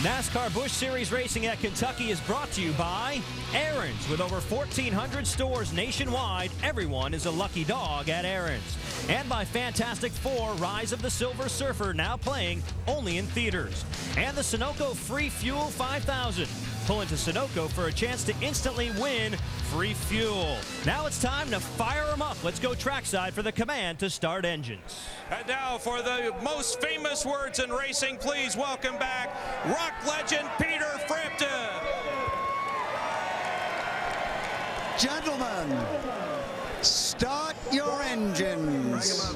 NASCAR Busch Series racing at Kentucky is brought to you by Aaron's. With over 1,400 stores nationwide, everyone is a lucky dog at Aaron's. And by Fantastic Four, Rise of the Silver Surfer, now playing only in theaters. And the Sunoco Free Fuel 5000. Pull into Sunoco for a chance to instantly win free fuel. Now it's time to fire them up. Let's go trackside for the command to start engines. And now for the most famous words in racing, please welcome back rock legend Peter Frampton. Gentlemen, start your engines.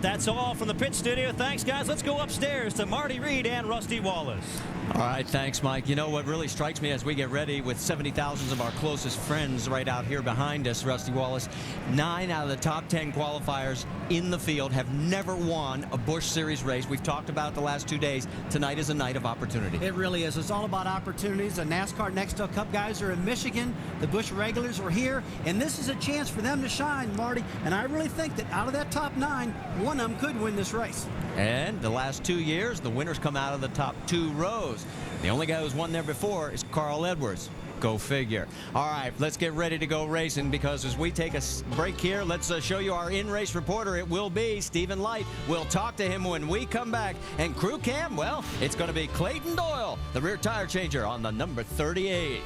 That's all from the pit studio. Thanks, guys. Let's go upstairs to Marty Reed and Rusty Wallace. All right, thanks, Mike. You know what really strikes me as we get ready with 70,000 of our closest friends right out here behind us, Rusty Wallace, 9 out of the top 10 qualifiers in the field have never won a Busch Series race. We've talked about it the last 2 days. Tonight is a night of opportunity. It really is. It's all about opportunities. The NASCAR Next Cup guys are in Michigan. The Busch regulars are here, and this is a chance for them to shine, Marty. And I really think that out of that top 9, one of them could win this race. And the last 2 years, the winners come out of the top 2 rows. The only guy who's won there before is Carl Edwards. Go figure. All right, let's get ready to go racing, because as we take a break here, let's show you our in-race reporter. It will be Stephen Light. We'll talk to him when we come back. And crew cam, well, it's going to be Clayton Doyle, the rear tire changer on the number 38.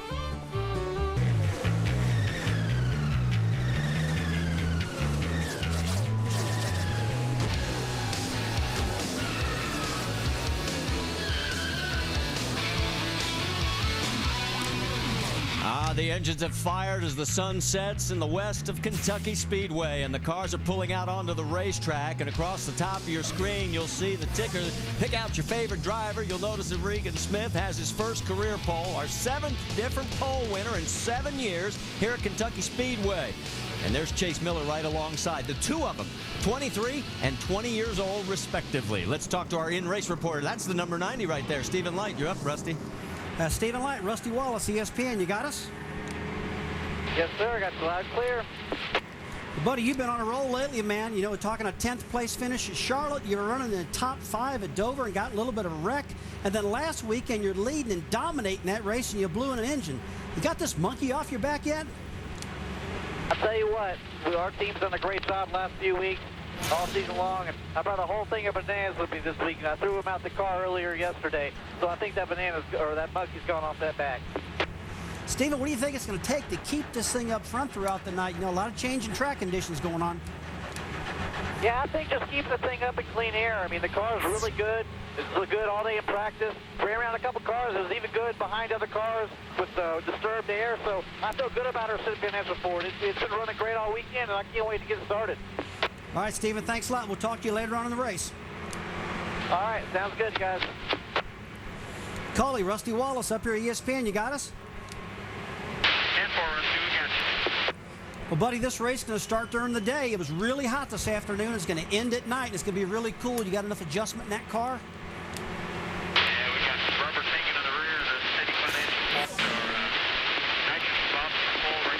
The engines have fired as the sun sets in the west of Kentucky Speedway, and the cars are pulling out onto the racetrack. And across the top of your screen, you'll see the ticker. Pick out your favorite driver. You'll notice that Regan Smith has his first career pole, our 7th different pole winner in 7 years here at Kentucky Speedway. And there's Chase Miller right alongside. The two of them, 23 and 20 years old, respectively. Let's talk to our in-race reporter. That's the number 90 right there. Stephen Light, you're up, Rusty. Stephen Light, Rusty Wallace, ESPN. You got us? Yes, sir. I got the loud clear. Buddy, you've been on a roll lately, man. You know, talking a 10th place finish at Charlotte. You were running in the top 5 at Dover and got a little bit of a wreck. And then last weekend, you're leading and dominating that race, and you blew in an engine. You got this monkey off your back yet? I'll tell you what, our team's done a great job the last few weeks, all season long. And I brought a whole thing of bananas with me this week, and I threw them out the car earlier yesterday. So I think that monkey's gone off that back. Stephen, what do you think it's going to take to keep this thing up front throughout the night? You know, a lot of change in track conditions going on. Yeah, I think just keep the thing up in clean air. I mean, the car's really good. It's good all day in practice. Ran around a couple cars. It was even good behind other cars with disturbed air. So I feel good about our Citizen Answer Ford. It's been running great all weekend, and I can't wait to get started. All right, Stephen, thanks a lot. We'll talk to you later on in the race. All right, sounds good, guys. Cauley, Rusty Wallace up here at ESPN. You got us? Well, buddy, this race is going to start during the day. It was really hot this afternoon. It's going to end at night. It's going to be really cool. You got enough adjustment in that car? Yeah, we got rubber tanking in the rear, the steady financial nitrogen full.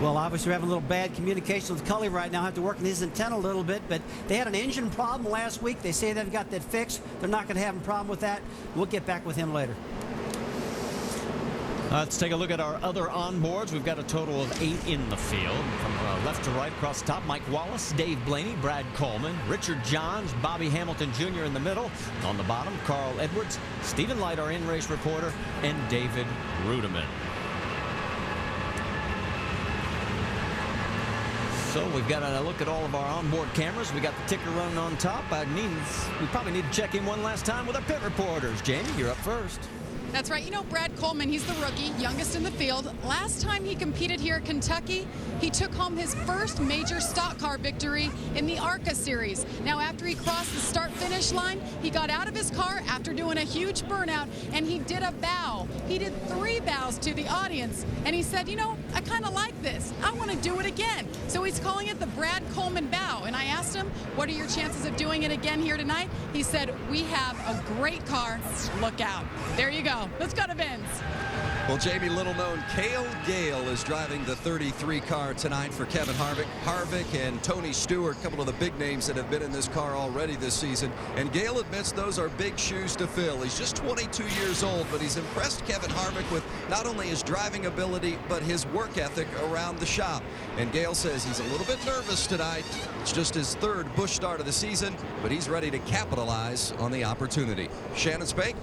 Well, obviously, we're having a little bad communication with Cully right now. I have to work on his antenna a little bit, but they had an engine problem last week. They say they've got that fixed. They're not going to have a problem with that. We'll get back with him later. Let's take a look at our other onboards. We've got a total of 8 in the field. From left to right across the top, Mike Wallace, Dave Blaney, Brad Coleman, Richard Johns, Bobby Hamilton Jr. in the middle. On the bottom, Carl Edwards, Stephen Light, our in-race reporter, and David Rudeman. So we've got a look at all of our onboard cameras. We got the ticker running on top. We probably need to check in one last time with our pit reporters. Jamie, you're up first. That's right. You know, Brad Coleman, he's the rookie, youngest in the field. Last time he competed here at Kentucky, he took home his first major stock car victory in the ARCA series. Now, after he crossed the start-finish line, he got out of his car after doing a huge burnout, and he did a bow. He did 3 bows to the audience, and he said, you know, I kind of like this. I want to do it again. So he's calling it the Brad Coleman bow. And I asked him, what are your chances of doing it again here tonight? He said, we have a great car. Look out. There you go. Let's go to Vince. Well, Jamie, little known, Cale Gale is driving the 33 car tonight for Kevin Harvick. Harvick and Tony Stewart, a couple of the big names that have been in this car already this season. And Gale admits those are big shoes to fill. He's just 22 years old, but he's impressed Kevin Harvick with not only his driving ability, but his work ethic around the shop. And Gale says he's a little bit nervous tonight. It's just his 3rd Busch start of the season, but he's ready to capitalize on the opportunity. Shannon Spake.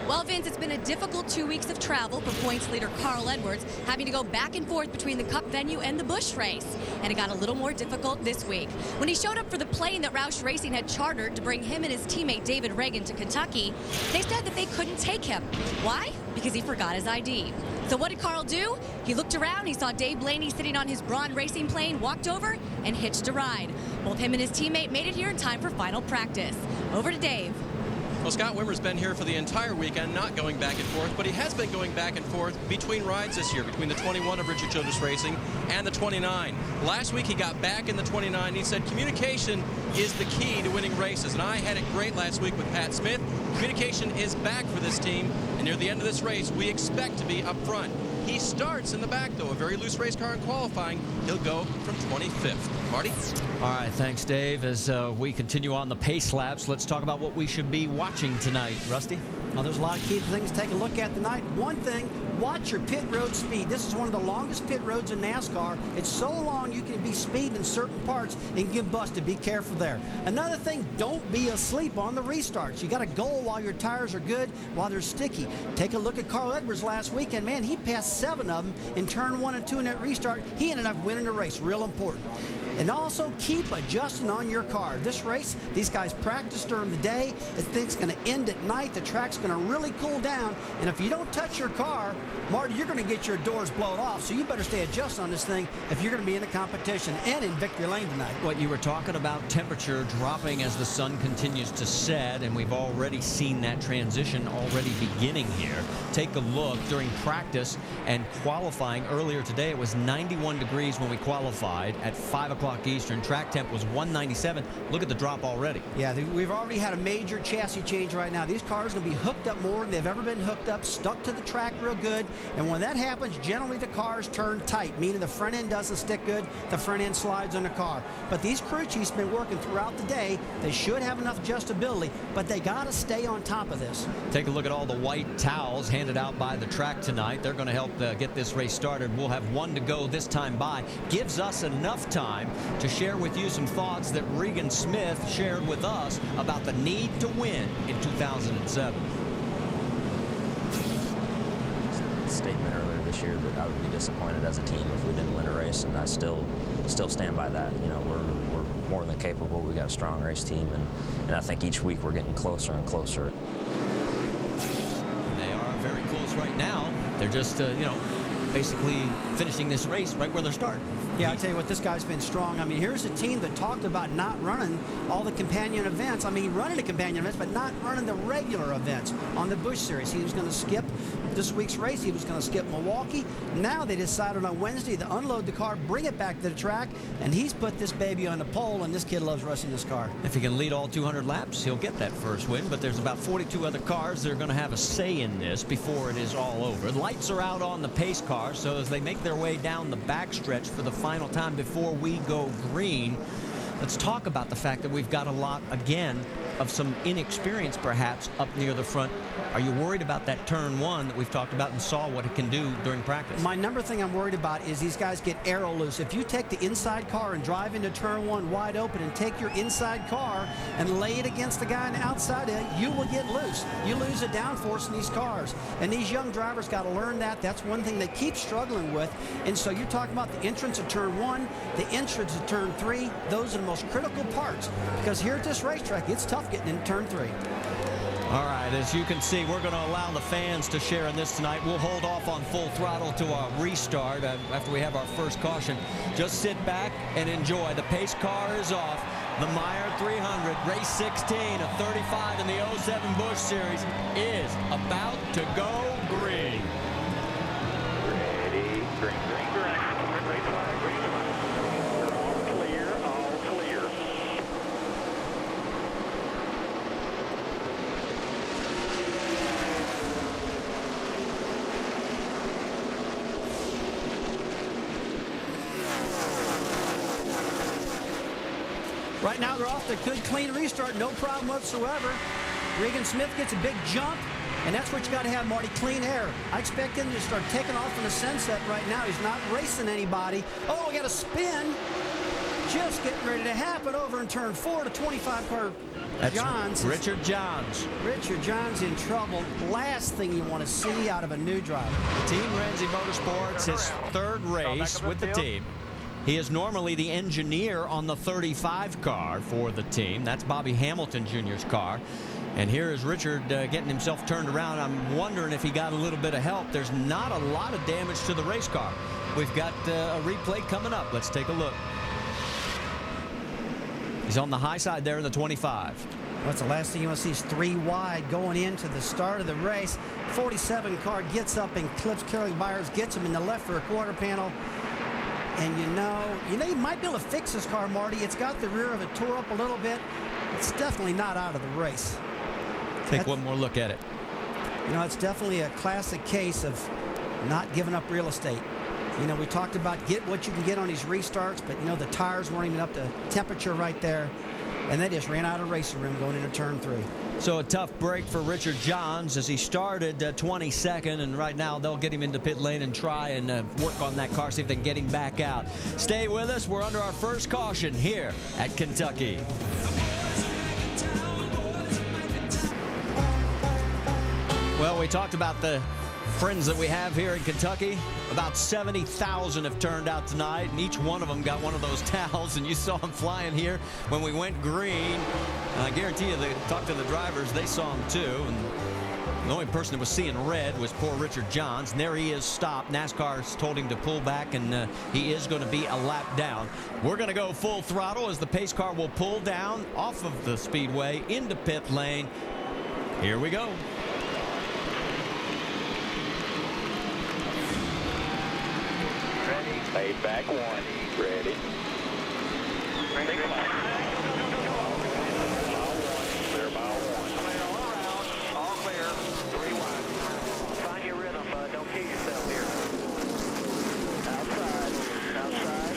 Well, Vince, it's been a difficult 2 weeks of travel for points leader Carl Edwards, having to go back and forth between the Cup venue and the Busch race. And it got a little more difficult this week. When he showed up for the plane that Roush Racing had chartered to bring him and his teammate David Reagan to Kentucky, they said that they couldn't take him. Why? Because he forgot his ID. So what did Carl do? He looked around, he saw Dave Blaney sitting on his Braun Racing plane, walked over, and hitched a ride. Both him and his teammate made it here in time for final practice. Over to Dave. Well, Scott Wimmer's been here for the entire weekend, not going back and forth, but he has been going back and forth between rides this year, between the 21 of Richard Childress Racing and the 29. Last week he got back in the 29, and he said communication is the key to winning races, and I had it great last week with Pat Smith. Communication is back for this team, and near the end of this race, we expect to be up front. He starts in the back, though, a very loose race car in qualifying. He'll go from 25th. Marty? All right, thanks, Dave. As we continue on the pace laps, let's talk about what we should be watching tonight. Rusty? Well, there's a lot of key things to take a look at tonight. One thing, watch your pit road speed. This is one of the longest pit roads in NASCAR. It's so long you can be speeding in certain parts and get busted. Be careful there. Another thing, don't be asleep on the restarts. You got to go while your tires are good, while they're sticky. Take a look at Carl Edwards last weekend. Man, he passed 7 of them in turn 1 and 2 in that restart. He ended up winning the race. Real important. And also keep adjusting on your car. This race, these guys practice during the day. The thing's going to end at night. The track's going to really cool down. And if you don't touch your car, Marty, you're going to get your doors blown off. So you better stay adjusted on this thing if you're going to be in the competition and in victory lane tonight. What you were talking about, temperature dropping as the sun continues to set, and we've already seen that transition already beginning here. Take a look during practice and qualifying earlier today. It was 91 degrees when we qualified at 5 o'clock Eastern. Track temp was 197. Look at the drop already. Yeah, we've already had a major chassis change right now. These cars are going to be hooked up more than they've ever been hooked up, stuck to the track real good. And when that happens, generally the cars turn tight, meaning the front end doesn't stick good, the front end slides on the car. But these crew chiefs have been working throughout the day. They should have enough adjustability, but they got to stay on top of this. Take a look at all the white towels handed out by the track tonight. They're going to help get this race started. We'll have 1 to go this time by. Gives us enough time to share with you some thoughts that Regan Smith shared with us about the need to win in 2007. Statement earlier this year that I would be disappointed as a team if we didn't win a race, and I still stand by that. You know, we're more than capable. We got a strong race team, and I think each week we're getting closer and closer. They are very close right now. They're just basically finishing this race right where they're starting. Yeah, I tell you what, this guy's been strong. I mean, here's a team that talked about not running all the companion events. I mean, running the companion events, but not running the regular events on the Busch Series. He was going to skip this week's race. He was going to skip Milwaukee. Now they decided on Wednesday to unload the car, bring it back to the track, and he's put this baby on the pole, and this kid loves racing this car. If he can lead all 200 laps, he'll get that first win, but there's about 42 other cars that are going to have a say in this before it is all over. Lights are out on the pace car, so as they make their way down the backstretch for the final time before we go green, let's talk about the fact that we've got a lot, again, of some inexperience perhaps up near the front. Are you worried about that turn 1 that we've talked about and saw what it can do during practice? My number thing I'm worried about is these guys get aero loose. If you take the inside car and drive into turn 1 wide open and take your inside car and lay it against the guy on the outside, you will get loose. You lose the downforce in these cars. And these young drivers got to learn that. That's one thing they keep struggling with. And so you're talking about the entrance of turn 1, the entrance of turn 3. Those are the most critical parts. Because here at this racetrack, it's tough getting into turn 3. All right, as you can see, we're going to allow the fans to share in this tonight. We'll hold off on full throttle to our restart after we have our first caution. Just sit back and enjoy. The pace car is off. The Meijer 300, race 16 of 35 in the 07 Busch Series is about to go green. Ready, green, green, green. Green flag, green flag. All clear, all clear. Right now they're off the good clean restart, no problem whatsoever. Regan Smith gets a big jump, and that's what you got to have, Marty, clean air. I expect him to start taking off in the sunset right now. He's not racing anybody. Oh, we got a spin. Just getting ready to happen over in turn 4 to 25 car. That's Johns. Richard Johns. Richard Johns in trouble. Last thing you want to see out of a new driver. Team Renzi Motorsports, his third race with the team. He is normally the engineer on the 35 car for the team. That's Bobby Hamilton Jr.'s car. And here is Richard getting himself turned around. I'm wondering if he got a little bit of help. There's not a lot of damage to the race car. We've got a replay coming up. Let's take a look. He's on the high side there in the 25. What's the last thing you want to see is 3 wide going into the start of the race. 47 car gets up and clips Kelly Byers, gets him in the left for a quarter panel. And you know, you might be able to fix this car, Marty. It's got the rear of it tore up a little bit. It's definitely not out of the race. Take one more look at it. You know, it's definitely a classic case of not giving up real estate. You know, we talked about get what you can get on these restarts, but, you know, the tires weren't even up to temperature right there. And they just ran out of racing room going into turn 3. So a tough break for Richard Johns as he started 22nd, and right now they'll get him into pit lane and try and work on that car, see if they can get him back out. Stay with us. We're under our first caution here at Kentucky. Well, we talked about the friends that we have here in Kentucky. About 70,000 have turned out tonight, and each one of them got one of those towels, and you saw them flying here when we went green. And I guarantee you, talk to the drivers, they saw them too. And the only person that was seeing red was poor Richard Johns, and there he is stopped. NASCAR's told him to pull back, and he is going to be a lap down. We're going to go full throttle as the pace car will pull down off of the speedway into pit lane. Here we go. Fade back 1. Ready. Big flag. Clear by 1. All clear. 3 wide. Find your rhythm, bud. Don't kill yourself here. Outside. Outside.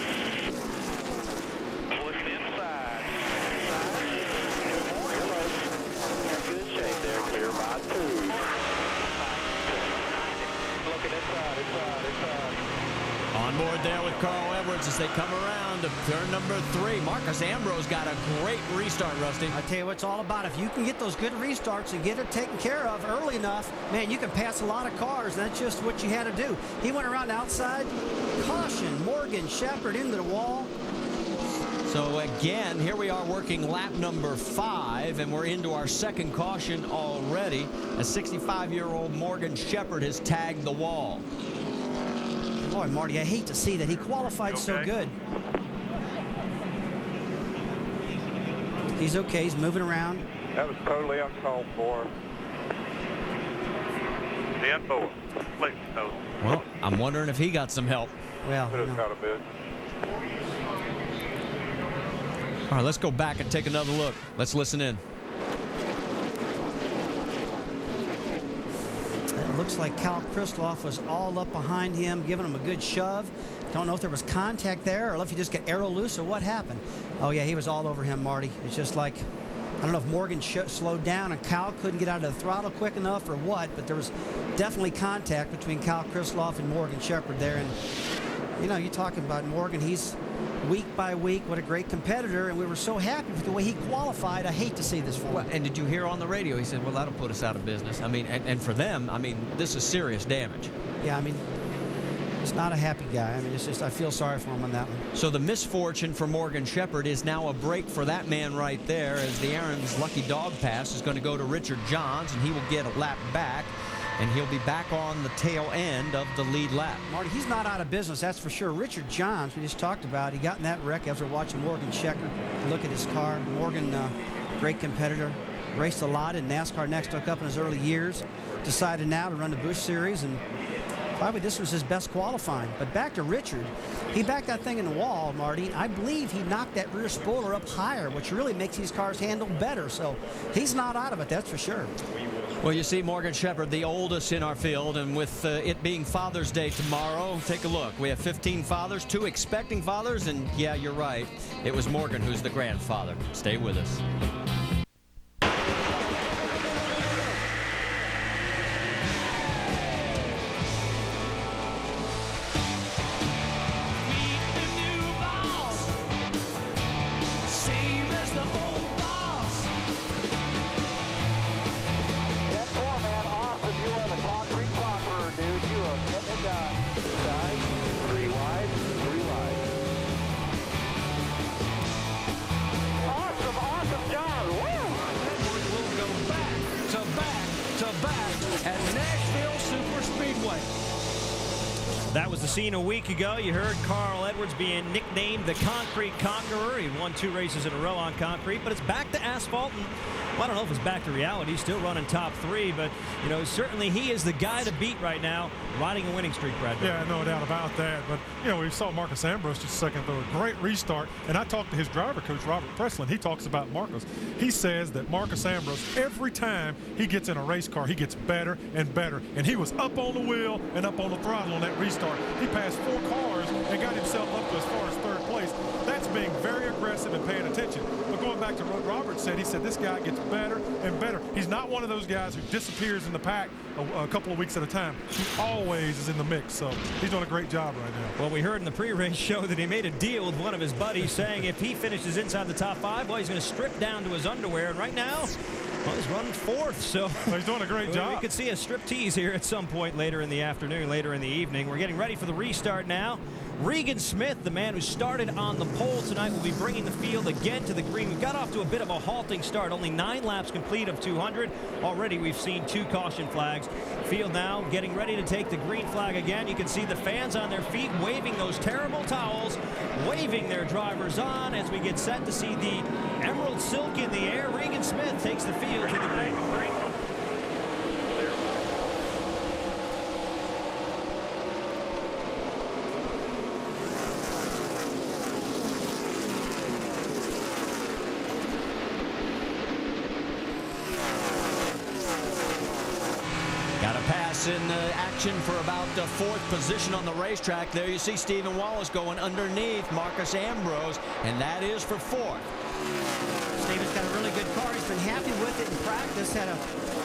Push inside. You're in good shape there. Clear by 2. Looking inside. On board there with Carl Edwards as they come around to turn number 3. Marcus Ambrose got a great restart, Rusty. I tell you what it's all about. If you can get those good restarts and get it taken care of early enough, man, you can pass a lot of cars. That's just what you had to do. He went around outside. Caution, Morgan Shepherd into the wall. So again, here we are working lap number 5, and we're into our second caution already. A 65-year-old Morgan Shepherd has tagged the wall. Boy, Marty, I hate to see that. He qualified so good. He's okay. He's moving around. That was totally uncalled for. 10-4. Please, no. Well, I'm wondering if he got some help. Well, Could have got a bit. All right, let's go back and take another look. Let's listen in. It looks like Cal Kristoff was all up behind him, giving him a good shove. Don't know if there was contact there or if he just got arrow loose or what happened. Oh, yeah, he was all over him, Marty. It's just like, I don't know if Morgan slowed down and Cal couldn't get out of the throttle quick enough or what, but there was definitely contact between Cal Kristoff and Morgan Shepherd there. And, you know, you're talking about Morgan. He's week by week, what a great competitor, and we were so happy with the way he qualified. I hate to see this for him. Well, and did you hear on the radio? He said, well, that'll put us out of business. I mean, and for them, I mean, this is serious damage. Yeah, I mean, He's not a happy guy. I mean, it's just I feel sorry for him on that one. So the misfortune for Morgan Shepherd is now a break for that man right there, as the Aaron's lucky dog pass is going to go to Richard Johns, and he will get a lap back, and he'll be back on the tail end of the lead lap. Marty, he's not out of business, that's for sure. Richard Johns, we just talked about, he got in that wreck after watching Morgan Shepherd look at his car. Morgan, great competitor, raced a lot in NASCAR Next Cup in his early years, decided now to run the Busch Series, and probably this was his best qualifying. But back to Richard, he backed that thing in the wall, Marty. I believe he knocked that rear spoiler up higher, which really makes these cars handle better. So he's not out of it, that's for sure. Well, you see Morgan Shepherd, the oldest in our field, and with it being Father's Day tomorrow, take a look. We have 15 fathers, 2 expecting fathers, and yeah, you're right. It was Morgan who's the grandfather. Stay with us. That was the scene a week ago. You heard Carl Edwards being nicknamed the Concrete Conqueror. He won 2 races in a row on concrete, but it's back to asphalt. And, well, I don't know if it's back to reality. He's still running top 3, but, you know, certainly he is the guy to beat right now, riding a winning streak, Brad. Yeah, no doubt about that. But, you know, we saw Marcus Ambrose just a second ago, a great restart. And I talked to his driver coach, Robert Preslin. He talks about Marcus. He says that Marcus Ambrose, every time he gets in a race car, he gets better and better. And he was up on the wheel and up on the throttle on that restart. He passed 4 cars and got himself up to as far as 3rd place. That's being very aggressive and paying attention. But going back to what Robert said, he said this guy gets better and better. He's not one of those guys who disappears in the pack a couple of weeks at a time. He always is in the mix, so he's doing a great job right now. Well, we heard in the pre-race show that he made a deal with one of his buddies saying if he finishes inside the top 5, well, he's going to strip down to his underwear. And right now, well, he's running 4th, so he's doing a great job. We could see a strip tease here at some point later in the afternoon, later in the evening. We're getting ready for the restart now. Regan Smith, the man who started on the pole tonight, will be bringing the field again to the green. We've got off to a bit of a halting start. Only 9 laps complete of 200. Already we've seen 2 caution flags. Field now getting ready to take the green flag again. You can see the fans on their feet waving those terrible towels, waving their drivers on as we get set to see the emerald silk in the air. Regan Smith takes the field to the green. Got a pass in action for about the 4th position on the racetrack. There you see Stephen Wallace going underneath Marcus Ambrose, and that is for 4th. Stephen's got a really good car. He's been happy with it in practice. Had a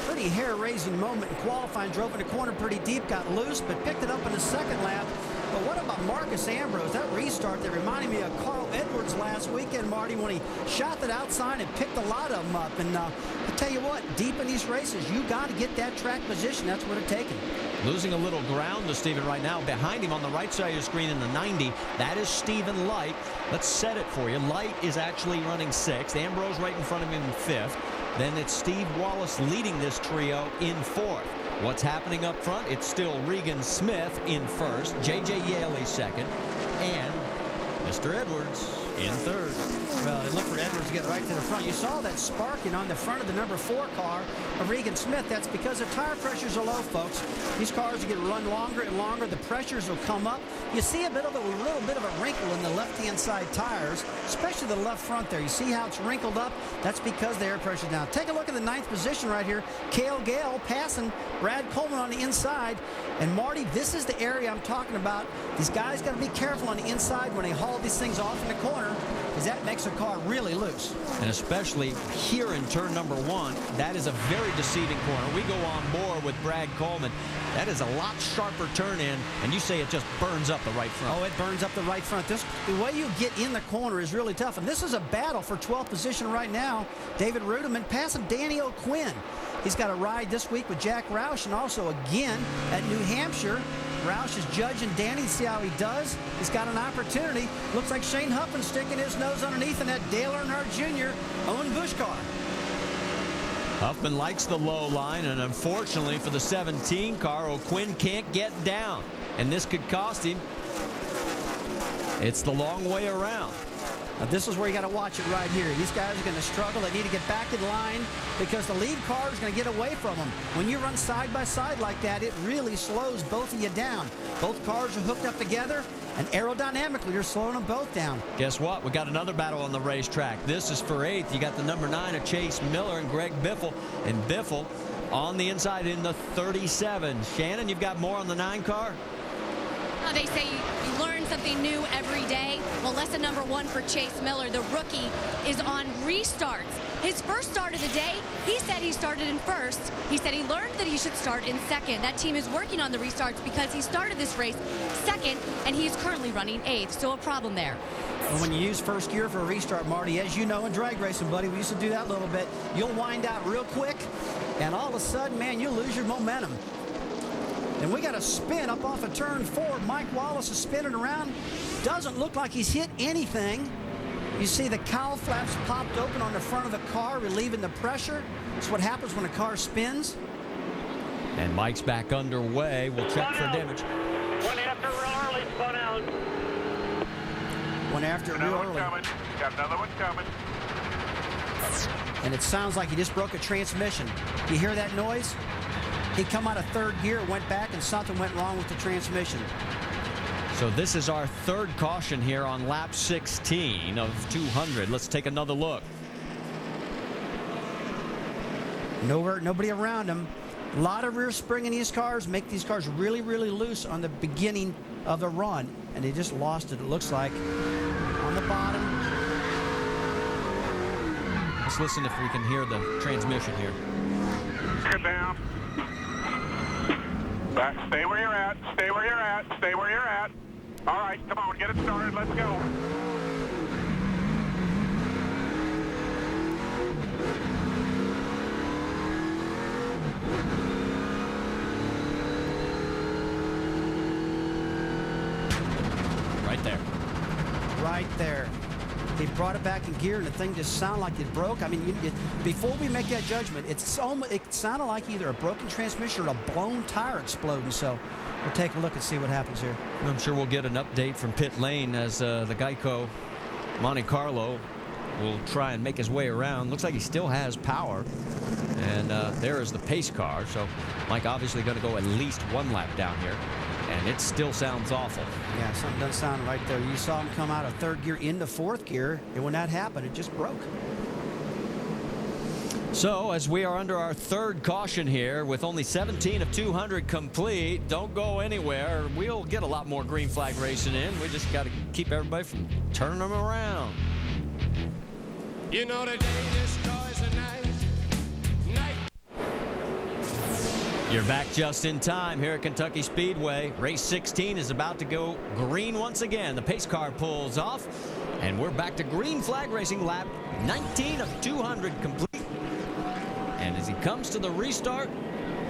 pretty hair-raising moment in qualifying. Drove in the corner pretty deep, got loose, but picked it up in the 2nd lap. But what about Marcus Ambrose? That restart that reminded me of Carl Edwards last weekend, Marty, when he shot that outside and picked a lot of them up. And I tell you what, deep in these races, you got to get that track position. That's what it's taking. Losing a little ground to Stephen right now. Behind him on the right side of your screen in the 90, that is Stephen Light. Let's set it for you. Light is actually running 6th. Ambrose right in front of him in 5th. Then it's Steve Wallace leading this trio in 4th. What's happening up front? It's still Regan Smith in 1st, J.J. Yaley 2nd, and Mr. Edwards in 3rd. Well, they look for Edwards to get right to the front. You saw that sparking on the front of the number 4 car of Regan Smith. That's because the tire pressures are low, folks. These cars are going to run longer and longer. The pressures will come up. You see a little bit of a wrinkle in the left-hand side tires, especially the left front there. You see how it's wrinkled up? That's because the air pressure's down. Take a look at the 9th position right here. Cale Gale passing Brad Coleman on the inside. And Marty, this is the area I'm talking about. These guys got to be careful on the inside when they haul these things off in the corner, because that makes a car really loose. And especially here in turn number 1, that is a very deceiving corner. We go on board with Brad Coleman. That is a lot sharper turn in, and you say it just burns up the right front. Oh, it burns up the right front. The way you get in the corner is really tough, and this is a battle for 12th position right now. David Rudiman passing Danny O'Quinn. He's got a ride this week with Jack Roush, and also again at New Hampshire Roush is judging Danny to see how he does. He's got an opportunity. Looks like Shane Huffman sticking his nose underneath in that Dale Earnhardt Jr. Owen Busch car. Huffman likes the low line, and unfortunately for the 17 car, O'Quinn can't get down, and this could cost him. It's the long way around. Now this is where you got to watch it right here. These guys are going to struggle. They need to get back in line because the lead car is going to get away from them. When you run side by side like that, it really slows both of you down. Both cars are hooked up together, and aerodynamically, you're slowing them both down. Guess what? We got another battle on the racetrack. This is for 8th. You got the number 9 of Chase Miller and Greg Biffle. And Biffle on the inside in the 37. Shannon, you've got more on the 9 car? They say you learn something new every day. Well, lesson number 1 for Chase Miller, the rookie, is on restarts. His first start of the day, he said he started in first. He said he learned that he should start in second. That team is working on the restarts because he started this race second, and he is currently running 8th. So a problem there. Well, when you use first gear for a restart, Marty, as you know in drag racing, buddy, we used to do that a little bit. You'll wind out real quick, and all of a sudden, man, you lose your momentum. And we got a spin up off of turn 4. Mike Wallace is spinning around. Doesn't look like he's hit anything. You see the cowl flaps popped open on the front of the car, relieving the pressure. That's what happens when a car spins. And Mike's back underway. We'll check for damage. One after real early, spun out. One after real early. Got another one coming. And it sounds like he just broke a transmission. You hear that noise? He come out of 3rd gear, went back, and something went wrong with the transmission. So this is our 3rd caution here on lap 16 of 200. Let's take another look. Nobody around him. A lot of rear spring in these cars make these cars really, really loose on the beginning of the run. And they just lost it, it looks like, on the bottom. Let's listen if we can hear the transmission here. Get down. Back. Stay where you're at. Stay where you're at. Stay where you're at. All right, come on, get it started. Let's go. Right there. Right there. He brought it back in gear, and the thing just sounded like it broke. I mean, before we make that judgment, it sounded like either a broken transmission or a blown tire exploding. So we'll take a look and see what happens here. I'm sure we'll get an update from pit lane as the Geico Monte Carlo will try and make his way around. Looks like he still has power. And there is the pace car. So Mike obviously going to go at least 1 lap down here. And it still sounds awful. Yeah, something doesn't sound right there. You saw him come out of 3rd gear into 4th gear, and when that happened, it just broke. So as we are under our 3rd caution here with only 17 of 200 complete, don't go anywhere. We'll get a lot more green flag racing in. We just got to keep everybody from turning them around. You know the day destroys the night. You're back just in time here at Kentucky Speedway. Race 16 is about to go green once again. The pace car pulls off, and we're back to green flag racing. Lap 19 of 200 complete. And as he comes to the restart,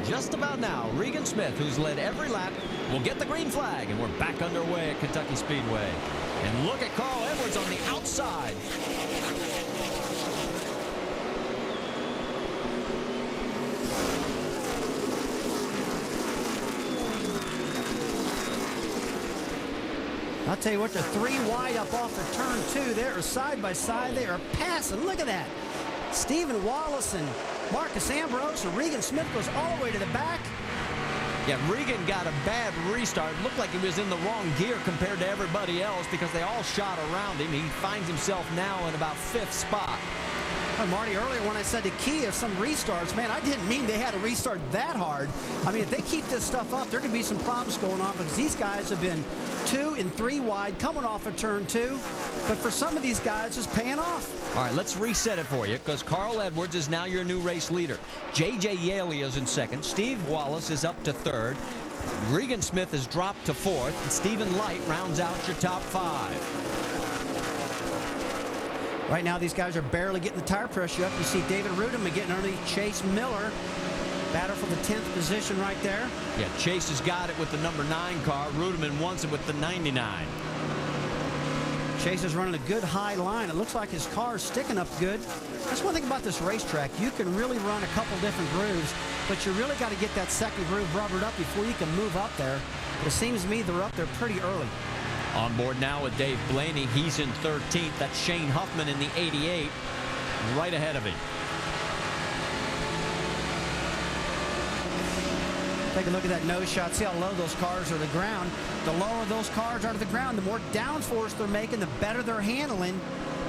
just about now, Regan Smith, who's led every lap, will get the green flag, and we're back underway at Kentucky Speedway. And look at Carl Edwards on the outside. I'll tell you what, they're 3 wide up off of turn 2. They are side by side. They are passing. Look at that. Stephen Wallace and Marcus Ambrose, and Regan Smith goes all the way to the back. Yeah, Regan got a bad restart. Looked like he was in the wrong gear compared to everybody else because they all shot around him. He finds himself now in about 5th spot. Well, Marty, earlier when I said the key of some restarts, man, I didn't mean they had to restart that hard. I mean, if they keep this stuff up, there could be some problems going on because these guys have been 2 and 3 wide coming off of turn 2. But for some of these guys, it's paying off. All right, let's reset it for you because Carl Edwards is now your new race leader. J.J. Yaley is in 2nd. Steve Wallace is up to 3rd. Regan Smith is dropped to 4th. And Stephen Light rounds out your top 5. Right now, these guys are barely getting the tire pressure up. You see David Rudeman getting underneath Chase Miller. Battle for the 10th position right there. Yeah, Chase has got it with the number 9 car. Ruderman wants it with the 99. Chase is running a good high line. It looks like his car is sticking up good. That's one thing about this racetrack. You can really run a couple different grooves, but you really got to get that second groove rubbered up before you can move up there. It seems to me they're up there pretty early. On board now with Dave Blaney. He's in 13th. That's Shane Huffman in the 88, right ahead of him. Take a look at that nose shot. See how low those cars are to the ground. The lower those cars are to the ground, the more downforce they're making, the better they're handling.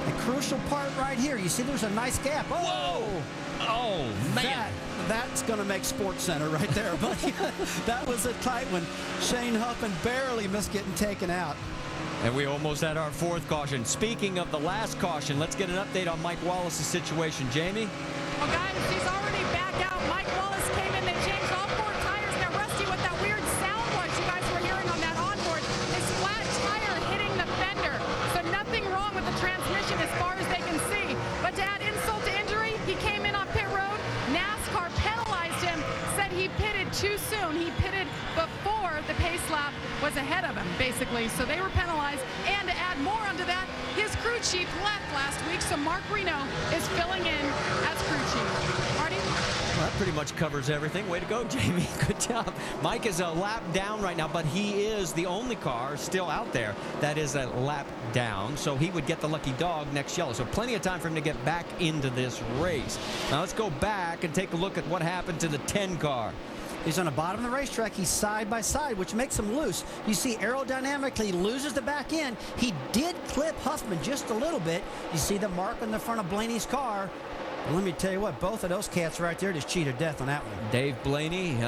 The crucial part right here, you see there's a nice gap. Oh! Whoa! Oh, man. That's going to make Sports Center right there, buddy. That was a tight one. Shane Huffman barely missed getting taken out. And we almost had our 4th caution. Speaking of the last caution, let's get an update on Mike Wallace's situation. Jamie? Well, guys, he's already back out. Mike Wallace came in. They changed all 4 tires. Now, Rusty, what that weird sound was you guys were hearing on that onboard is flat tire hitting the fender. So nothing wrong with the transmission as far as they can see. But to add insult to injury, he came in on pit road. NASCAR penalized him, said he pitted too soon. He pitted before the pace lap was ahead of him, basically. So they were penalized. And to add more onto that, his crew chief left last week, so Mark Reno is filling in as crew chief. Marty? Well, that pretty much covers everything. Way to go, Jamie. Good job. Mike is a lap down right now, but he is the only car still out there that is a lap down, so he would get the lucky dog next yellow. So plenty of time for him to get back into this race. Now let's go back and take a look at what happened to the 10 car. He's on the bottom of the racetrack. He's side by side, which makes him loose. You see aerodynamically he loses the back end. He did clip Huffman just a little bit. You see the mark on the front of Blaney's car. And let me tell you what, both of those cats right there just cheated death on that one. Dave Blaney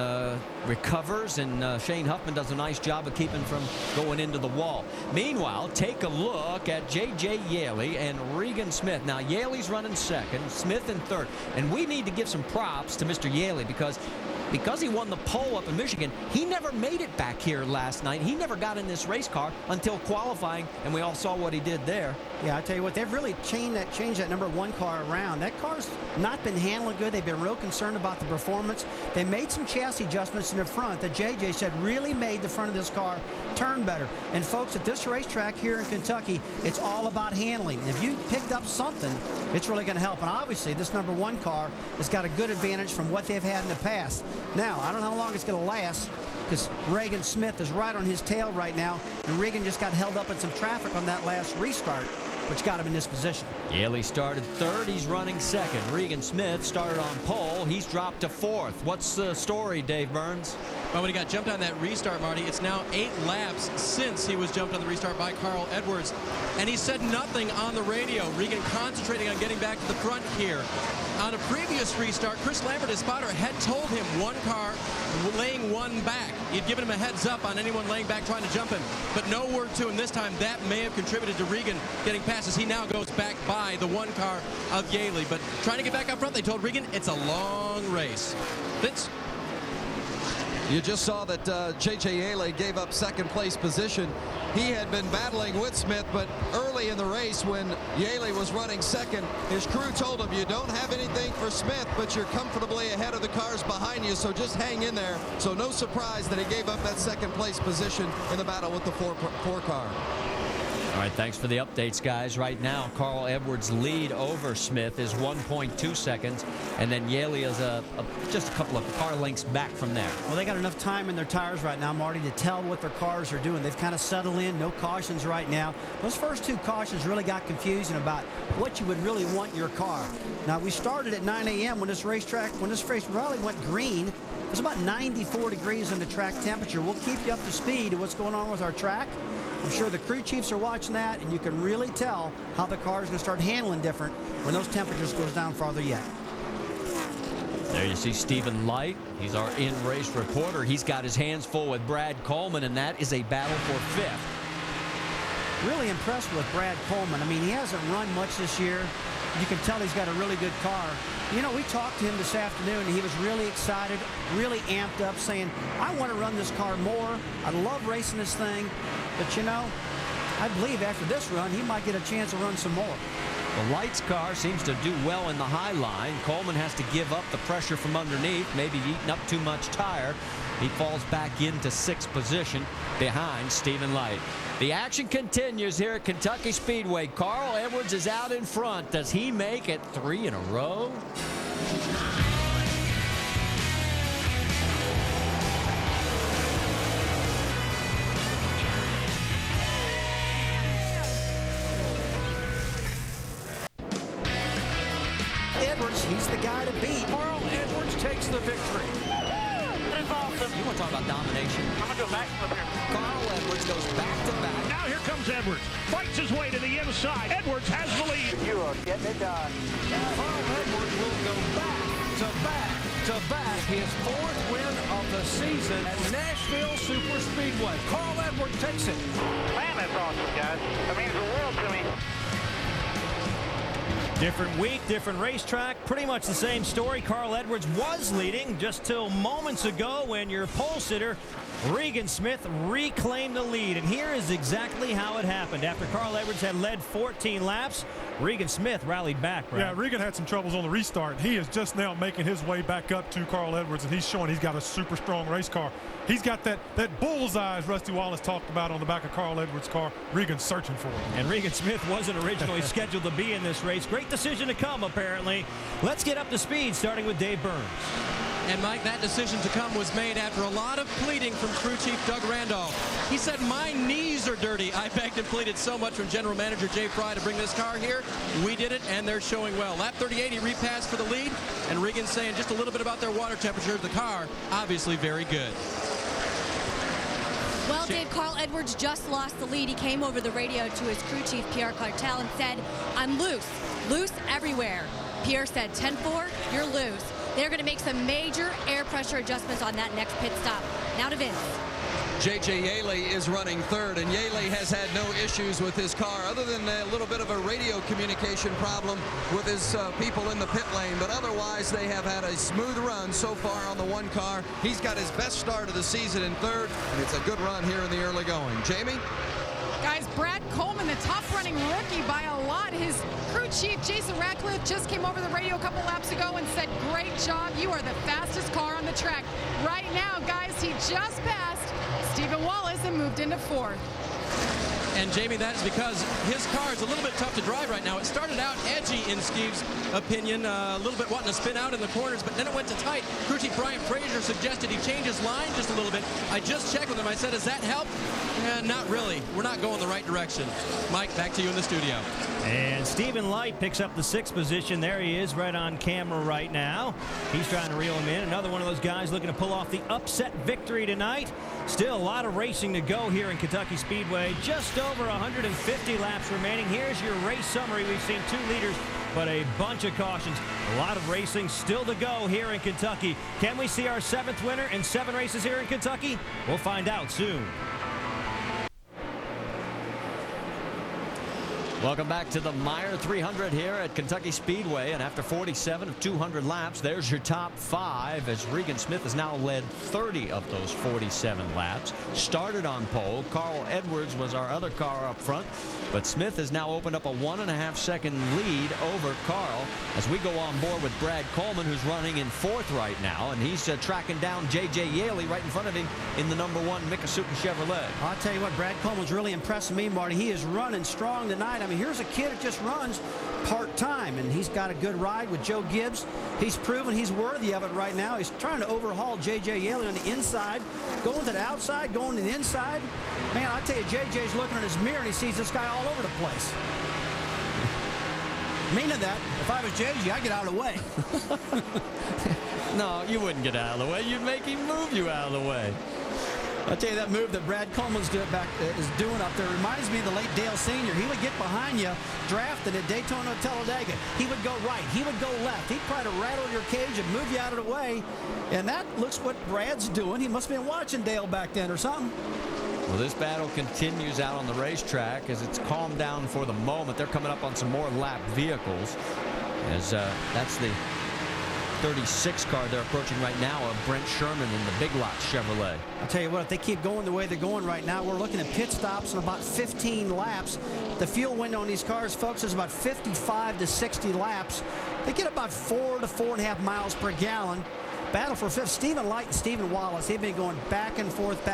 recovers, and Shane Huffman does a nice job of keeping from going into the wall. Meanwhile, take a look at J.J. Yaley and Regan Smith. Now, Yaley's running 2nd, Smith in 3rd. And we need to give some props to Mr. Yaley because he won the pole up in Michigan. He never made it back here last night. He never got in this race car until qualifying, and we all saw what he did there. Yeah, I tell you what, they've really changed that number 1 car around. That car's not been handling good. They've been real concerned about the performance. They made some chassis adjustments in the front that JJ said really made the front of this car turn better. And folks, at this racetrack here in Kentucky, it's all about handling. If you picked up something, it's really going to help. And obviously, this number 1 car has got a good advantage from what they've had in the past. Now, I don't know how long it's going to last because Regan Smith is right on his tail right now, and Regan just got held up in some traffic on that last restart, which got him in this position. Yaley started 3rd. He's running 2nd. Regan Smith started on pole. He's dropped to 4th. What's the story, Dave Burns? Well, when he got jumped on that restart, Marty, it's now 8 laps since he was jumped on the restart by Carl Edwards. And he said nothing on the radio. Regan concentrating on getting back to the front here. On a previous restart, Chris Lambert, his spotter, had told him 1 car laying 1 back. He'd given him a heads up on anyone laying back trying to jump him, but no word to him this time. That may have contributed to Regan getting past as he now goes back by the 1 car of Yaley. But trying to get back up front, they told Regan it's a long race. Vince? You just saw that J.J. Yaley gave up 2nd place position. He had been battling with Smith, but early in the race when Yaley was running 2nd, his crew told him, you don't have anything for Smith, but you're comfortably ahead of the cars behind you, so just hang in there. So no surprise that he gave up that 2nd place position in the battle with the 4 car. All right, thanks for the updates, guys. Right now, Carl Edwards' lead over Smith is 1.2 seconds, and then Yaley is just a couple of car lengths back from there. Well, they got enough time in their tires right now, Marty, to tell what their cars are doing. They've kind of settled in, no cautions right now. Those first 2 cautions really got confusing about what you would really want your car. Now, we started at 9 a.m. when this race rally went green. It was about 94 degrees in the track temperature. We'll keep you up to speed of what's going on with our track. I'm sure the crew chiefs are watching that, and you can really tell how the car is going to start handling different when those temperatures goes down farther yet. There you see Stephen Light. He's our in-race reporter. He's got his hands full with Brad Coleman, and that is a battle for 5th. Really impressed with Brad Coleman. I mean, he hasn't run much this year. You can tell he's got a really good car. You know, we talked to him this afternoon, and he was really excited, really amped up, saying, I want to run this car more. I love racing this thing. But, you know, I believe after this run, he might get a chance to run some more. The Lights car seems to do well in the high line. Coleman has to give up the pressure from underneath, maybe eating up too much tire. He falls back into 6th position behind Stephen Light. The action continues here at Kentucky Speedway. Carl Edwards is out in front. Does he make it 3 in a row? Edwards, he's the guy to beat. Carl Edwards takes the victory. That is awesome. You want to talk about domination? I'm going to do a backflip here. Carl Edwards goes back to back. Now here comes Edwards. Fights his way to the inside. Edwards has the lead. You are getting it done. Carl Edwards will go back to back to back. His 4th win of the season at Nashville Super Speedway. Carl Edwards takes it. Man, that's awesome, guys. That means the world to me. Different week, different racetrack, pretty much the same story. Carl Edwards was leading just till moments ago when your pole sitter, Regan Smith, reclaimed the lead. And here is exactly how it happened. After Carl Edwards had led 14 laps, Regan Smith rallied back, Brad. Yeah, Regan had some troubles on the restart. He is just now making his way back up to Carl Edwards, and he's showing he's got a super strong race car. He's got that bullseye, as Rusty Wallace talked about, on the back of Carl Edwards' car. Regan's searching for it. And Regan Smith wasn't originally scheduled to be in this race. Great decision to come, apparently. Let's get up to speed, starting with Dave Burns. And Mike, that decision to come was made after a lot of pleading from crew chief Doug Randolph. He said, my knees are dirty. I begged and pleaded so much from general manager Jay Fry to bring this car here. We did it, and they're showing well. Lap 38, he repassed for the lead, and Regan's saying just a little bit about their water temperature. The car, obviously very good. Well, Dave, Carl Edwards just lost the lead. He came over the radio to his crew chief, Pierre Cartel, and said, I'm loose everywhere. Pierre said, 10-4, you're loose. They're going to make some major air pressure adjustments on that next pit stop. Now to Vince. J.J. Yaley is running 3rd, and Yaley has had no issues with his car other than a little bit of a radio communication problem with his people in the pit lane. But otherwise, they have had a smooth run so far on the one car. He's got his best start of the season in 3rd, and it's a good run here in the early going. Jamie? Guys, Brad Coleman, the top-running rookie by a lot. His crew chief, Jason Ratcliffe, just came over the radio a couple laps ago and said, great job. You are the fastest car on the track. Right now, guys, he just passed Stephen Wallace and moved into 4th. And Jamie, that is because his car is a little bit tough to drive right now. It started out edgy in Steve's opinion, a little bit wanting to spin out in the corners, but then it went to tight. Crew chief Brian Frazier suggested he change his line just a little bit. I just checked with him. I said, does that help? Not really. We're not going the right direction. Mike, back to you in the studio. And Stephen Light picks up the 6th position. There he is right on camera right now. He's trying to reel him in. Another one of those guys looking to pull off the upset victory tonight. Still a lot of racing to go here in Kentucky Speedway. Just over 150 laps remaining. Here's your race summary. We've seen 2 leaders, but a bunch of cautions. A lot of racing still to go here in Kentucky. Can we see our 7th winner in 7 races here in Kentucky? We'll find out soon. Welcome back to the Meijer 300 here at Kentucky Speedway. And after 47 of 200 laps, there's your top 5 as Regan Smith has now led 30 of those 47 laps. Started on pole. Carl Edwards was our other car up front. But Smith has now opened up a 1.5-second lead over Carl as we go on board with Brad Coleman, who's running in 4th right now. And he's tracking down J.J. Yaley right in front of him in the number 1 Miccosukee Chevrolet. I'll tell you what, Brad Coleman's really impressing me, Marty. He is running strong tonight. I mean, here's a kid that just runs part-time, and he's got a good ride with Joe Gibbs. He's proven he's worthy of it right now. He's trying to overhaul J.J. Yaley on the inside, going to the outside, going to the inside. Man, I tell you, J.J.'s looking in his mirror, and he sees this guy all over the place. Meaning that, if I was J.J., I'd get out of the way. No, you wouldn't get out of the way. You'd make him move you out of the way. I'll tell you, that move that Brad Coleman's is doing up there reminds me of the late Dale Sr. He would get behind you, drafted at Daytona Talladega. He would go right. He would go left. He'd try to rattle your cage and move you out of the way. And that looks what Brad's doing. He must have been watching Dale back then or something. Well, this battle continues out on the racetrack as it's calmed down for the moment. They're coming up on some more lap vehicles as that's the 36 car they're approaching right now of Brent Sherman in the Big Lots Chevrolet. I'll tell you what, if they keep going the way they're going right now, we're looking at pit stops in about 15 laps. The fuel window on these cars, folks, is about 55 to 60 laps. They get about 4 to 4.5 miles per gallon. Battle for fifth. Stephen Light and Stephen Wallace, they've been going back and forth.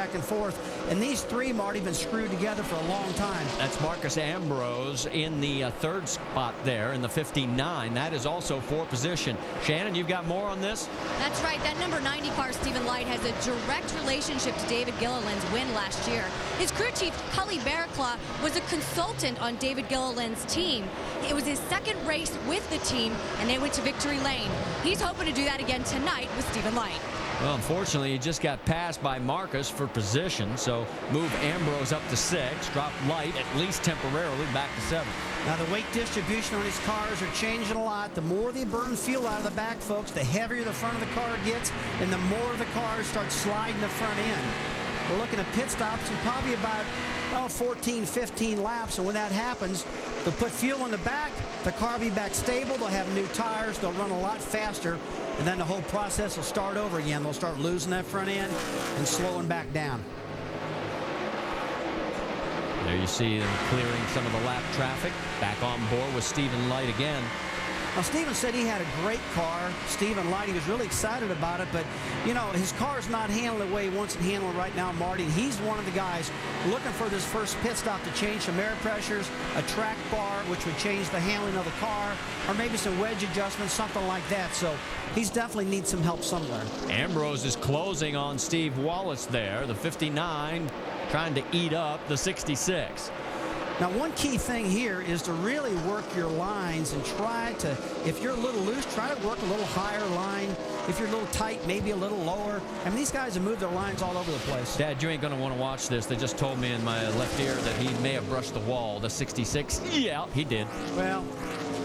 And these three, Marty, been screwed together for a long time. That's Marcus Ambrose in the third spot there in the 59. That is also for position. Shannon, you've got more on this? That's right. That number 90 car, Stephen Light, has a direct relationship to David Gilliland's win last year. His crew chief, Cully Barraclaw, was a consultant on David Gilliland's team. It was his second race with the team, and they went to victory lane. He's hoping to do that again tonight with Stephen Light. Well, unfortunately, he just got passed by Marcus for position, so move Ambrose up to 6, drop Light at least temporarily back to 7. Now, the weight distribution on these cars are changing a lot. The more they burn fuel out of the back, folks, the heavier the front of the car gets, and the more the cars start sliding the front end. We're looking at pit stops in probably about 14, 15 laps, and when that happens, they'll put fuel in the back, the car will be back stable, they'll have new tires, they'll run a lot faster, and then the whole process will start over again. They'll start losing that front end and slowing back down. There you see them clearing some of the lap traffic. Back on board with Stephen Light again. Now, Stephen said he had a great car. Stephen Light, he was really excited about it, but, you know, his car's not handling the way he wants it handled right now, Marty. He's one of the guys looking for this first pit stop to change some air pressures, a track bar, which would change the handling of the car, or maybe some wedge adjustments, something like that. So he's definitely needs some help somewhere. Ambrose is closing on Steve Wallace there, the 59, trying to eat up the 66. Now, one key thing here is to really work your lines and try to, if you're a little loose, try to work a little higher line. If you're a little tight, maybe a little lower. I mean, these guys have moved their lines all over the place. Dad, you ain't going to want to watch this. They just told me in my left ear that he may have brushed the wall. The 66, yeah, he did. Well,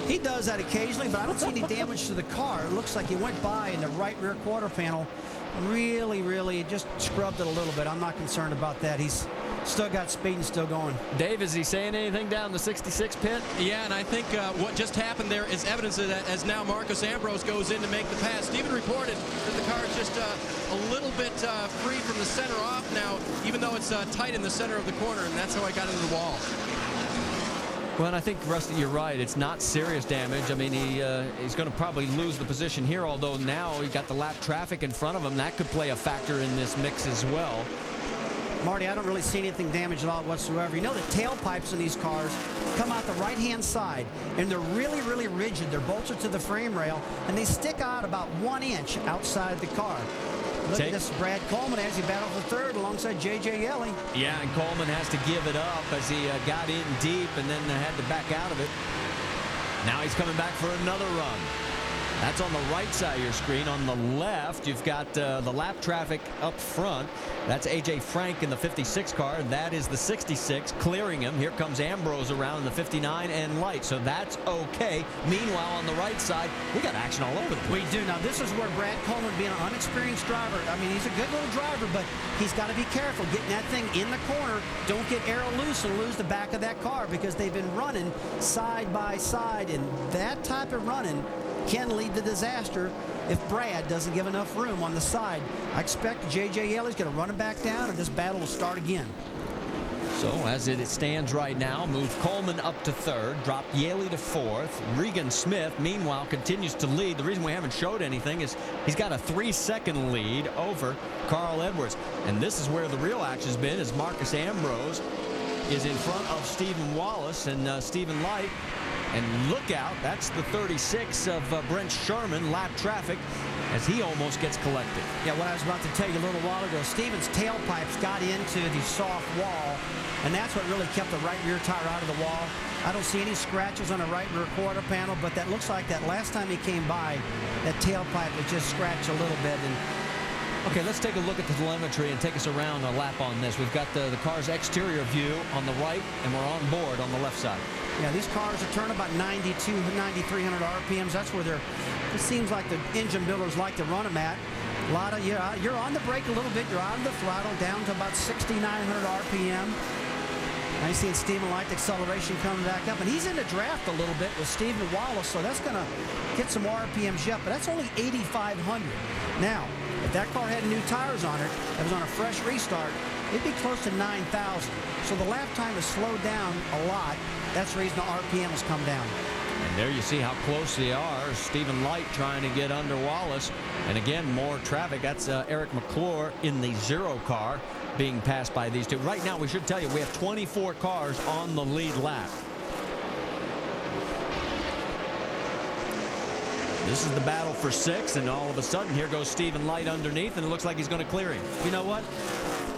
he does that occasionally, but I don't see any damage to the car. It looks like he went by in the right rear quarter panel. Really just scrubbed it a little bit. I'm not concerned about that. He's still got speed and still going. Dave, is he saying anything down the 66 pit? Yeah, and I think what just happened there is evidence of that as now Marcus Ambrose goes in to make the pass. Stephen reported that the car is just a little bit free from the center off now, even though it's tight in the center of the corner, and that's how I got into the wall. Well, and I think, Rusty, you're right. It's not serious damage. I mean, he's going to probably lose the position here, although now he got the lap traffic in front of him. That could play a factor in this mix as well. Marty, I don't really see anything damaged at all whatsoever. You know, the tailpipes in these cars come out the right-hand side, and they're really rigid. They're bolted to the frame rail, and they stick out about 1 inch outside the car. Look at this, Brad Coleman as he battled for third alongside J.J. Yelly. Yeah, and Coleman has to give it up as he got in deep and then had to back out of it. Now he's coming back for another run. That's on the right side of your screen. On the left, you've got the lap traffic up front. That's A.J. Frank in the 56 car. That is the 66 clearing him. Here comes Ambrose around in the 59 and Light. So that's okay. Meanwhile, on the right side, we got action all over the place. We do. Now, this is where Brad Coleman, being an unexperienced driver, I mean, he's a good little driver, but he's got to be careful getting that thing in the corner. Don't get aero loose and lose the back of that car because they've been running side by side, and that type of running can lead to disaster if Brad doesn't give enough room on the side. I expect J.J. Yelly's going to run him back down, and this battle will start again. So as it stands right now, move Coleman up to third, drop Yaley to fourth. Regan Smith, meanwhile, continues to lead. The reason we haven't showed anything is he's got a 3-second lead over Carl Edwards. And this is where the real action's been, as Marcus Ambrose is in front of Stephen Wallace and Stephen Light. And look out, that's the 36 of Brent Sherman, lap traffic, as he almost gets collected. Yeah, what I was about to tell you a little while ago, Stephen's tailpipes got into the soft wall, and that's what really kept the right rear tire out of the wall. I don't see any scratches on the right rear quarter panel, but that looks like that last time he came by, that tailpipe was just scratched a little bit. And okay, let's take a look at the telemetry and take us around a lap on this. We've got the car's exterior view on the right, and we're on board on the left side. Yeah, these cars are turning about 9,300 RPMs. That's where it seems like the engine builders like to run them at. A lot of, you're on the brake a little bit. You're out of the throttle down to about 6,900 RPM. Now you're seeing Stephen Light, the acceleration coming back up, and he's in the draft a little bit with Stephen Wallace, so that's going to get some RPMs up, but that's only 8,500. Now, if that car had new tires on it, that was on a fresh restart, it'd be close to 9,000. So the lap time has slowed down a lot. That's the reason the RPM has come down. And there you see how close they are. Stephen Light trying to get under Wallace. And again, more traffic. That's Eric McClure in the 0 car being passed by these two. Right now, we should tell you, we have 24 cars on the lead lap. This is the battle for 6, and all of a sudden, here goes Stephen Light underneath, and it looks like he's going to clear him. You know what?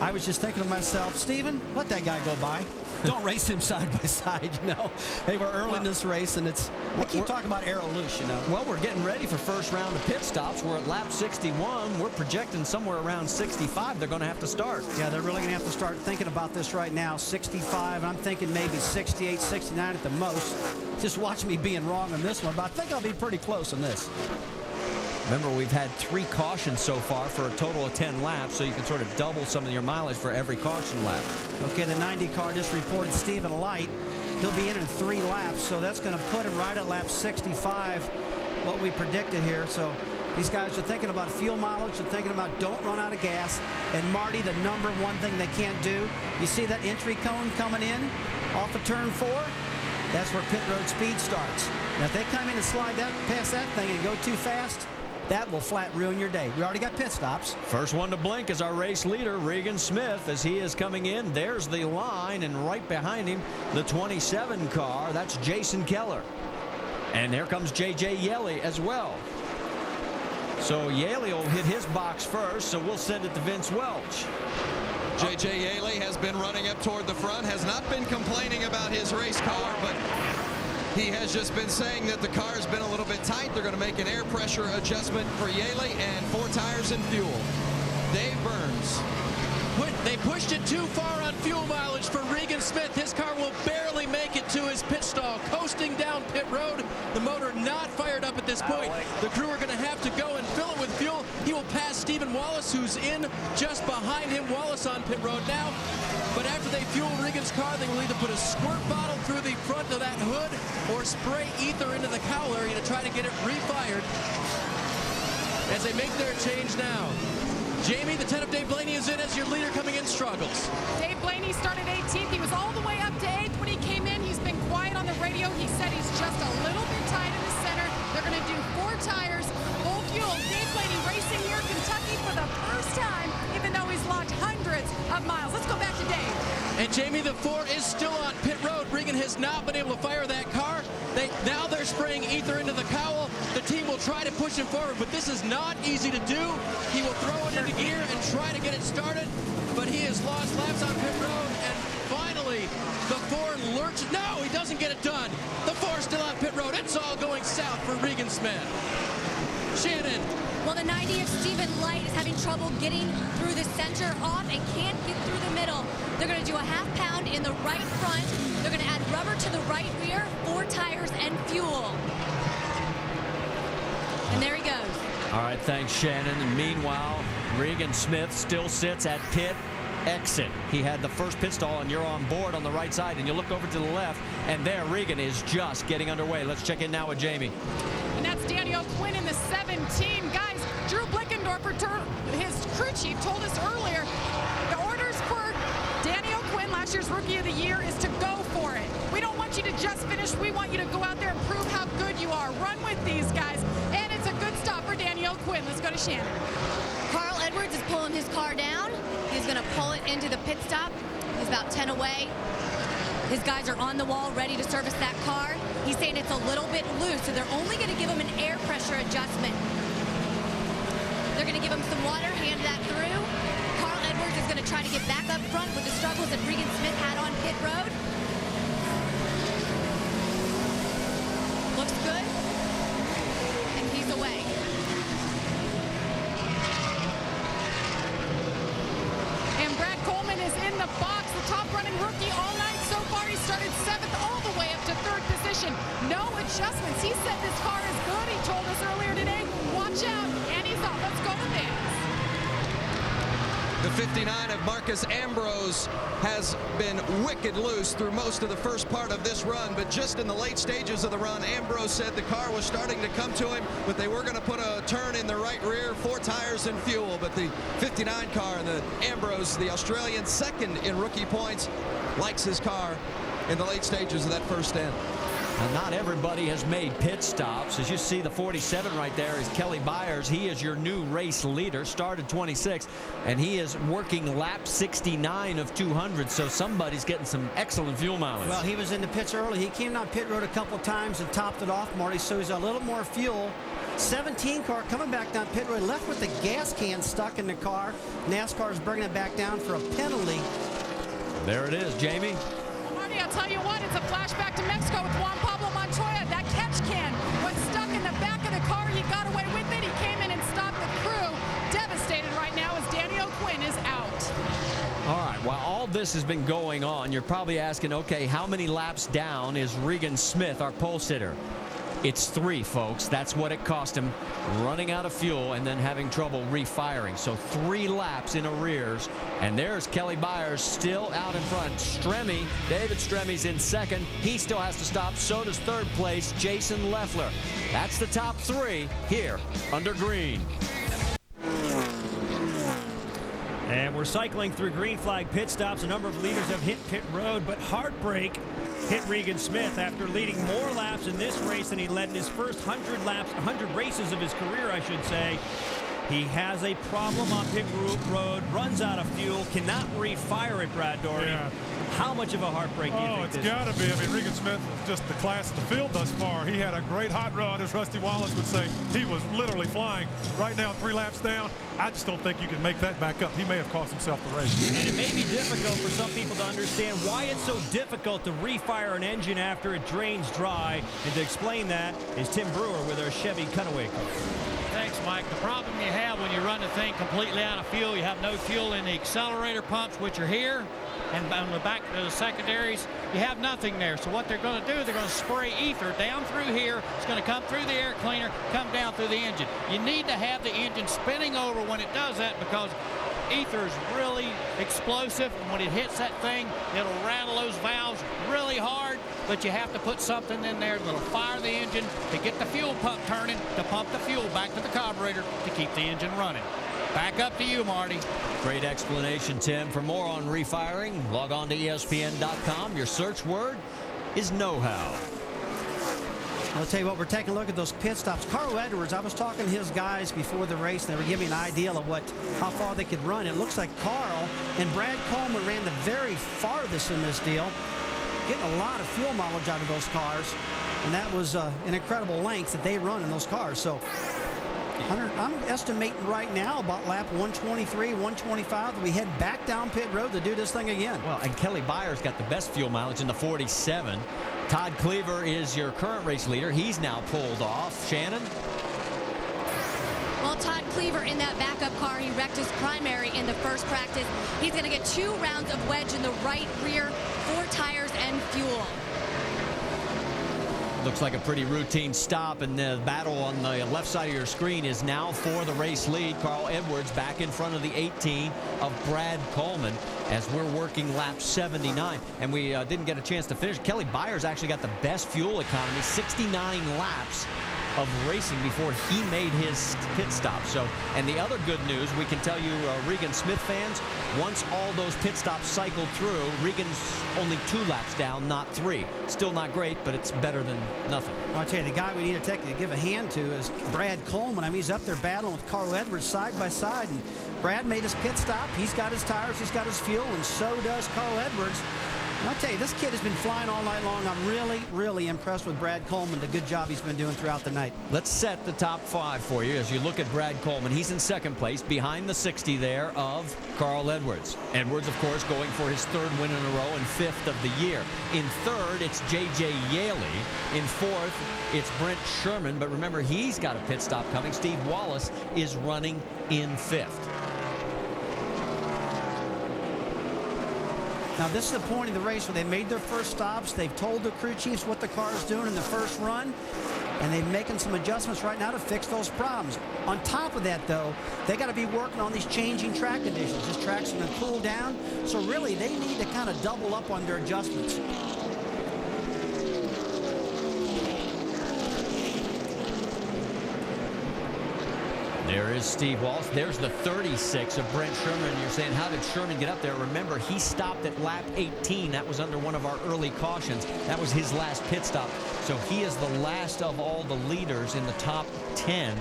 I was just thinking to myself, Stephen, let that guy go by. Don't race him side by side, you know. Hey, we're early in this race, and I keep talking about aero loose, you know. Well, we're getting ready for first round of pit stops. We're at lap 61. We're projecting somewhere around 65. They're going to have to start. Yeah, they're really going to have to start thinking about this right now. 65, I'm thinking maybe 68, 69 at the most. Just watch me being wrong on this one, but I think I'll be pretty close on this. Remember, we've had 3 cautions so far for a total of 10 laps, so you can sort of double some of your mileage for every caution lap. Okay, the 90 car just reported Stephen Light. He'll be in 3 laps, so that's going to put him right at lap 65, what we predicted here. So these guys are thinking about fuel mileage. They're thinking about don't run out of gas. And Marty, the number one thing they can't do, you see that entry cone coming in off of turn 4? That's where pit road speed starts. Now, if they come in and slide that past that thing and go too fast, that will flat ruin your day. We already got pit stops. First one to blink is our race leader, Regan Smith, as he is coming in. There's the line, and right behind him, the 27 car. That's Jason Keller. And there comes J.J. Yeley as well. So Yeley will hit his box first, so we'll send it to Vince Welch. J.J. Yeley has been running up toward the front, has not been complaining about his race car, but he has just been saying that the car's been a little bit tight. They're going to make an air pressure adjustment for Yeley and 4 tires and fuel. Dave Burns. They pushed it too far on fuel mileage for Regan Smith. His car will barely make it to his pit stall. Coasting down pit road. The motor not fired up at this point. The crew are going to have to go and fill it with fuel. He will pass Stephen Wallace, who's in just behind him. Wallace on pit road now. But after they fuel Regan's car, they will either put a squirt bottle through the front of that hood or spray ether into the cowl area to try to get it refired as they make their change now. Jamie, the 10 of Dave Blaney is in as your leader coming in, struggles. Dave Blaney started 18th. He was all the way up to 8th when he came in. He's been quiet on the radio. He said he's just a little bit tight in the center. They're going to do 4 tires, full fuel. Dave Blaney racing here in Kentucky for the first time, even though he's logged hundreds of miles. Let's go back to Dave. And Jamie, the 4 is still on pit road. Regan has not been able to fire that car. Now they're spraying ether into the cowl. The team will try to push him forward, but this is not easy to do. He will throw it into gear and try to get it started, but he has lost laps on pit road, and finally the 4 lurches. No, he doesn't get it done. The 4 still on pit road. It's all going south for Regan Smith. Shannon. Well, the 90 of Stephen Light is having trouble getting through the center off and can't get through the middle. They're going to do a half pound in the right front. They're going to add rubber to the right rear, 4 tires and fuel. And there he goes. All right, thanks, Shannon. And meanwhile, Regan Smith still sits at pit exit. He had the first pit stall, and you're on board on the right side, and you look over to the left, and there Regan is just getting underway. Let's check in now with Jamie. And that's Daniel Quinn in the 17. Guys, Drew Blickendorfer, his crew chief, told us earlier the orders for Daniel Quinn, last year's Rookie of the Year, is to go for it. We don't want you to just finish. We want you to go out there and prove how good you are. Run with these guys. And it's a good stop for Daniel Quinn. Let's go to Shannon. Carl Edwards is pulling his car down. He's going to pull it into the pit stop. He's about 10 away. His guys are on the wall ready to service that car. He's saying it's a little bit loose, so they're only going to give him an air pressure adjustment. They're going to give him some water, hand that through. Carl Edwards is going to try to get back up front with the struggles that Regan Smith had on pit road. Looks good. And he's away. And Brad Coleman is in the box, the top running rookie all night so far. He started 7th all the way up to 3rd position. No adjustments. He said this car is good. He told us earlier today, watch out. And he's off. Let's go to Vince. The 59 of Marcus Ambrose has been wicked loose through most of the first part of this run, but just in the late stages of the run, Ambrose said the car was starting to come to him, but they were going to put a turn in the right rear, 4 tires and fuel. But the 59 car, the Ambrose, the Australian, second in rookie points, likes his car in the late stages of that first end. Now, not everybody has made pit stops. As you see, the 47 right there is Kelly Byers. He is your new race leader, started 26, and he is working lap 69 of 200, so somebody's getting some excellent fuel mileage. Well, he was in the pits early. He came down pit road a couple times and topped it off, Marty, so he's a little more fuel. 17 car coming back down pit road, left with the gas can stuck in the car. NASCAR is bringing it back down for a penalty. There it is, Jamie. Marty, I'll tell you what, it's a flashback to Mexico with Juan Pablo Montoya. That catch can was stuck in the back of the car. He got away with it. He came in and stopped the crew. Devastated right now as Danny O'Quinn is out. All right, while all this has been going on, you're probably asking, okay, how many laps down is Regan Smith, our pole sitter? It's 3, folks. That's what it cost him, running out of fuel and then having trouble refiring. So 3 laps in arrears. And there's Kelly Byers still out in front. Stremme, David Stremme's in second. He still has to stop. So does third place Jason Leffler. That's the top 3 here under green. And we're cycling through green flag pit stops. A number of leaders have hit pit road, but heartbreak hit Regan Smith after leading more laps in this race than he led in his first 100 races of his career, I should say. He has a problem on pit road, runs out of fuel, cannot refire it, Brad Doherty. Yeah. How much of a heartbreak do you think it's this got to be. I mean, Regan Smith was just the class of the field thus far. He had a great hot rod, as Rusty Wallace would say. He was literally flying. Right now, 3 laps down, I just don't think you can make that back up. He may have cost himself the race. And it may be difficult for some people to understand why it's so difficult to refire an engine after it drains dry. And to explain that is Tim Brewer with our Chevy cutaway car. Thanks, Mike. The problem you have when you run the thing completely out of fuel, you have no fuel in the accelerator pumps, which are here, and on the back of the secondaries, you have nothing there. So what they're going to do, they're going to spray ether down through here. It's going to come through the air cleaner, come down through the engine. You need to have the engine spinning over when it does that, because ether is really explosive, and when it hits that thing, it'll rattle those valves really hard. But you have to put something in there that'll fire the engine to get the fuel pump turning, to pump the fuel back to the carburetor to keep the engine running. Back up to you, Marty. Great explanation, Tim. For more on refiring, log on to ESPN.com. Your search word is know-how. I'll tell you what, we're taking a look at those pit stops. Carl Edwards, I was talking to his guys before the race, and they were giving me an idea of how far they could run. It looks like Carl and Brad Coleman ran the very farthest in this deal, getting a lot of fuel mileage out of those cars, and that was an incredible length that they run in those cars. So I'm estimating right now about lap 123, 125 that we head back down pit road to do this thing again. Well, and Kelly Byers got the best fuel mileage in the 47. Todd Cleaver is your current race leader. He's now pulled off. Shannon? Well, Todd Cleaver in that backup car, he wrecked his primary in the first practice. He's going to get 2 rounds of wedge in the right rear, 4 tires and fuel. Looks like a pretty routine stop, and the battle on the left side of your screen is now for the race lead. Carl Edwards back in front of the 18 of Brad Coleman as we're working lap 79. And we didn't get a chance to finish. Kelly Byers actually got the best fuel economy, 69 laps of racing before he made his pit stop. So, and the other good news, we can tell you, Regan Smith fans, once all those pit stops cycled through, Regan's only 2 laps down, not 3. Still not great, but it's better than nothing. Well, I'll tell you, the guy we need to give a hand to is Brad Coleman. I mean, he's up there battling with Carl Edwards side by side, and Brad made his pit stop. He's got his tires, he's got his fuel, and so does Carl Edwards. And I'll tell you, this kid has been flying all night long. I'm really, really impressed with Brad Coleman, the good job he's been doing throughout the night. Let's set the top 5 for you as you look at Brad Coleman. He's in second place, behind the 60 there of Carl Edwards. Edwards, of course, going for his 3rd win in a row and 5th of the year. In 3rd, it's J.J. Yaley. In 4th, it's Brent Sherman. But remember, he's got a pit stop coming. Steve Wallace is running in 5th. Now, this is the point of the race where they made their first stops. They've told the crew chiefs what the car is doing in the first run. and they're making some adjustments right now to fix those problems. On top of that, though, they got to be working on these changing track conditions. This track's going to cool down, so really they need to kind of double up on their adjustments. There is Steve Wallace. There's the 36 of Brent Sherman. You're saying, how did Sherman get up there? Remember, he stopped at lap 18. That was under one of our early cautions. That was his last pit stop. So he is the last of all the leaders in the top 10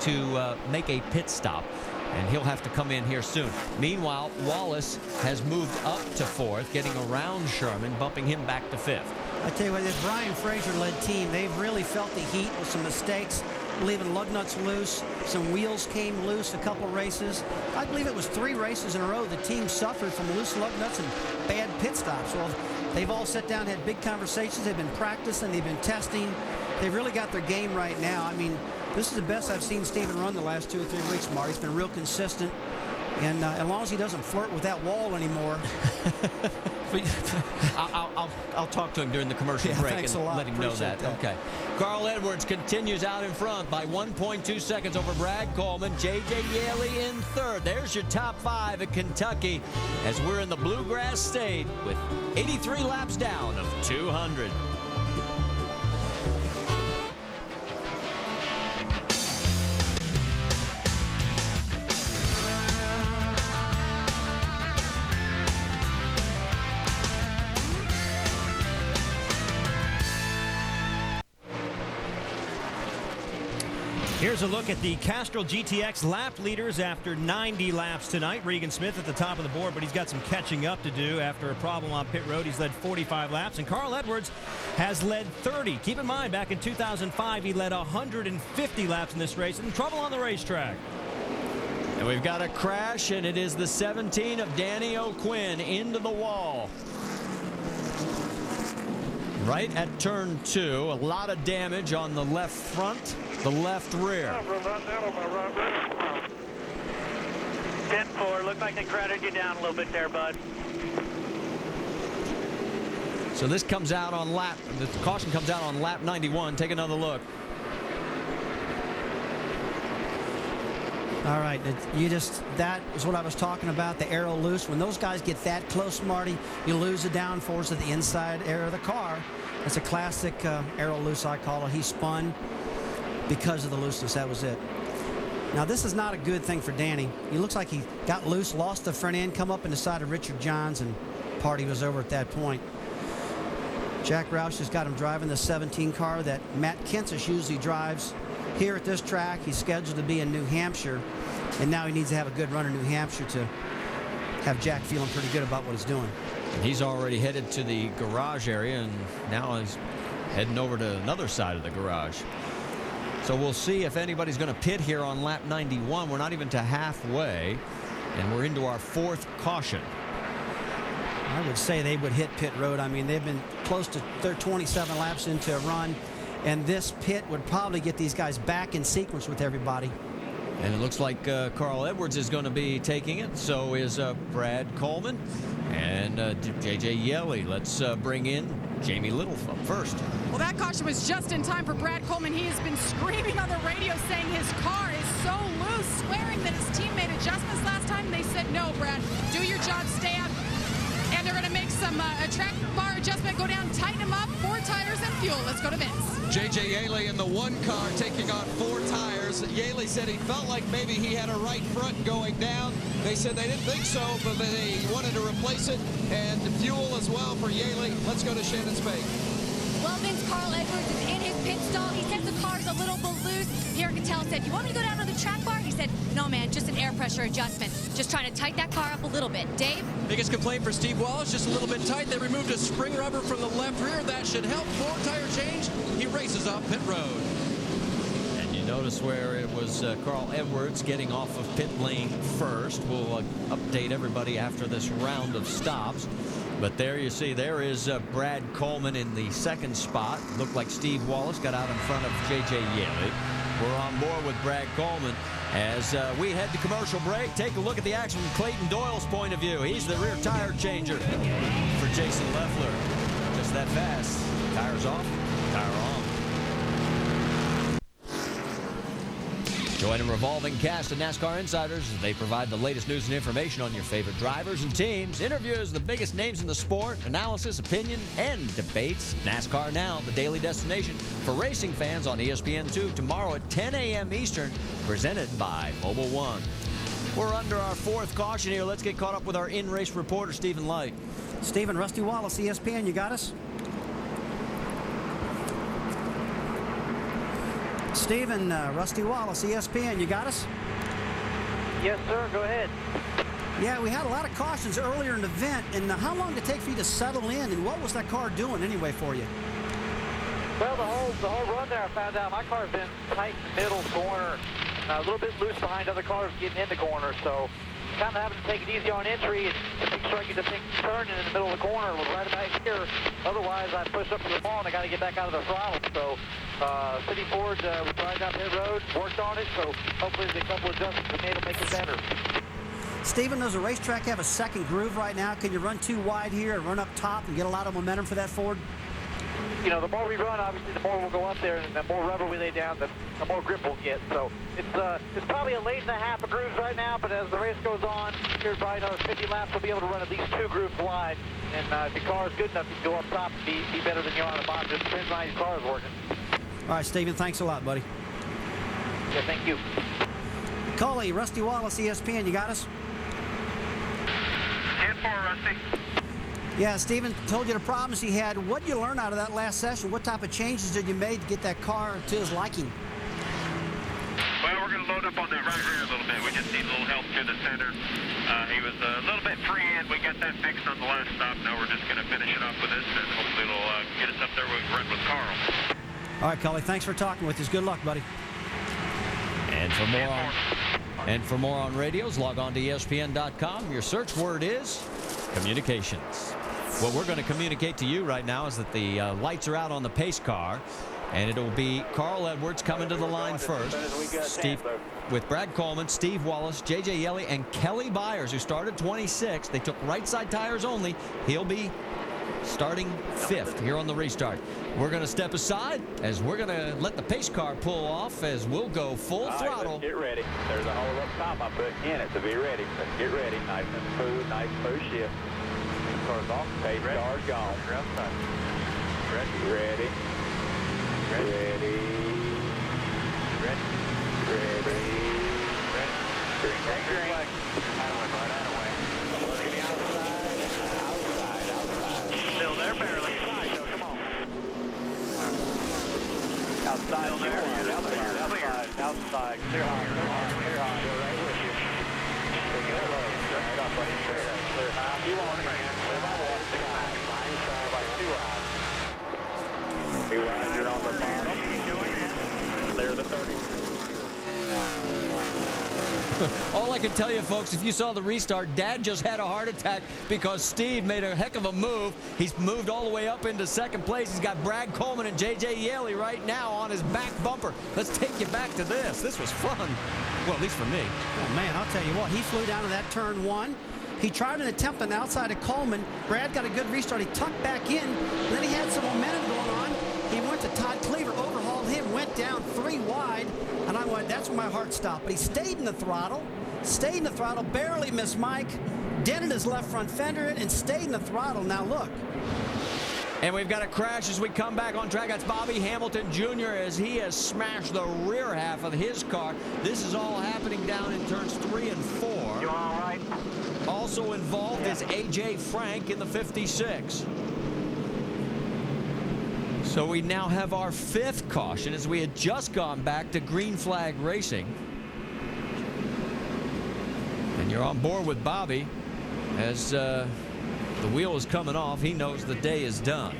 to make a pit stop. And he'll have to come in here soon. Meanwhile, Wallace has moved up to 4th, getting around Sherman, bumping him back to 5th. I tell you what, this Brian Fraser-led team, they've really felt the heat with some mistakes, leaving lug nuts loose. Some wheels came loose a couple races. I believe it was 3 races in a row the team suffered from loose lug nuts and bad pit stops. Well, they've all sat down, had big conversations. They've been practicing. They've been testing. They've really got their game right now. I mean, this is the best I've seen Steven run the last 2 or 3 weeks, Marty. He's been real consistent. And as long as he doesn't flirt with that wall anymore. I'll talk to him during the commercial break and let him know that. Okay. Carl Edwards continues out in front by 1.2 seconds over Brad Coleman. J.J. Yaley in 3rd. There's your top 5 at Kentucky as we're in the Bluegrass State with 83 laps down of 200. Here's a look at the Castrol GTX lap leaders after 90 laps tonight. Regan Smith at the top of the board, but he's got some catching up to do after a problem on pit road. He's led 45 laps, and Carl Edwards has led 30. Keep in mind, back in 2005, he led 150 laps in this race, and trouble on the racetrack. And we've got a crash, and it is the 17 of Danny O'Quinn into the wall. Right at turn 2, a lot of damage on the left front, the left rear. 10-4, looked like they crowded you down a little bit there, bud. So this comes out on lap, the caution comes out on lap 91. Take another look. All right, that is what I was talking about, the aero loose. When those guys get that close, Marty, you lose the downforce of the inside air of the car. It's a classic aero loose, I call it. He spun because of the looseness. That was it. Now, this is not a good thing for Danny. He looks like he got loose, lost the front end, come up in the side of Richard Johns, and party was over at that point. Jack Roush has got him driving the 17 car that Matt Kenseth usually drives here at this track. He's scheduled to be in New Hampshire, and now he needs to have a good run in New Hampshire to have Jack feeling pretty good about what he's doing. And he's already headed to the garage area, and now he's heading over to another side of the garage. So we'll see if anybody's going to pit here on lap 91. We're not even to halfway, and we're into our 4th caution. I would say they would hit pit road. I mean, they've been close to their 27 laps into a run, and this pit would probably get these guys back in sequence with everybody. And it looks like Carl Edwards is going to be taking it. So is Brad Coleman and J.J. Yeley. Let's bring in Jamie Little up first. Well, that caution was just in time for Brad Coleman. He has been screaming on the radio saying his car is so loose, swearing that his team made adjustments last time. They said, no, Brad, do your job, stay out. And they're going to make some a track bar adjustment, go down, tighten them up, 4 tires and fuel. Let's go to Vince. J.J. Yaley in the 1 car taking on 4 tires. Yaley said he felt like maybe he had a right front going down. They said they didn't think so, but they wanted to replace it. And fuel as well for Yaley. Let's go to Shannon Spade. Well, Vince, Carl Edwards is in his pit stall. He says the car's a little bit loose. Pierre Gattel said, you want me to go down to the track bar? He said, no, man, just an air pressure adjustment. Just trying to tighten that car up a little bit. Dave? Biggest complaint for Steve Wallace, just a little bit tight. They removed a spring rubber from the left rear. That should help. 4 tire change. He races off pit road. And you notice where it was Carl Edwards getting off of pit lane first. We'll update everybody after this round of stops. But there you see, there is Brad Coleman in the 2nd spot. Looked like Steve Wallace got out in front of J.J. Yeley. We're on board with Brad Coleman as we head to commercial break. Take a look at the action from Clayton Doyle's point of view. He's the rear tire changer for Jason Leffler. Just that fast. Tires off, tire on. Join a revolving cast of NASCAR insiders as they provide the latest news and information on your favorite drivers and teams, interviews the biggest names in the sport, analysis, opinion, and debates. NASCAR Now, the daily destination for racing fans on ESPN2 tomorrow at 10 a.m. Eastern, presented by Mobile One. We're under our fourth caution here. Let's get caught up with our in-race reporter, Stephen Light. Stephen, Rusty Wallace, ESPN, you got us? Stephen, Rusty Wallace, ESPN, you got us? Yes, sir. Go ahead. Yeah, we had a lot of cautions earlier in the event. And how long did it take for you to settle in? And what was that car doing anyway for you? Well, the whole run there, I found out my car's been tight middle corner, a little bit loose behind other cars getting in the corner. So kind of having to take it easy on entry and make sure I get the thing turning in the middle of the corner right about here. Otherwise, I push up to the wall and I got to get back out of the throttle. So City Ford was driving down pit road, worked on it. So hopefully there's a couple of adjustments we made to make it better. Stephen, does the racetrack have a second groove right now? Can you run too wide here and run up top and get a lot of momentum for that Ford? You know, the more we run, obviously, the more we'll go up there, and the more rubber we lay down, the more grip we'll get. So it's probably a lane and a half of grooves right now, but as the race goes on, here's probably another 50 laps, we'll be able to run at least 2 grooves wide. And if your car is good enough, you can go up top and be better than you are on the bottom. Just depends on how your car is working. All right, Stephen, thanks a lot, buddy. Yeah, thank you. Coley, Rusty Wallace, ESPN, you got us? 10-4, Rusty. Yeah, Stephen told you the problems he had. What did you learn out of that last session? What type of changes did you make to get that car to his liking? Well, we're going to load up on that right rear a little bit. We just need a little help to the center. He was a little bit free in. We got that fixed on the last stop. Now we're just going to finish it up with this, and hopefully it'll get us up there where we can run with Carl. All right, Coley, thanks for talking with us. Good luck, buddy. And for more on radios, log on to ESPN.com. Your search word is communications. What we're going to communicate to you right now is that the lights are out on the pace car, and it'll be Carl Edwards coming to the line first. Steve, with Brad Coleman, Steve Wallace, J.J. Yeley, and Kelly Byers, who started 26. They took right side tires only. He'll be starting 5th here on the restart. We're going to step aside as we're going to let the pace car pull off as we'll go full throttle. Let's get ready. There's a hole up top I put in it to be ready. Let's get ready. Nice and smooth shift. Car's off. Pace car's gone. Ready. Ready. Ready. Ready. Ready. Ready. Green. Still there, barely. Come on. Outside there. Outside. Clear high. Clear high. Go right with you. Clear low. Right up right there. Clear high. You want it, man. Clear my water. Like 2 high. Be wide. You're on the bottom. Clear the 30. All I can tell you, folks, if you saw the restart, Dad just had a heart attack because Steve made a heck of a move. He's moved all the way up into 2nd place. He's got Brad Coleman and J.J. Yeley right now on his back bumper. Let's take you back to this. This was fun. Well, at least for me. Oh, man, I'll tell you what. He flew down to that turn 1. He tried an attempt on the outside of Coleman. Brad got a good restart. He tucked back in. And then he had some momentum going on. He went to Todd Cleaver, overhauled him, went down 3 wide. And I went, that's where my heart stopped. But he stayed in the throttle, barely missed Mike, dented his left front fender and stayed in the throttle. Now look. And we've got a crash as we come back on track. That's Bobby Hamilton Jr. as he has smashed the rear half of his car. This is all happening down in turns 3 and 4. You all right? Also involved is A.J. Frank in the 56. So we now have our 5th caution as we had just gone back to green flag racing. And you're on board with Bobby as the wheel is coming off. He knows the day is done.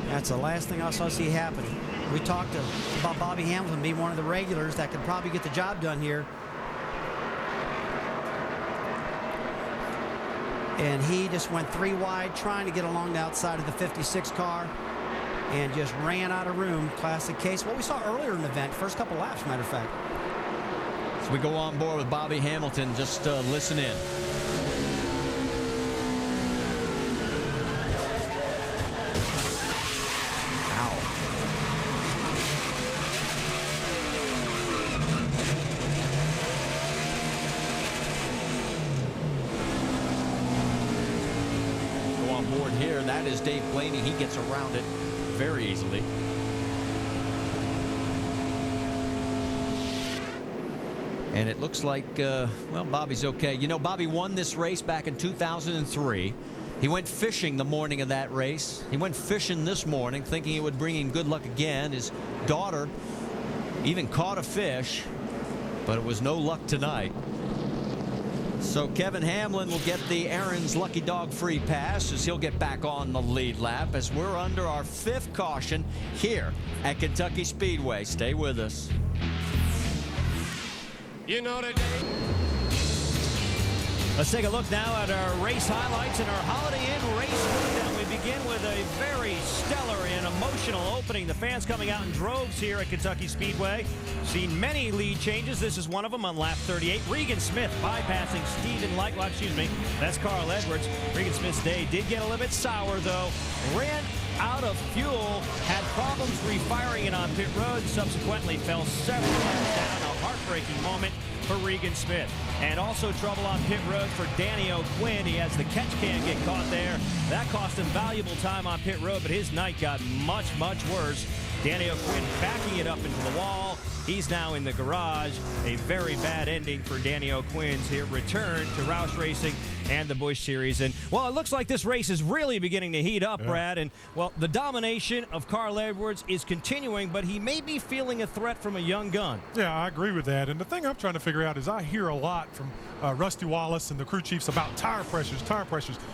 That's the last thing I saw see happening. We talked about Bobby Hamilton being one of the regulars that could probably get the job done here. And he just went 3 wide trying to get along the outside of the 56 car and just ran out of room. Classic case. What we saw earlier in the event, first couple laps, matter of fact. So we go on board with Bobby Hamilton. Just listen in. board here. That is Dave Blaney. He gets around it very easily. And it looks like, well, Bobby's okay. You know, Bobby won this race back in 2003. He went fishing the morning of that race. He went fishing this morning thinking it would bring him good luck again. His daughter even caught a fish, but it was no luck tonight. So Kevin Hamlin will get the Aaron's Lucky Dog free pass as he'll get back on the lead lap as we're under our 5th caution here at Kentucky Speedway. Stay with us. You know the day. Let's take a look now at our race highlights and our Holiday Inn race rundown. We begin with a very stellar and emotional opening. The fans coming out in droves here at Kentucky Speedway. Seen many lead changes. This is one of them on lap 38. Regan Smith bypassing Stephen Light. Well, excuse me, that's Carl Edwards. Regan Smith's day did get a little bit sour, though. Ran out of fuel, had problems refiring it on pit road, subsequently fell several laps down. A heartbreaking moment for Regan Smith. And also trouble on pit road for Danny O'Quinn. He has the catch can get caught there. That cost him valuable time on pit road, but his night got much, much worse. Danny O'Quinn backing it up into the wall. He's now in the garage. A very bad ending for Danny O'Quinn's here return to Roush Racing and the Busch Series. And, well, it looks like this race is really beginning to heat up, Brad. And, well, the domination of Carl Edwards is continuing, but he may be feeling a threat from a young gun. Yeah, I agree with that. And the thing I'm trying to figure out is I hear a lot from Rusty Wallace and the crew chiefs about tire pressures.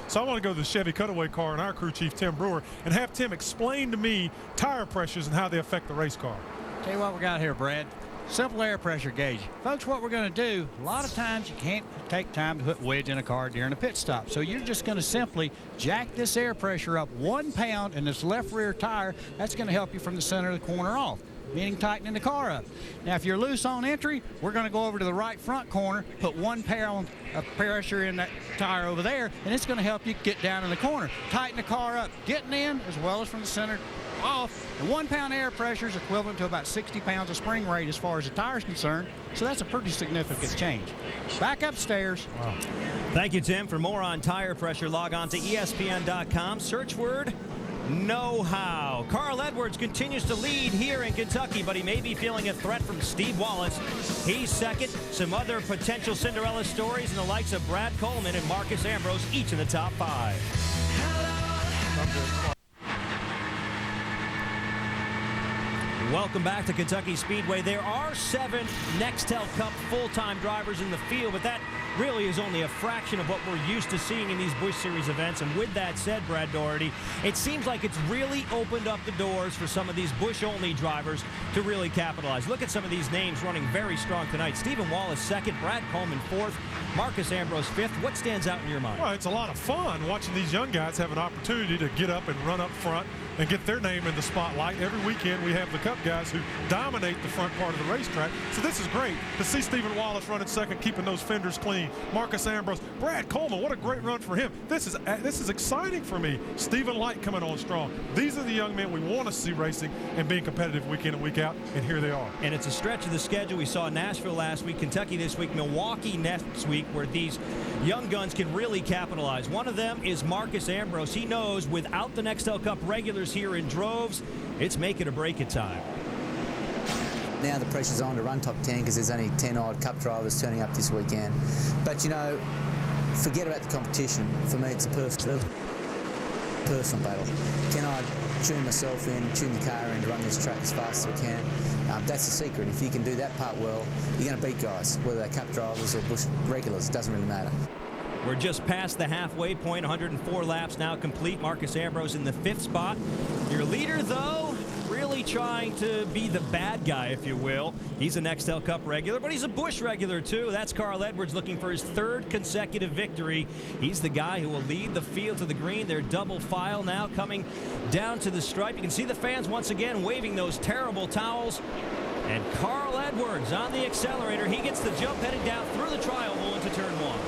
So I want to go to the Chevy Cutaway car and our crew chief, Tim Brewer, and have Tim explain to me tire pressures and how they affect the race car. Tell you what we got here, Brad. Simple air pressure gauge. Folks, what we're going to do, a lot of times you can't take time to put wedge in a car during a pit stop. So you're just going to simply jack this air pressure up 1 pound in this left rear tire. That's going to help you from the center of the corner off, meaning tightening the car up. Now, if you're loose on entry, we're going to go over to the right front corner, put 1 pound of pressure in that tire over there, and it's going to help you get down in the corner. Tighten the car up, getting in as well as from the center off. And 1 pound air pressure is equivalent to about 60 pounds of spring rate as far as the tire is concerned. So that's a pretty significant change. Back upstairs. Wow. Thank you, Tim. For more on tire pressure, log on to ESPN.com. Search word know-how. Carl Edwards continues to lead here in Kentucky, but he may be feeling a threat from Steve Wallace. He's second. Some other potential Cinderella stories and the likes of Brad Coleman and Marcus Ambrose, each in the top 5. Welcome back to Kentucky Speedway. There are 7 Nextel Cup full-time drivers in the field, but that really is only a fraction of what we're used to seeing in these Busch Series events. And with that said, Brad Doherty, it seems like it's really opened up the doors for some of these Busch-only drivers to really capitalize. Look at some of these names running very strong tonight. Stephen Wallace second, Brad Coleman 4th, Marcus Ambrose 5th. What stands out in your mind? Well, it's a lot of fun watching these young guys have an opportunity to get up and run up front and get their name in the spotlight. Every weekend we have the Cup guys who dominate the front part of the racetrack. So this is great to see Stephen Wallace running second, keeping those fenders clean. Marcus Ambrose, Brad Coleman, what a great run for him. This is exciting for me. Stephen Light coming on strong. These are the young men we want to see racing and being competitive week in and week out, and here they are. And it's a stretch of the schedule. We saw Nashville last week, Kentucky this week, Milwaukee next week, where these young guns can really capitalize. One of them is Marcus Ambrose. He knows without the Nextel Cup regulars here in droves, it's make it or break it time. Now the pressure's on to run top 10 because there's only 10 odd Cup drivers turning up this weekend. But, you know, forget about the competition. For me, it's a personal battle. Can I tune myself in, tune the car in to run this track as fast as I can? That's the secret. If you can do that part well, you're going to beat guys, whether they're Cup drivers or Busch regulars. It doesn't really matter. We're just past the halfway point, 104 laps now complete. Marcus Ambrose in the 5th spot. Your leader, though, really trying to be the bad guy, if you will. He's a Nextel Cup regular, but he's a Busch regular, too. That's Carl Edwards looking for his 3rd consecutive victory. He's the guy who will lead the field to the green. They're double file now coming down to the stripe. You can see the fans once again waving those terrible towels. And Carl Edwards on the accelerator. He gets the jump headed down through the tri oval into turn 1.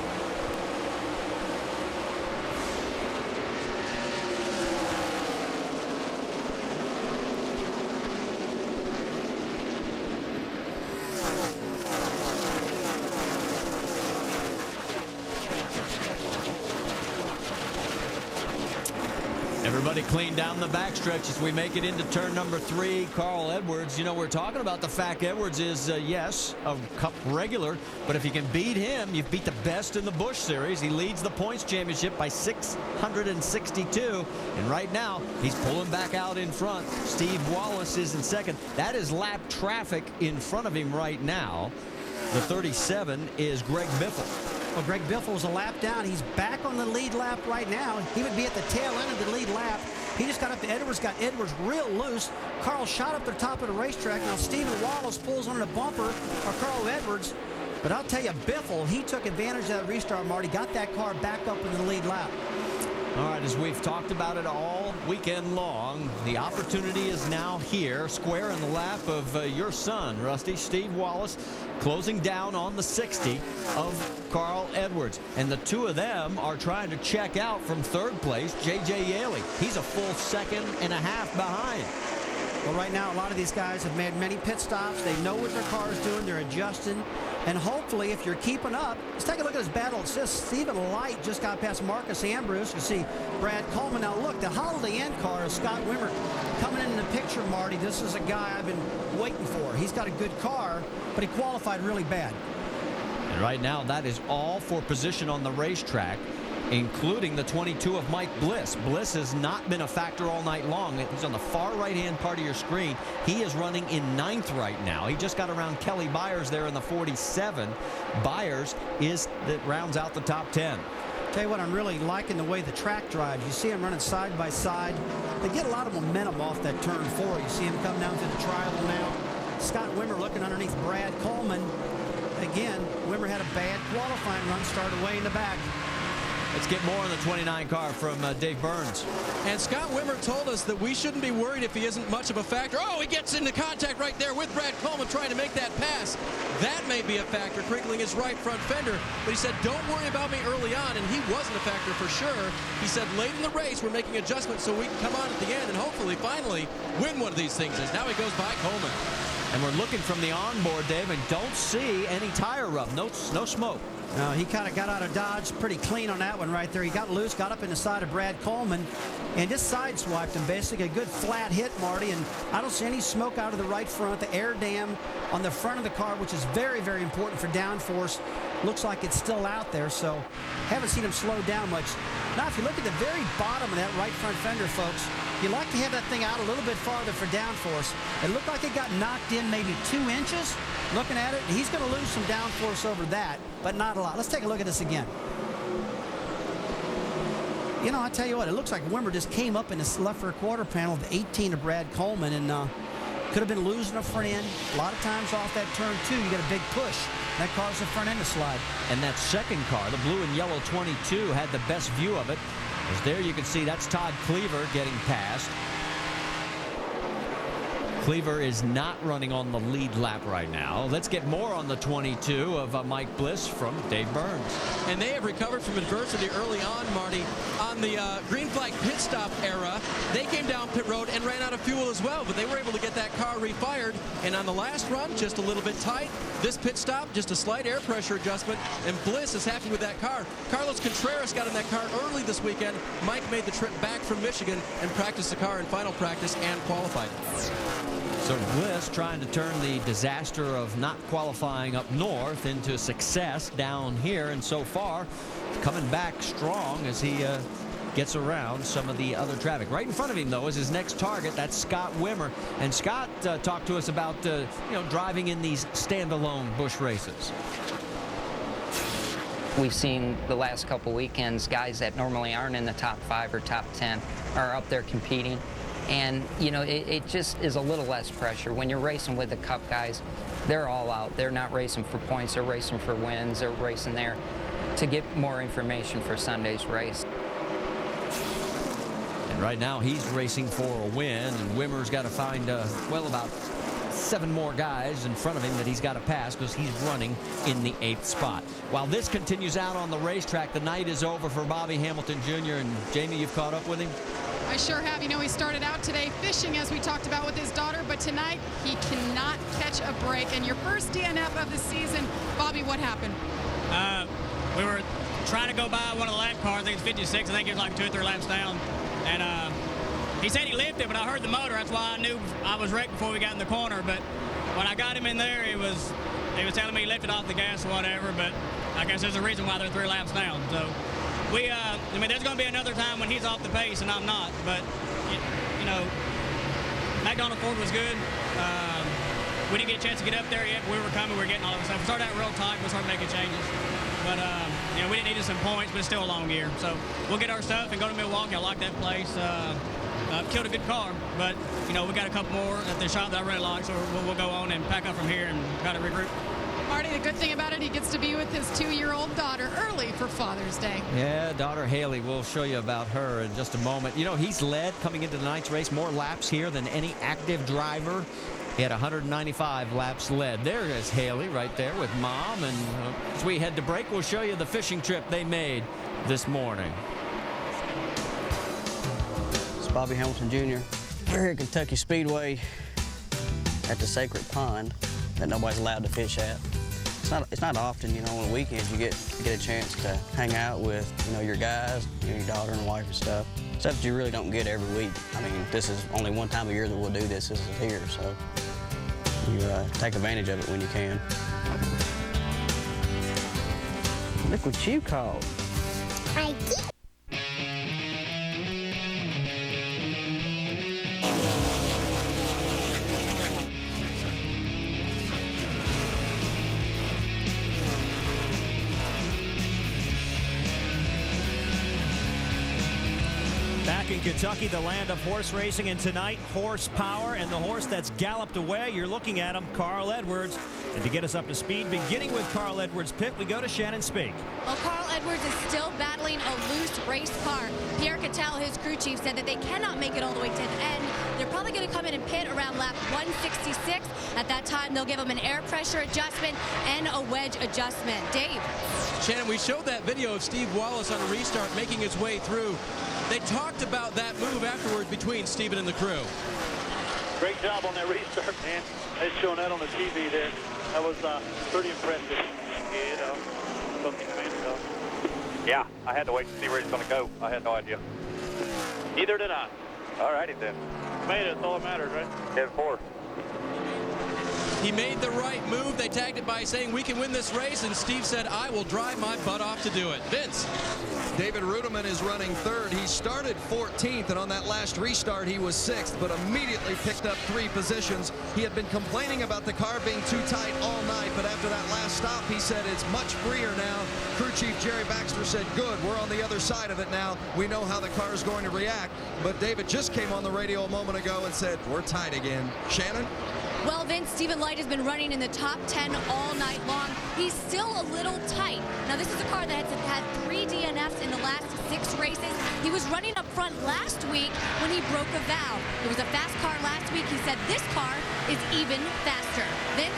Everybody clean down the backstretch as we make it into turn number 3. Carl Edwards, you know, we're talking about the fact Edwards is, yes, a Cup regular, but if you can beat him, you've beat the best in the Busch Series. He leads the points championship by 662, and right now he's pulling back out in front. Steve Wallace is in second. That is lap traffic in front of him right now. The 37 is Greg Biffle. Well, Greg Biffle's a lap down. He's back on the lead lap right now. He would be at the tail end of the lead lap. He just got up to Edwards, got Edwards real loose. Carl shot up the top of the racetrack. Now Stephen Wallace pulls on the bumper of Carl Edwards. But I'll tell you, Biffle, he took advantage of that restart, Marty, got that car back up in the lead lap. All right, as we've talked about it all weekend long, the opportunity is now here, square in the lap of your son, Rusty, Steve Wallace, closing down on the 60 of Carl Edwards. And the two of them are trying to check out from third place, J.J. Yaley. He's a full second and a half behind. Well, right now, a lot of these guys have made many pit stops. They know what their car is doing. They're adjusting. And hopefully, if you're keeping up, let's take a look at this battle assist. Stephen Light just got past Marcus Ambrose. You see Brad Coleman. Now, look, the Holiday Inn car is Scott Wimmer coming in the picture, Marty. This is a guy I've been waiting for. He's got a good car, but he qualified really bad. And right now, that is all for position on the racetrack, including the 22 of Mike Bliss. Bliss has not been a factor all night long. He's on the far right-hand part of your screen. He is running in 9th right now. He just got around Kelly Byers there in the 47. Byers is that rounds out the top 10. Tell you what, I'm really liking the way the track drives. You see them running side by side. They get a lot of momentum off that turn 4. You see him come down to the trial now. Scott Wimmer looking underneath Brad Coleman. Again, Wimmer had a bad qualifying run, started way in the back. Let's get more on the 29 car from Dave Burns. And Scott Wimmer told us that we shouldn't be worried if he isn't much of a factor. Oh, he gets into contact right there with Brad Coleman trying to make that pass. That may be a factor, crinkling his right front fender. But he said, don't worry about me early on, and he wasn't a factor for sure. He said, late in the race, we're making adjustments so we can come on at the end and hopefully, finally, win one of these things. As now he goes by Coleman. And we're looking from the onboard, Dave, and don't see any tire rub. No smoke. No, he kind of got out of Dodge pretty clean on that one right there. He got loose, got up in the side of Brad Coleman, and just sideswiped him. Basically, a good flat hit, Marty, and I don't see any smoke out of the right front. The air dam on the front of the car, which is very, very important for downforce, looks like it's still out there, so haven't seen him slow down much. Now, if you look at the very bottom of that right front fender, folks, you like to have that thing out a little bit farther for downforce. It looked like it got knocked in maybe 2 inches. Looking at it, he's going to lose some downforce over that, but not a lot. Let's take a look at this again. You know, I tell you what, it looks like Wimmer just came up in this left rear quarter panel of the 18 of Brad Coleman, and could have been losing a front end. A lot of times off that turn 2, you get a big push. That caused the front end to slide. And that second car, the blue and yellow 22, had the best view of it. As there you can see that's Todd Cleaver getting past. Cleaver is not running on the lead lap right now. Let's get more on the 22 of Mike Bliss from Dave Burns. And they have recovered from adversity early on, Marty. On the green flag pit stop era, they came down pit road and ran out of fuel as well, but they were able to get that car refired. And on the last run, just a little bit tight. This pit stop, just a slight air pressure adjustment, and Bliss is happy with that car. Carlos Contreras got in that car early this weekend. Mike made the trip back from Michigan and practiced the car in final practice and qualified. So Bliss trying to turn the disaster of not qualifying up north into success down here, and so far coming back strong as he gets around some of the other traffic. Right in front of him, though, is his next target. That's Scott Wimmer. And Scott talked to us about driving in these standalone Busch races. We've seen the last couple weekends guys that normally aren't in the top 5 or top 10 are up there competing. And, you know, it just is a little less pressure. When you're racing with the Cup guys, they're all out. They're not racing for points. They're racing for wins. They're racing there to get more information for Sunday's race. And right now he's racing for a win, and Wimmer's got to find, about 7 more guys in front of him that he's got to pass because he's running in the 8th spot. While this continues out on the racetrack, the night is over for Bobby Hamilton Jr. And Jamie, you've caught up with him? I sure have. You know, he started out today fishing, as we talked about, with his daughter, but tonight he cannot catch a break. And your first DNF of the season, Bobby, what happened? We were trying to go by one of the lap cars. I think it's 56. I think it was like 2 or 3 laps down. And he said he lifted, but I heard the motor. That's why I knew I was wrecked before we got in the corner. But when I got him in there, he was telling me he lifted off the gas or whatever. But I guess there's a reason why they're 3 laps down. So we, I mean, there's going to be another time when he's off the pace and I'm not. But you know, McDonald Ford was good. We didn't get a chance to get up there yet, but we were coming. We were getting all of it. So we started out real tight. We started making changes. But, you know, we didn't need some points, but it's still a long year. So we'll get our stuff and go to Milwaukee. I like that place. Killed a good car. But, you know, we got a couple more at the shop that I really like. So we'll go on and pack up from here and try to regroup. Marty, the good thing about it, he gets to be with his 2-year-old daughter early for Father's Day. Yeah, daughter Haley. We'll show you about her in just a moment. You know, he's led coming into tonight's race more laps here than any active driver. He had 195 laps led. There is Haley right there with Mom. And as we head to break, we'll show you the fishing trip they made this morning. It's Bobby Hamilton Jr. We're here at Kentucky Speedway at the Sacred Pond that nobody's allowed to fish at. It's not often, you know, on the weekends you get a chance to hang out with, you know, your guys, you know, your daughter and wife and stuff. Stuff that you really don't get every week. I mean, this is only one time a year that we'll do this. This is here, so you take advantage of it when you can. Look what you caught. I did. Back in Kentucky, the land of horse racing, and tonight, horsepower, and the horse that's galloped away, you're looking at him, Carl Edwards. And to get us up to speed, beginning with Carl Edwards' pit, we go to Shannon Speak. Well, Carl Edwards is still battling a loose race car. Pierre Cattell, his crew chief, said that they cannot make it all the way to the end. They're probably going to come in and pit around lap 166. At that time, they'll give him an air pressure adjustment and a wedge adjustment. Dave. Shannon, we showed that video of Steve Wallace on a restart making his way through. They talked about that move afterward between Steven and the crew. Great job on that restart, man. They're showing that on the TV there. That was pretty impressive. You know, something fancy up. Yeah, I had to wait to see where he's going to go. I had no idea. Neither did I. All righty then. Made it. That's all that matters, right? 10-4. He made the right move. They tagged it by saying, we can win this race, and Steve said, I will drive my butt off to do it. Vince. David Rudeman is running third. He started 14th, and on that last restart, he was 6th, but immediately picked up 3 positions. He had been complaining about the car being too tight all night, but after that last stop, he said it's much freer now. Crew chief Jerry Baxter said, good, we're on the other side of it now. We know how the car is going to react. But David just came on the radio a moment ago and said, we're tight again. Shannon? Well, Vince, Stephen Light has been running in the top 10 all night long. He's still a little tight. Now, this is a car that has had 3 DNFs in the last 6 races. He was running up front last week when he broke a valve. It was a fast car last week. He said this car is even faster. Vince?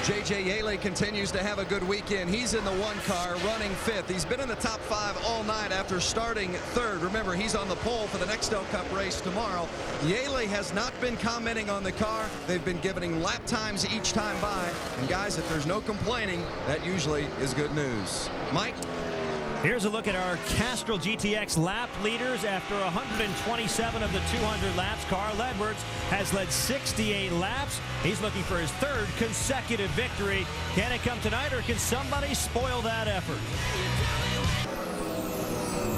J.J. Yaley continues to have a good weekend. He's in the 1 car, running 5th. He's been in the top 5 all night after starting 3rd. Remember, he's on the pole for the Nextel Cup race tomorrow. Yaley has not been commenting on the car. They've been giving him lap times each time by. And guys, if there's no complaining, that usually is good news. Mike? Here's a look at our Castrol GTX lap leaders. After 127 of the 200 laps, Carl Edwards has led 68 laps. He's looking for his 3rd consecutive victory. Can it come tonight, or can somebody spoil that effort?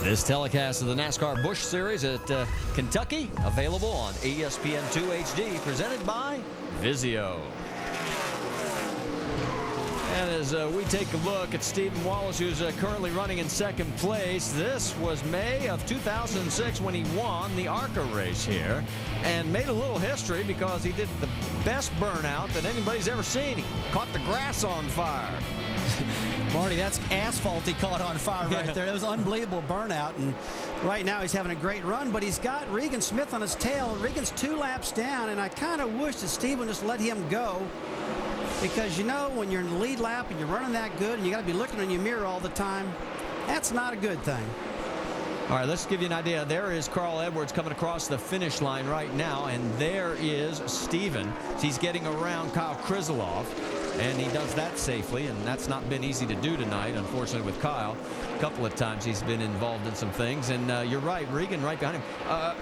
This telecast of the NASCAR Busch Series at Kentucky, available on ESPN2 HD, presented by Vizio. And as we take a look at Stephen Wallace, who's currently running in 2nd place, this was May of 2006 when he won the ARCA race here and made a little history because he did the best burnout that anybody's ever seen. He caught the grass on fire. Marty, that's asphalt he caught on fire right there. It was an unbelievable burnout, and right now he's having a great run, but he's got Regan Smith on his tail. Regan's 2 laps down, and I kind of wish that Stephen just let him go. Because, you know, when you're in the lead lap and you're running that good and you got to be looking in your mirror all the time, that's not a good thing. All right, let's give you an idea. There is Carl Edwards coming across the finish line right now, and there is Steven. He's getting around Kyle Krizeloff. and he does that safely, and that's not been easy to do tonight, unfortunately, with Kyle. A couple of times he's been involved in some things, and you're right, Regan right behind him.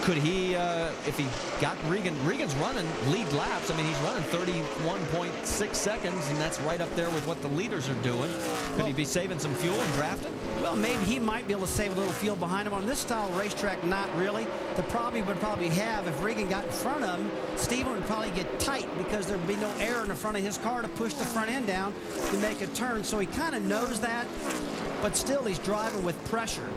Could he, if he got Regan's running lead laps. I mean, he's running 31.6 seconds, and that's right up there with what the leaders are doing. Could he be saving some fuel and drafting? Well, maybe he might be able to save a little fuel behind him. On this style of racetrack, not really. The problem he would probably have, if Regan got in front of him, Steven would probably get tight because there would be no air in the front of his car to push the front end down to make a turn. So he kind of knows that, but still he's driving with pressure.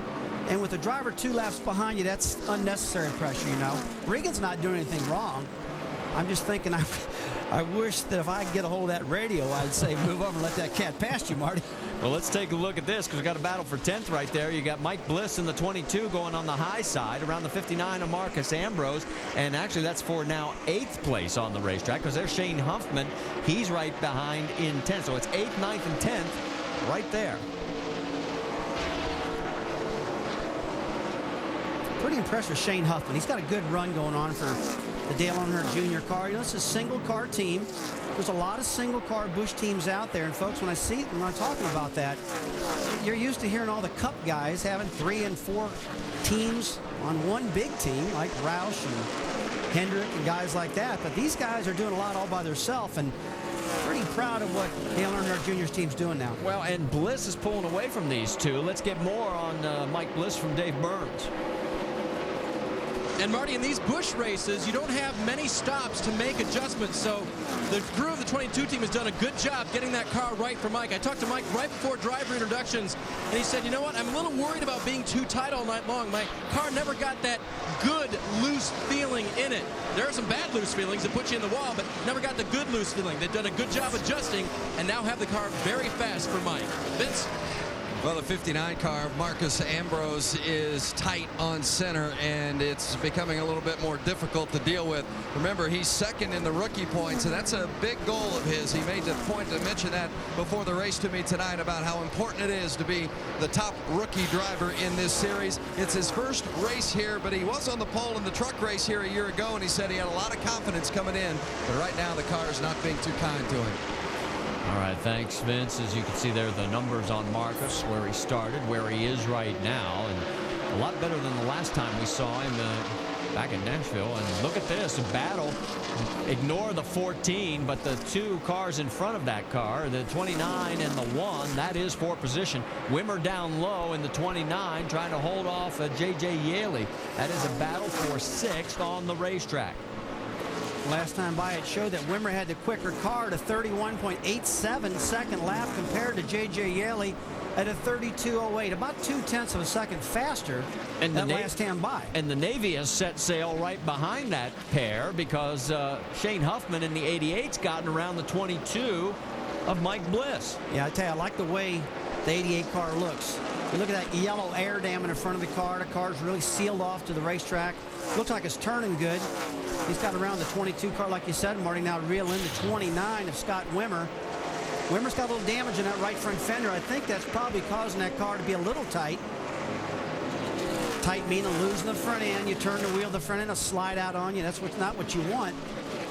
And with the driver 2 laps behind you, that's unnecessary pressure, you know. Regan's not doing anything wrong. I'm just thinking, I wish that if I could get a hold of that radio, I'd say move over and let that cat past you, Marty. Well, let's take a look at this, because we've got a battle for 10th right there. You got Mike Bliss in the 22 going on the high side. Around the 59 of Marcus Ambrose. And actually, that's for now 8th place on the racetrack, because there's Shane Huffman. He's right behind in 10th. So it's 8th, 9th, and 10th right there. Pretty impressed with Shane Huffman. He's got a good run going on for the Dale Earnhardt Jr. car. You know, it's a single car team. There's a lot of single car Busch teams out there. And folks, when I'm talking about that, you're used to hearing all the Cup guys having 3 and 4 teams on one big team, like Roush and Hendrick and guys like that. But these guys are doing a lot all by themselves, and pretty proud of what Dale Earnhardt Jr.'s team's doing now. Well, and Bliss is pulling away from these two. Let's get more on Mike Bliss from Dave Burns. And Marty, in these Busch races, you don't have many stops to make adjustments. So the crew of the 22 team has done a good job getting that car right for Mike. I talked to Mike right before driver introductions, and he said, you know what, I'm a little worried about being too tight all night long. My car never got that good loose feeling in it. There are some bad loose feelings that put you in the wall, but never got the good loose feeling. They've done a good job adjusting and now have the car very fast for Mike. Vince? Well, the 59 car, Marcus Ambrose, is tight on center, and it's becoming a little bit more difficult to deal with. Remember, he's second in the rookie points, and that's a big goal of his. He made the point to mention that before the race to me tonight about how important it is to be the top rookie driver in this series. It's his first race here, but he was on the pole in the truck race here a year ago, and he said he had a lot of confidence coming in, but right now the car is not being too kind to him. All right, thanks, Vince. As you can see there, the numbers on Marcus, where he started, where he is right now, and a lot better than the last time we saw him back in Nashville. And look at this, a battle. Ignore the 14, but the 2 cars in front of that car, the 29 and the 1, that is for position. Wimmer down low in the 29, trying to hold off J.J. Yaley. That is a battle for 6th on the racetrack. Last time by, it showed that Wimmer had the quicker car at a 31.87 second lap compared to J.J. Yaley at a 32.08, about 0.2 of a second faster than last time by. And the Navy has set sail right behind that pair, because Shane Huffman in the 88's gotten around the 22 of Mike Bliss. Yeah, I tell you, I like the way the 88 car looks. You look at that yellow air dam in the front of the car. The car's really sealed off to the racetrack. Looks like it's turning good. He's got around the 22 car, like you said, Marty. Now reel in the 29 of Scott Wimmer. Wimmer's got a little damage in that right front fender. I think that's probably causing that car to be a little tight. Tight meaning losing the front end. You turn the wheel, the front end will slide out on you. That's not what you want,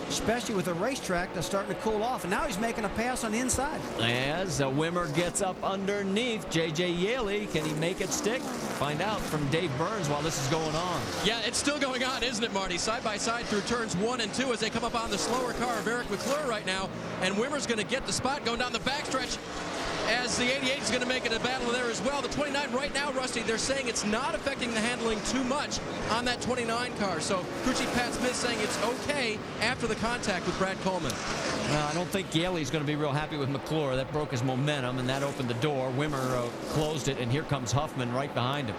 especially with a racetrack that's starting to cool off. And now he's making a pass on the inside. As Wimmer gets up underneath J.J. Yaley, can he make it stick? Find out from Dave Burns while this is going on. Yeah, it's still going on, isn't it, Marty? Side by side through turns 1 and 2 as they come up on the slower car of Eric McClure right now. And Wimmer's going to get the spot going down the backstretch, as the 88 is going to make it a battle there as well. The 29 right now, Rusty, they're saying it's not affecting the handling too much on that 29 car. So crew chief Pat Smith saying it's okay after the contact with Brad Coleman. I don't think Yaley's going to be real happy with McClure. That broke his momentum, and that opened the door. Wimmer closed it, and here comes Huffman right behind him.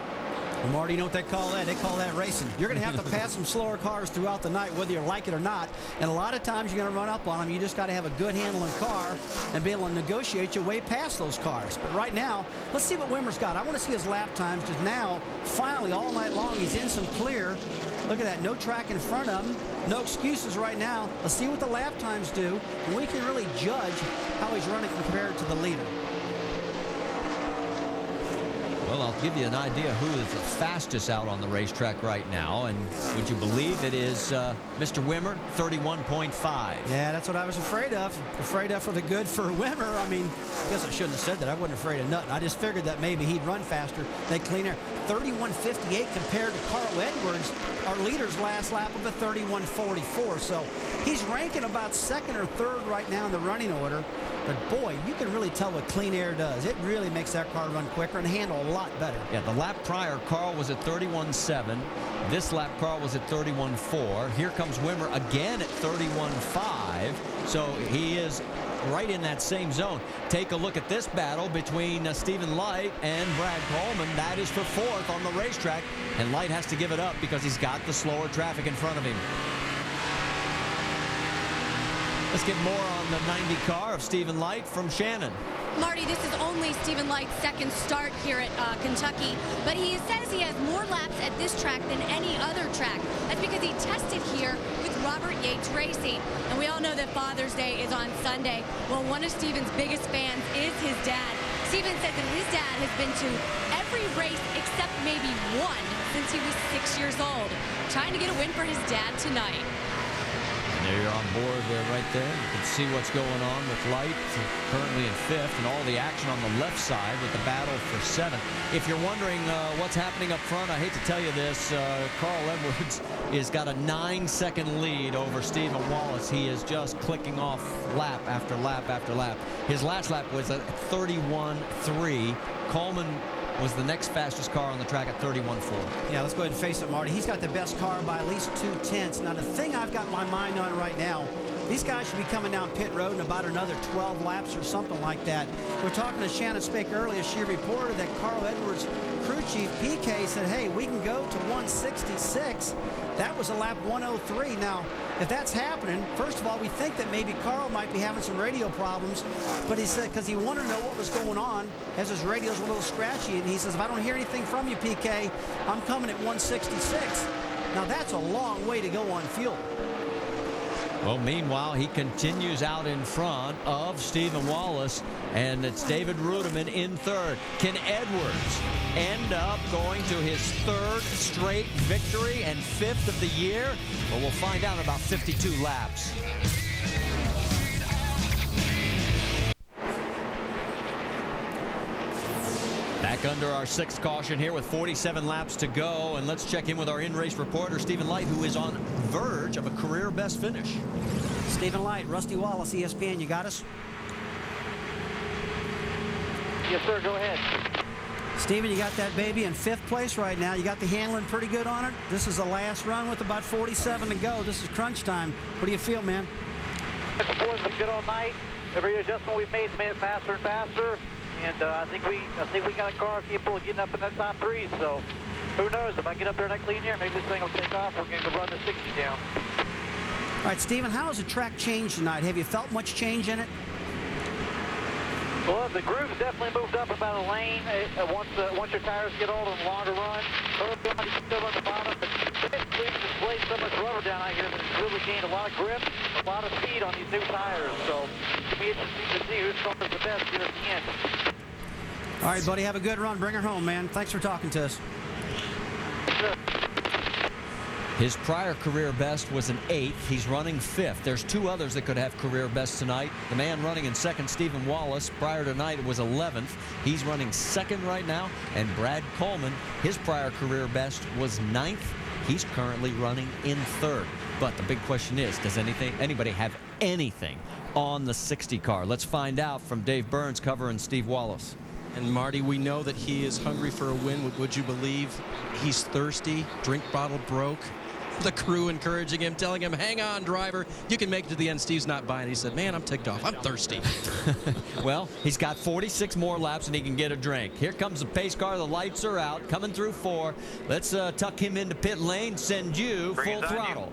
Well, Marty, you know what they call that? They call that racing. You're going to have to pass some slower cars throughout the night, whether you like it or not. And a lot of times you're going to run up on them. You just got to have a good handling car and be able to negotiate your way past those cars. But right now, let's see what Wimmer's got. I want to see his lap times, because now, finally, all night long, he's in some clear. Look at that, no track in front of him. No excuses right now. Let's see what the lap times do, and we can really judge how he's running compared to the leader. Well, I'll give you an idea who is the fastest out on the racetrack right now. And would you believe it is Mr. Wimmer, 31.5. Yeah, that's what I was afraid of. Afraid of for the good for Wimmer. I mean, I guess I shouldn't have said that. I wasn't afraid of nothing. I just figured that maybe he'd run faster. They clean air. 31.58 compared to Carl Edwards, our leader's last lap of a 31.44. So he's ranking about second or third right now in the running order. But boy, you can really tell what clean air does. It really makes that car run quicker and handle a lot better. Yeah, the lap prior, Carl was at 31.7. This lap, Carl was at 31.4. Here comes Wimmer again at 31.5. So he is right in that same zone. Take a look at this battle between Stephen Light and Brad Coleman. That is for fourth on the racetrack. And Light has to give it up because he's got the slower traffic in front of him. Let's get more on the 90 car of Stephen Light from Shannon. Marty, this is only Stephen Light's second start here at Kentucky, but he says he has more laps at this track than any other track. That's because he tested here with Robert Yates Racing. And we all know that Father's Day is on Sunday. Well, one of Stephen's biggest fans is his dad. Stephen says that his dad has been to every race except maybe one since he was 6 years old, trying to get a win for his dad tonight. There you're on board right there. You can see what's going on with Light currently in fifth and all the action on the left side with the battle for seventh. If you're wondering what's happening up front, I hate to tell you this, Carl Edwards has got a 9-second lead over Stephen Wallace. He is just clicking off lap after lap after lap. His last lap was at 31.3. Coleman was the next fastest car on the track at 31.4. Yeah, let's go ahead and face it, Marty. He's got the best car by at least 2/10. Now, the thing I've got my mind on right now, these guys should be coming down pit road in about another 12 laps or something like that. We're talking to Shannon Spake earlier. She reported that Carl Edwards' crew chief, PK, said, hey, we can go to 166. That was a lap 103. Now, if that's happening, first of all, we think that maybe Carl might be having some radio problems, but he said, because he wanted to know what was going on, as his radios were a little scratchy, and he says, if I don't hear anything from you, PK, I'm coming at 166. Now, that's a long way to go on fuel. Well, meanwhile, he continues out in front of Stephen Wallace, and it's David Ruderman in third. Can Edwards end up going to his third straight victory and fifth of the year? Well, we'll find out in about 52 laps. Back under our sixth caution here with 47 laps to go, and let's check in with our in-race reporter, Stephen Light, who is on verge of a career best finish. Stephen Light, Rusty Wallace, ESPN, you got us? Yes, sir, go ahead. Stephen, you got that baby in fifth place right now. You got the handling pretty good on it. This is the last run with about 47 to go. This is crunch time. What do you feel, man? The boys been good all night. Every adjustment we've made it faster and faster. And I think we got a car capable of getting up in that top three. So who knows? If I get up there in that clean air, maybe this thing will take off. We're going to run the 60 down. All right, Stephen, how has the track changed tonight? Have you felt much change in it? Well, the groove's definitely moved up about a lane once your tires get old and longer run. Early on, you can still run the bottom, but we've displayed so much rubber down out here that it's really gained a lot of grip, a lot of speed on these new tires. So it'll be interesting to see who's going to the best here at the end. All right, buddy, have a good run. Bring her home, man. Thanks for talking to us. His prior career best was an 8th. He's running 5th. There's two others that could have career bests tonight. The man running in second, Stephen Wallace, prior to tonight was 11th. He's running second right now. And Brad Coleman, his prior career best was 9th. He's currently running in third. But the big question is, does anybody have anything on the 60 car? Let's find out from Dave Burns covering Steve Wallace. And Marty, we know that he is hungry for a win. Would you believe he's thirsty? Drink bottle broke. The crew encouraging him, telling him, hang on, driver. You can make it to the end. Steve's not buying. He said, man, I'm ticked off. I'm thirsty. Well, he's got 46 more laps and he can get a drink. Here comes the pace car. The lights are out. Coming through 4. Let's tuck him into pit lane. Send you full throttle.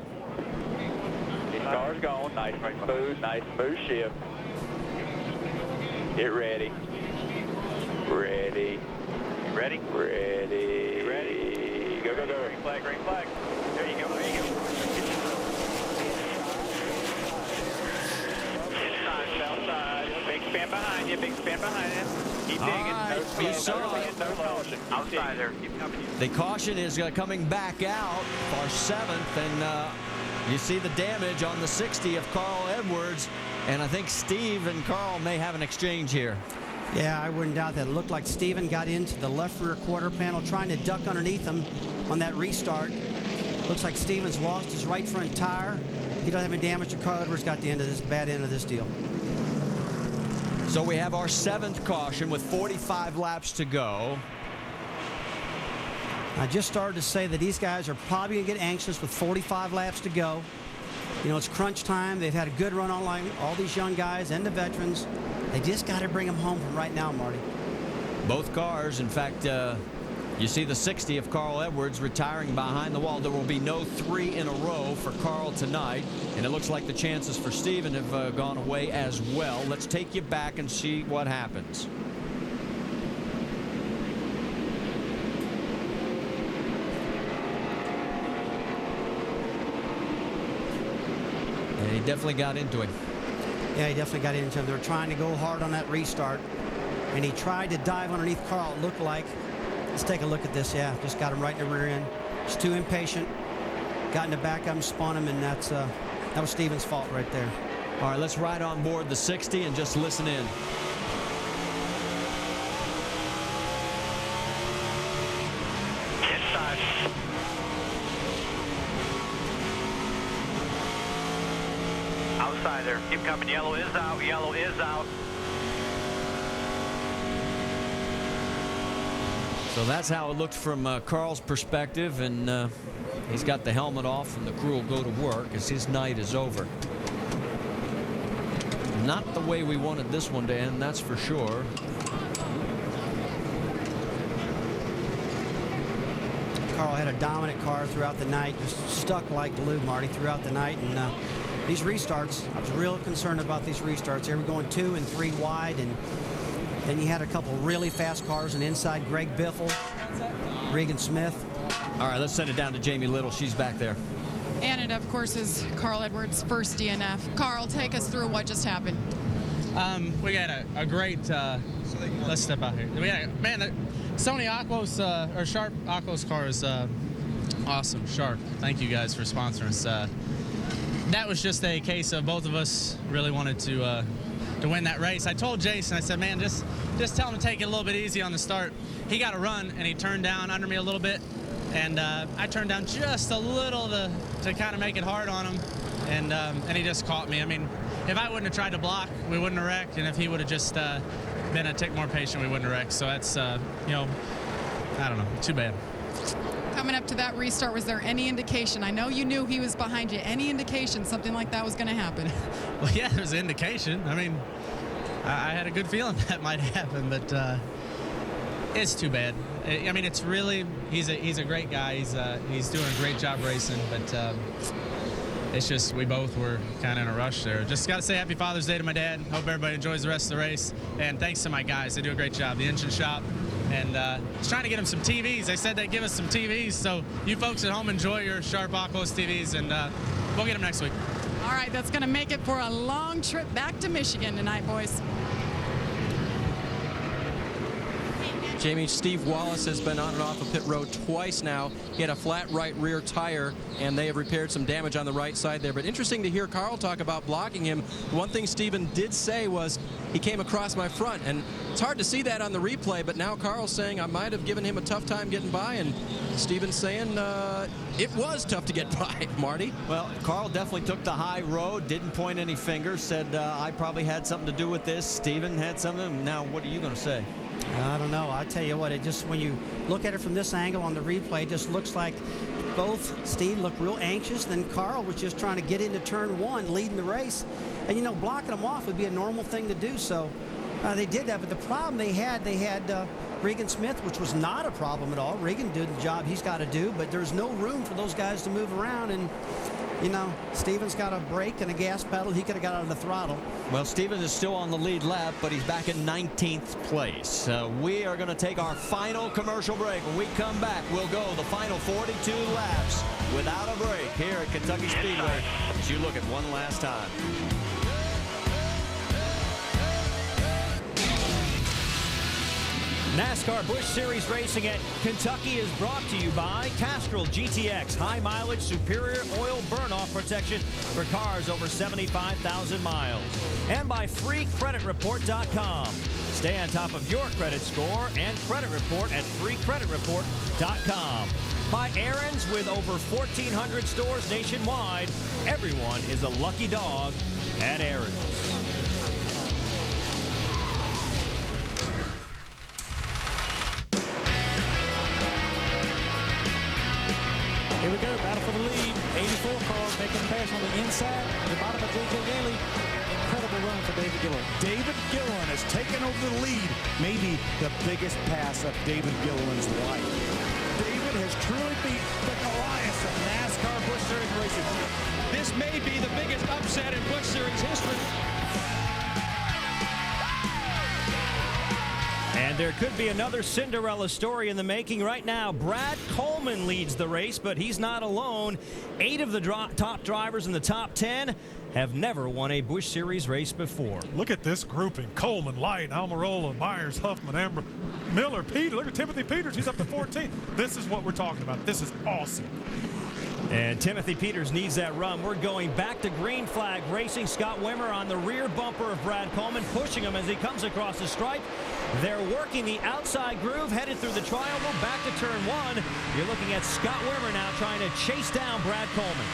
This car's going. Nice and smooth shift. Get ready. Ready. You ready? Ready. You ready? Go, go, go. Green flag, green flag. There you go, there you go. Inside, south side. Big span behind you. you, big spin behind you. Keep digging. Right. No You slow, saw no, it. no caution. Outside there. Keep coming. The caution is coming back out for 7th, and you see the damage on the 60 of Carl Edwards, and I think Steve and Carl may have an exchange here. Yeah, I wouldn't doubt that. It looked like Steven got into the left rear quarter panel trying to duck underneath him on that restart. Looks like Steven's lost his right front tire. He doesn't have any damage, and Carl Edwards got the end of this bad end of this deal. So we have our 7th caution with 45 laps to go. I just started to say that these guys are probably going to get anxious with 45 laps to go. You know, it's crunch time. They've had a good run online, all these young guys and the veterans. They just got to bring them home from right now, Marty. Both cars, in fact, you see the 60 of Carl Edwards retiring behind the wall. There will be no 3 in a row for Carl tonight, and it looks like the chances for Steven have gone away as well. Let's take you back and see what happens. And he definitely got into him. Yeah, he definitely got into him. They were trying to go hard on that restart, and he tried to dive underneath Carl, it looked like. Let's take a look at this. Yeah, just got him right in the rear end. Just too impatient. Got in the back of him, spun him, and that was Steven's fault right there. All right, let's ride on board the 60 and just listen in. Inside. Outside there. Keep coming. Yellow is out. Yellow is out. So that's how it looked from Carl's perspective, and he's got the helmet off, and the crew will go to work as his night is over. Not the way we wanted this one to end, that's for sure. Carl had a dominant car throughout the night, just stuck like glue, Marty, throughout the night. And these restarts, I was real concerned about these restarts. They were going 2 and 3 wide, and then you had a couple really fast cars, and inside Greg Biffle, Regan Smith. All right, let's send it down to Jamie Little. She's back there. And it, of course, is Carl Edwards' first DNF. Carl, take us through what just happened. We got a great, let's step out here. We got, man, the Sony Aquos, or Sharp Aquos car is awesome. Sharp, thank you guys for sponsoring us. That was just a case of both of us really wanted to win that race. I told Jason, I said, man, just tell him to take it a little bit easy on the start. He got a run, and he turned down under me a little bit, and I turned down just a little to kind of make it hard on him, and he just caught me. I mean, if I wouldn't have tried to block, we wouldn't have wrecked, and if he would have just been a tick more patient, we wouldn't have wrecked. So that's, you know, I don't know, too bad. Coming up to that restart, was there any indication? I know you knew he was behind you. Any indication something like that was going to happen? Well, yeah, there was an indication. I mean, I had a good feeling that might happen, but it's too bad. I mean, it's really, he's a great guy. He's doing a great job racing, but it's just we both were kind of in a rush there. Just got to say happy Father's Day to my dad. Hope everybody enjoys the rest of the race. And thanks to my guys. They do a great job. The engine shop. And just trying to get them some TVs. They said they'd give us some TVs. So you folks at home enjoy your Sharp Aquos TVs. And we'll get them next week. All right, that's going to make it for a long trip back to Michigan tonight, boys. Jamie, Steve Wallace has been on and off of pit road twice now. He had a flat right rear tire, and they have repaired some damage on the right side there. But interesting to hear Carl talk about blocking him. One thing Steven did say was he came across my front, and it's hard to see that on the replay, but now Carl's saying I might have given him a tough time getting by, and Steven's saying it was tough to get by, Marty. Well, Carl definitely took the high road, didn't point any fingers, said I probably had something to do with this. Steven had something. Now, what are you going to say? I don't know. I tell you what, it just, when you look at it from this angle on the replay, it just looks like both Steve looked real anxious. Then Carl was just trying to get into turn 1, leading the race. And, you know, blocking them off would be a normal thing to do. So they did that. But the problem they had Regan Smith, which was not a problem at all. Regan did the job he's got to do, but there's no room for those guys to move around. And, you know, Steven's got a brake and a gas pedal. He could have got out of the throttle. Well, Steven is still on the lead lap, but he's back in 19th place. We are going to take our final commercial break. When we come back, we'll go the final 42 laps without a break here at Kentucky Speedway as you look at one last time. NASCAR Busch Series racing at Kentucky is brought to you by Castrol GTX, high mileage, superior oil burn-off protection for cars over 75,000 miles. And by FreeCreditReport.com. Stay on top of your credit score and credit report at FreeCreditReport.com. By Aaron's, with over 1,400 stores nationwide, everyone is a lucky dog at Aaron's. Here we go, battle for the lead. 84 car making a pass on the inside, the bottom of J.J. Daly. Incredible run for David Gilliland. David Gilliland has taken over the lead. Maybe the biggest pass of David Gilliland's life. David has truly beat the Goliath of NASCAR Busch Series racing. This may be the biggest upset in Busch Series history. And there could be another Cinderella story in the making right now. Brad Coleman leads the race, but he's not alone. 8 of the top drivers in the top 10 have never won a Busch Series race before. Look at this grouping. Coleman, Light, Almirola, Myers, Huffman, Amber, Miller, Peter. Look at Timothy Peters. He's up to 14. This is what we're talking about. This is awesome. And Timothy Peters needs that run. We're going back to green flag racing. Scott Wimmer on the rear bumper of Brad Coleman, pushing him as he comes across the stripe. They're working the outside groove, headed through the triangle, back to turn 1. You're looking at Scott Wimmer now trying to chase down Brad Coleman.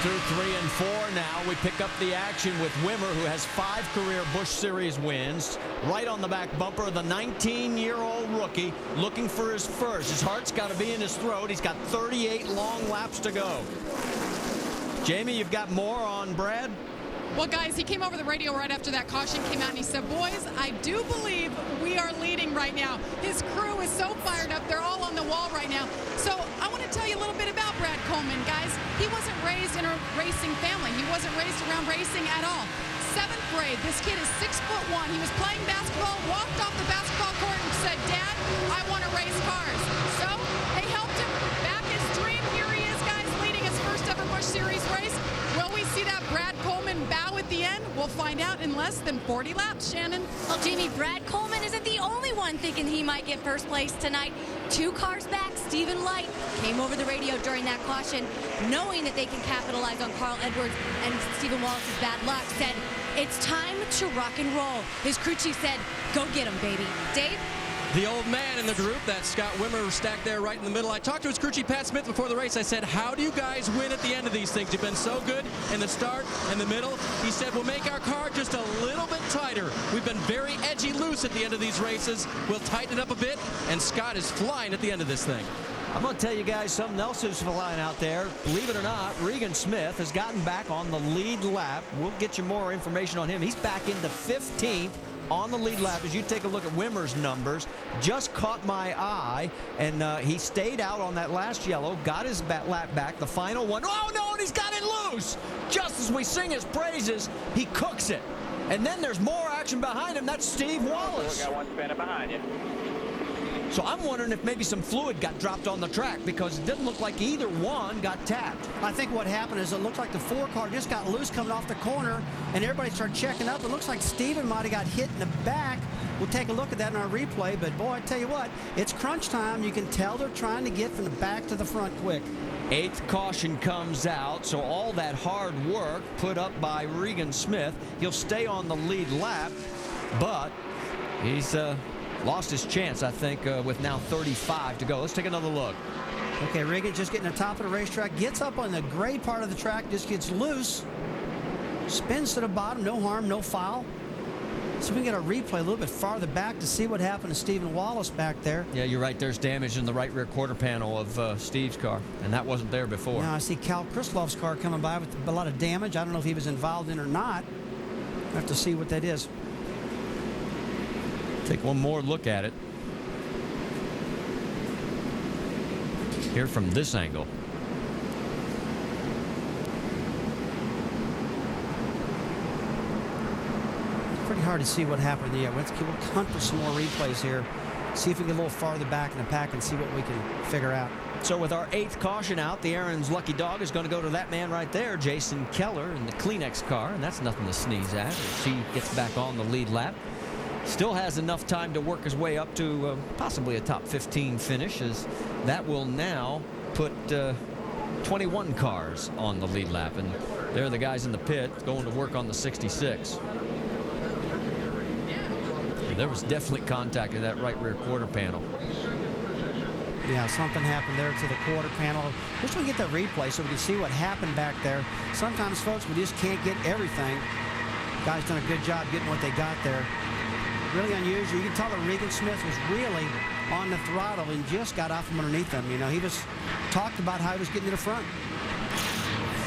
Through 3 and 4 now. We pick up the action with Wimmer, who has 5 career Busch Series wins. Right on the back bumper of the 19-year-old rookie, looking for his first. His heart's got to be in his throat. He's got 38 long laps to go. Jamie, you've got more on Brad? Well, guys, he came over the radio right after that caution came out, and he said, boys, I do believe we are leading right now. His crew is so fired up. They're all on the wall right now. So I want to tell you a little bit about Brad Coleman, guys. He wasn't raised in a racing family. He wasn't raised around racing at all. 7th grade, this kid is 6'1". He was playing basketball, walked off the basketball court and said, Dad, I want to race cars. So they helped him back his dream. Here he is, guys, leading his first ever Busch Series race. Will we see that Brad Coleman bow at the end? We'll find out in less than 40 laps, Shannon. Well, Jamie, Brad Coleman isn't the only one thinking he might get first place tonight. 2 cars back, Stephen Light came over the radio during that caution, knowing that they can capitalize on Carl Edwards and Stephen Wallace's bad luck, said, it's time to rock and roll. His crew chief said, go get him, baby. Dave? The old man in the group, that's Scott Wimmer, stacked there right in the middle. I talked to his crew chief, Pat Smith, before the race. I said, how do you guys win at the end of these things? You've been so good in the start and the middle. He said, we'll make our car just a little bit tighter. We've been very edgy loose at the end of these races. We'll tighten it up a bit, and Scott is flying at the end of this thing. I'm going to tell you guys something else is flying out there. Believe it or not, Regan Smith has gotten back on the lead lap. We'll get you more information on him. He's back into 15th. On the lead lap, as you take a look at Wimmer's numbers, just caught my eye, and he stayed out on that last yellow, got his lap back, the final one. Oh, no, and he's got it loose! Just as we sing his praises, he cooks it. And then there's more action behind him. That's Steve Wallace. We got one spinner behind you. So I'm wondering if maybe some fluid got dropped on the track, because it didn't look like either one got tapped. I think what happened is it looked like the 4 car just got loose coming off the corner, and everybody started checking up. It looks like Steven might have got hit in the back. We'll take a look at that in our replay, but boy, I tell you what, it's crunch time. You can tell they're trying to get from the back to the front quick. 8th caution comes out, so all that hard work put up by Regan Smith, he'll stay on the lead lap, but he's lost his chance, I think, with now 35 to go. Let's take another look. Okay, Regan just getting the top of the racetrack, gets up on the gray part of the track, just gets loose, spins to the bottom, no harm, no foul. So we can get a replay a little bit farther back to see what happened to Stephen Wallace back there. Yeah, you're right. There's damage in the right rear quarter panel of Steve's car, and that wasn't there before. Now I see Cal Krislov's car coming by with a lot of damage. I don't know if he was involved in it or not. I have to see what that is. Take one more look at it. Here from this angle. Pretty hard to see what happened. Yeah, we'll hunt for some more replays here. see if we can get a little farther back in the pack and see what we can figure out. So with our 8th caution out, the Aaron's lucky dog is going to go to that man right there, Jason Keller, in the Kleenex car, and that's nothing to sneeze at as he gets back on the lead lap. Still has enough time to work his way up to possibly a top 15 finish, as that will now put 21 cars on the lead lap, and there are the guys in the pit going to work on the 66. There was definitely contact in that right rear quarter panel. Yeah, something happened there to the quarter panel. Wish we could get that replay so we can see what happened back there. Sometimes, folks, we just can't get everything. Guys done a good job getting what they got there. Really unusual. You can tell that Regan Smith was really on the throttle and just got out from underneath him. You know, he was talked about how he was getting to the front.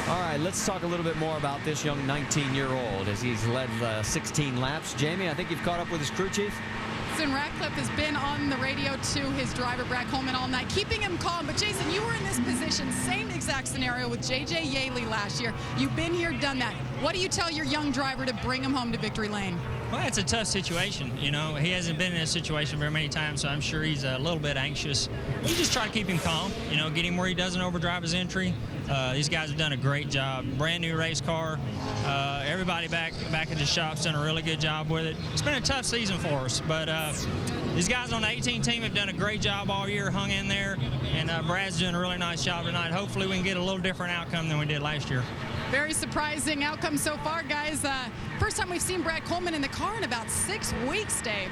All right, let's talk a little bit more about this young 19-year-old as he's led 16 laps. Jamie, I think you've caught up with his crew chief. Jason Ratcliffe has been on the radio to his driver, Brad Coleman, all night, keeping him calm. But, Jason, you were in this position, same exact scenario with J.J. Yaley last year. You've been here, done that. What do you tell your young driver to bring him home to victory lane? Well, it's a tough situation. You know, he hasn't been in this situation very many times, so I'm sure he's a little bit anxious. You just try to keep him calm, you know, get him where he doesn't overdrive his entry. These guys have done a great job. Brand new race car. Everybody back at the shop's done a really good job with it. It's been a tough season for us, but these guys on the 18 team have done a great job all year, hung in there, and Brad's doing a really nice job tonight. Hopefully we can get a little different outcome than we did last year. Very surprising outcome so far, guys. First time we've seen Brad Coleman in the car in about 6 weeks, Dave.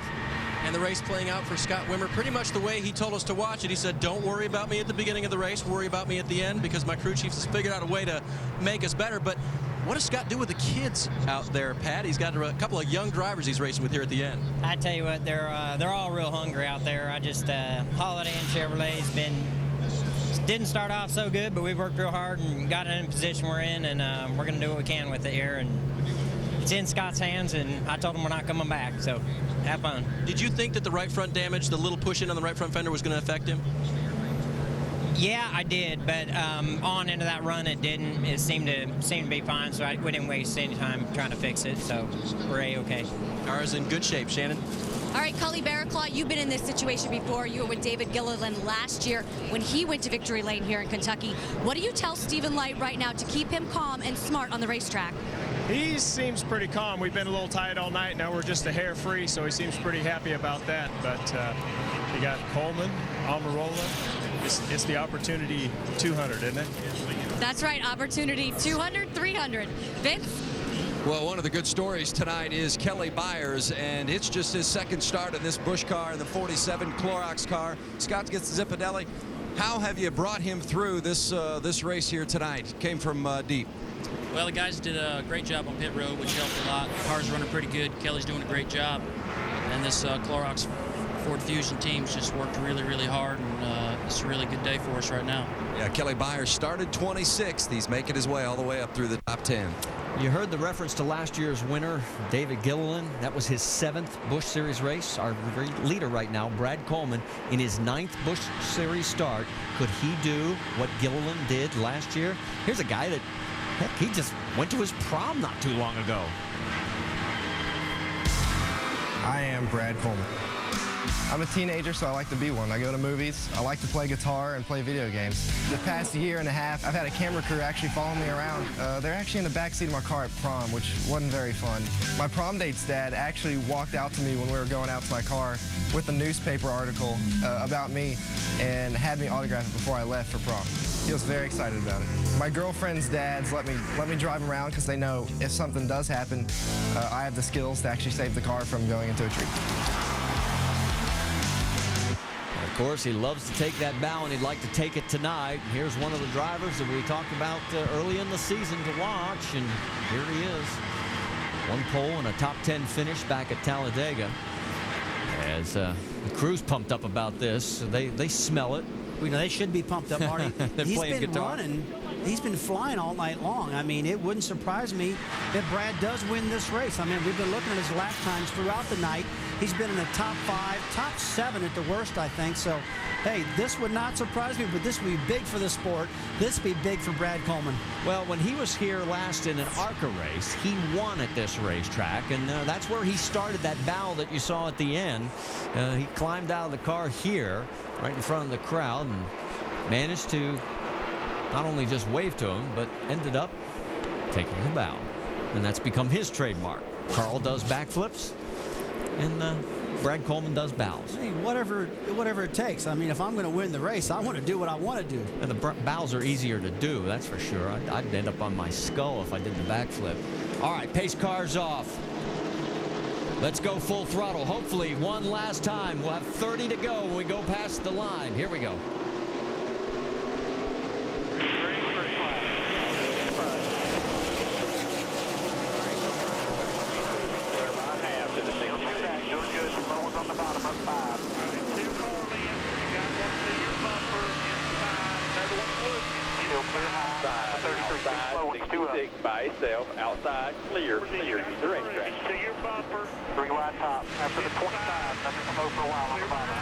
And the race playing out for Scott Wimmer pretty much the way he told us to watch it. He said, don't worry about me at the beginning of the race, worry about me at the end, because my crew chief has figured out a way to make us better. But what does Scott do with the kids out there, Pat? He's got a couple of young drivers he's racing with here at the end. I tell you what, they're all real hungry out there. I just Holiday and Chevrolet's didn't start off so good, but we've worked real hard and got it in the position we're in, and we're going to do what we can with it here. And it's in Scott's hands, and I told him we're not coming back, so have fun. Did you think that the right front damage, the little push in on the right front fender, was going to affect him? Yeah, I did, but on into that run, it didn't. It seemed to be fine, so we didn't waste any time trying to fix it, so we're A-okay. Car's in good shape, Shannon. All right, Cully Barraclaw, you've been in this situation before. You were with David Gilliland last year when he went to victory lane here in Kentucky. What do you tell Stephen Light right now to keep him calm and smart on the racetrack? He seems pretty calm. We've been a little tired all night. Now we're just a hair free, so he seems pretty happy about that. But you got Coleman, Almirola. It's the opportunity 200, isn't it? That's right, opportunity 200, 300. Vince? Well, one of the good stories tonight is Kelly Byers, and it's just his second start in this Busch car, the 47 Clorox car. Scott gets Zipadelli. How have you brought him through this race here tonight? Came from deep. Well, the guys did a great job on pit road, which helped a lot. The car's running pretty good. Kelly's doing a great job. And this Clorox Ford Fusion team's just worked really, really hard, and it's a really good day for us right now. Yeah, Kelly Byers started 26th. He's making his way all the way up through the top 10. You heard the reference to last year's winner, David Gilliland. That was his 7th Busch Series race. Our leader right now, Brad Coleman, in his 9th Busch Series start. Could he do what Gilliland did last year? Here's a guy that, heck, he just went to his prom not too long ago. I am Brad Coleman. I'm a teenager, so I like to be one. I go to movies. I like to play guitar and play video games. The past year and a half, I've had a camera crew actually follow me around. They're actually in the backseat of my car at prom, which wasn't very fun. My prom date's dad actually walked out to me when we were going out to my car with a newspaper article about me and had me autograph it before I left for prom. He was very excited about it. My girlfriend's dads let me drive him around because they know if something does happen, I have the skills to actually save the car from going into a tree. Of course, he loves to take that bow, and he'd like to take it tonight. Here's one of the drivers that we talked about early in the season to watch, and here he is. One pole and a top 10 finish back at Talladega. As the crew's pumped up about this, they smell it. You know, they should be pumped up, Marty. He's been guitar. running. He's been flying all night long. I mean, it wouldn't surprise me if Brad does win this race. I mean, we've been looking at his lap times throughout the night. He's been in the top 5, top 7 at the worst, I think. So hey, this would not surprise me, but this would be big for the sport. This would be big for Brad Coleman. Well, when he was here last in an ARCA race, he won at this racetrack, and that's where he started that bow that you saw at the end. He climbed out of the car here, right in front of the crowd, and managed to not only just wave to him, but ended up taking a bow. And that's become his trademark. Carl does backflips, and Brad Coleman does bows. Hey, whatever it takes. I mean, if I'm going to win the race, I want to do what I want to do. And the bows are easier to do, that's for sure. I'd end up on my skull if I did the backflip. All right, pace car's off. Let's go full throttle. Hopefully, one last time. We'll have 30 to go when we go past the line. Here we go. By itself, outside, clear the racetrack. To your bumper. 3 wide top. After the 25, nothing to go for a while on the bottom.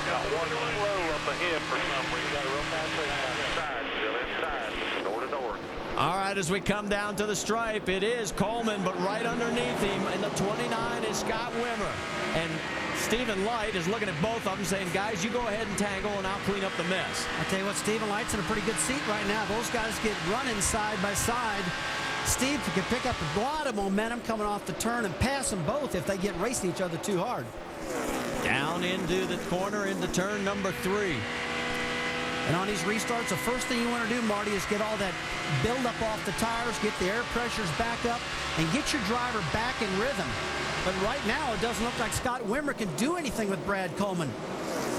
Got one slow up ahead for some reason. Got a real fast inside, still inside, door to door. All right, as we come down to the stripe, it is Coleman, but right underneath him in the 29 is Scott Wimmer. And Stephen Light is looking at both of them saying, guys, you go ahead and tangle and I'll clean up the mess. I tell you what, Stephen Light's in a pretty good seat right now. Those guys get running side by side. Steve could pick up a lot of momentum coming off the turn and pass them both if they get racing each other too hard. Down into the corner into turn number 3. And on these restarts, the first thing you want to do, Marty, is get all that buildup off the tires, get the air pressures back up, and get your driver back in rhythm. But right now, it doesn't look like Scott Wimmer can do anything with Brad Coleman.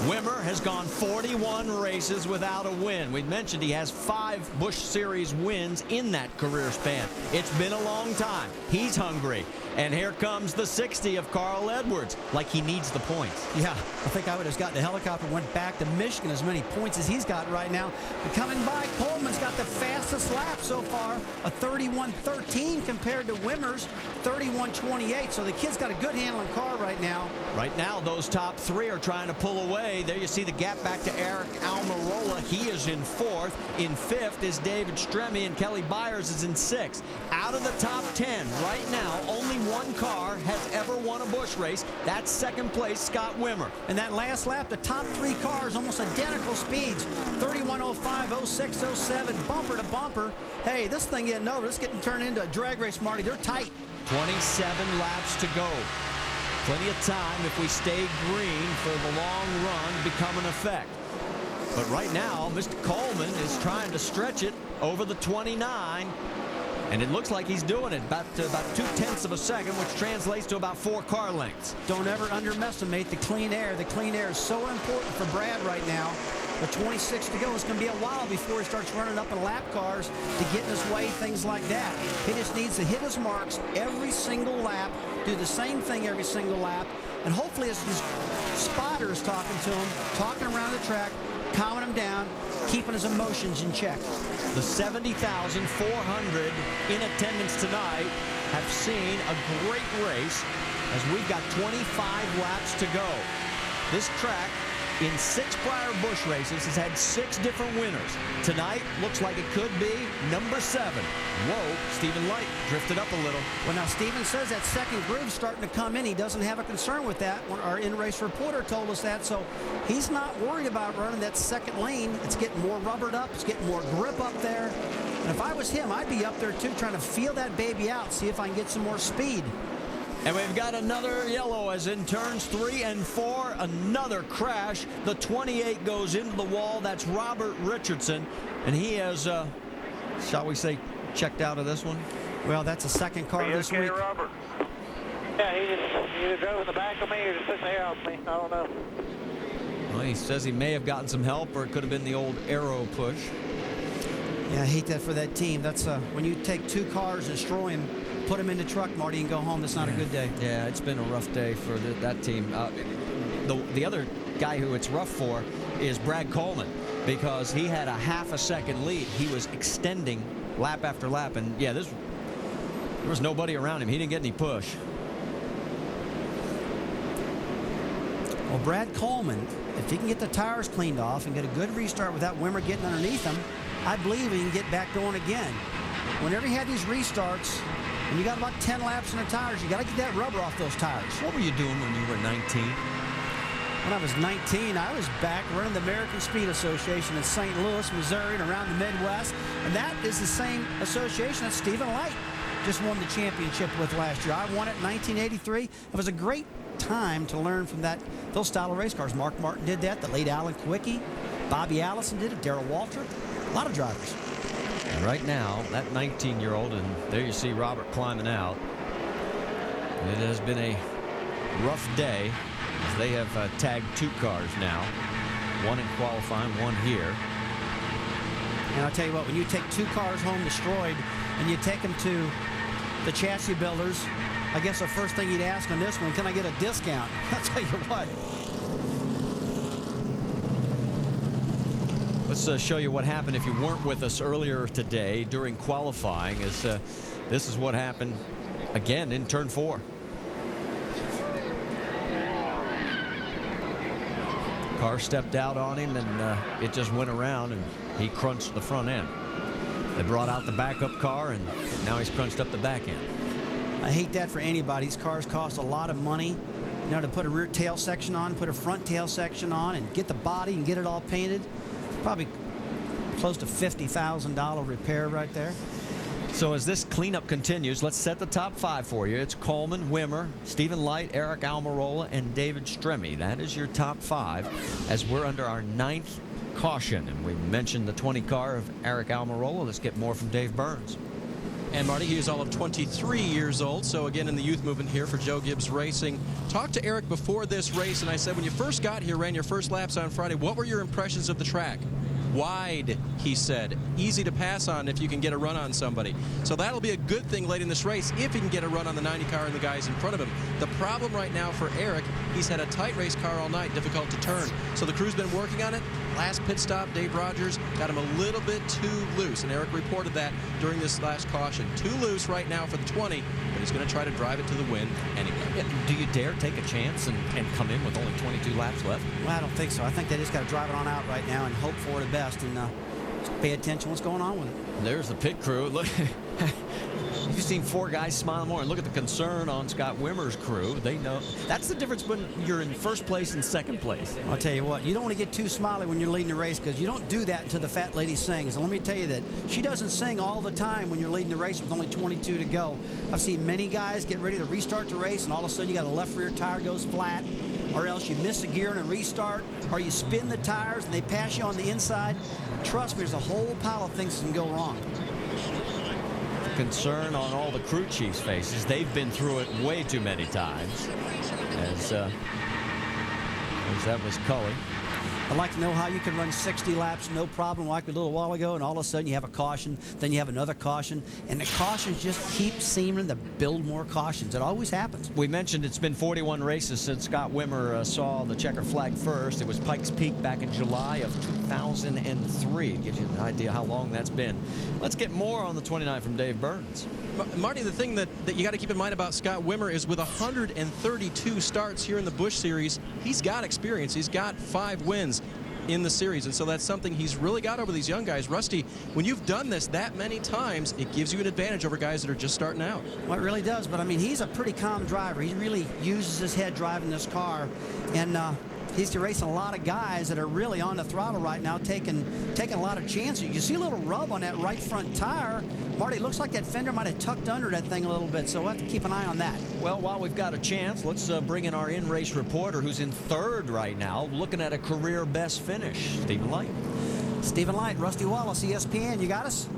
Wimmer has gone 41 races without a win. We mentioned he has 5 Busch Series wins in that career span. It's been a long time. He's hungry. And here comes the 60 of Carl Edwards, like he needs the points. Yeah, I think I would have gotten a helicopter, went back to Michigan, as many points as he's got right now. But coming by, Coleman's got the fastest lap so far, a 31:13 compared to Wimmer's 31:28. So the kid's got a good handling car right now. Right now, those top 3 are trying to pull away. There you see the gap back to Eric Almirola. He is in 4th. In 5th is David Stremme, and Kelly Byers is in 6th. Out of the top 10 right now, only one car has ever won a Busch race. That's second place, Scott Wimmer. And that last lap, the top 3 cars, almost identical speeds. 31:05, 06, 07, bumper to bumper. Hey, this thing getting over. It's getting turned into a drag race, Marty. They're tight. 27 laps to go. Plenty of time if we stay green for the long run to become an effect. But right now, Mr. Coleman is trying to stretch it over the 29. And it looks like he's doing it about 0.2 of a second, which translates to about 4 car lengths. Don't ever underestimate the clean air. The clean air is so important for Brad right now. With 26 to go, it's going to be a while before he starts running up in lap cars to get in his way, things like that. He just needs to hit his marks every single lap, do the same thing every single lap, and hopefully it's his spotters talking to him, talking around the track, calming him down, keeping his emotions in check. The 70,400 in attendance tonight have seen a great race as we've got 25 laps to go. This track, in 6 prior Busch races, has had 6 different winners. Tonight looks like it could be number 7. Whoa, Stephen Light drifted up a little. Well, now Stephen says that second groove's starting to come in. He doesn't have a concern with that. Our in-race reporter told us that, so he's not worried about running that second lane. It's getting more rubbered up. It's getting more grip up there. And if I was him, I'd be up there too, trying to feel that baby out, see if I can get some more speed. And we've got another yellow as in turns 3 and 4, another crash. The 28 goes into the wall. That's Robert Richardson. And he has, shall we say, checked out of this one. Well, that's a second car this week. Robert? Yeah, he either drove in the back of me or just sitting there with me. I don't know. Well, he says he may have gotten some help, or it could have been the old aero push. Yeah, I hate that for that team. That's when you take 2 cars, destroy them, put them in the truck, Marty, and go home. That's not a good day. Yeah, it's been a rough day for that team. The other guy who it's rough for is Brad Coleman, because he had a half a second lead. He was extending lap after lap, and yeah, there was nobody around him. He didn't get any push. Well, Brad Coleman, if he can get the tires cleaned off and get a good restart without Wimmer getting underneath him, I believe he can get back going again. Whenever you have these restarts, and you got about 10 laps in the tires, you got to get that rubber off those tires. What were you doing when you were 19? When I was 19, I was back running the American Speed Association in St. Louis, Missouri, and around the Midwest. And that is the same association that Stephen Light just won the championship with last year. I won it in 1983. It was a great time to learn from those style of race cars. Mark Martin did that, the late Alan Quickie. Bobby Allison did it, Darrell Waltrip. A lot of drivers. And right now, that 19-year-old, and there you see Robert climbing out. It has been a rough day. They have tagged 2 cars now, one in qualifying, one here. And I'll tell you what, when you take 2 cars home destroyed and you take them to the chassis builders, I guess the first thing you'd ask on this one, can I get a discount? I'll tell you what. Let's show you what happened if you weren't with us earlier today during qualifying. This is what happened again in turn 4. Car stepped out on him, and it just went around, and he crunched the front end. They brought out the backup car, and now he's crunched up the back end. I hate that for anybody. These cars cost a lot of money, you know, to put a rear tail section on, put a front tail section on, and get the body and get it all painted. Probably close to $50,000 repair right there. So as this cleanup continues, let's set the top 5 for you. It's Coleman, Wimmer, Stephen Light, Eric Almirola, and David Stremme. That is your top 5 as we're under our 9th caution. And we mentioned the 20 car of Eric Almirola. Let's get more from Dave Burns. And Marty, he is all of 23 years old, so again in the youth movement here for Joe Gibbs Racing. Talked to Eric before this race, and I said, when you first got here, ran your first laps on Friday, what were your impressions of the track? Wide, he said. Easy to pass on if you can get a run on somebody. So that'll be a good thing late in this race if he can get a run on the 90 car and the guys in front of him. The problem right now for Eric, he's had a tight race car all night, difficult to turn. So the crew's been working on it. Last pit stop, Dave Rogers got him a little bit too loose, and Eric reported that during this last caution. Too loose right now for the 20, but he's going to try to drive it to the win anyway. Yeah, do you dare take a chance and come in with only 22 laps left? Well, I don't think so. I think they just got to drive it on out right now and hope for the best and just pay attention to what's going on with it. There's the pit crew. Look, you've seen 4 guys smile more, and look at the concern on Scott Wimmer's crew. They know that's the difference when you're in first place and second place. I'll tell you what, you don't want to get too smiley when you're leading the race, because you don't do that until the fat lady sings. And let me tell you that she doesn't sing all the time when you're leading the race with only 22 to go. I've seen many guys get ready to restart the race, and all of a sudden you got a left rear tire goes flat, or else you miss a gear in a restart, or you spin the tires and they pass you on the inside. Trust me, there's a whole pile of things that can go wrong. Concern on all the crew chiefs' faces. They've been through it way too many times. As that was Cully. I'd like to know how you can run 60 laps no problem like a little while ago, and all of a sudden you have a caution, then you have another caution, and the cautions just keep seeming to build more cautions. It always happens. We mentioned it's been 41 races since Scott Wimmer saw the checker flag first. It was Pikes Peak back in July of 2003. Gives you an idea how long that's been. Let's get more on the 29 from Dave Burns. Marty, the thing that you got to keep in mind about Scott Wimmer is with 132 starts here in the Busch Series, he's got experience. He's got 5 wins in the series, and so that's something he's really got over these young guys. Rusty, when you've done this that many times, it gives you an advantage over guys that are just starting out. Well, it really does, but I mean, he's a pretty calm driver. He really uses his head driving this car, and he's racing a lot of guys that are really on the throttle right now, taking a lot of chances. You see a little rub on that right front tire. Marty, it looks like that fender might have tucked under that thing a little bit, so we'll have to keep an eye on that. Well, while we've got a chance, let's bring in our in-race reporter who's in 3rd right now, looking at a career best finish. Stephen Light. Stephen Light, Rusty Wallace, ESPN. You got us?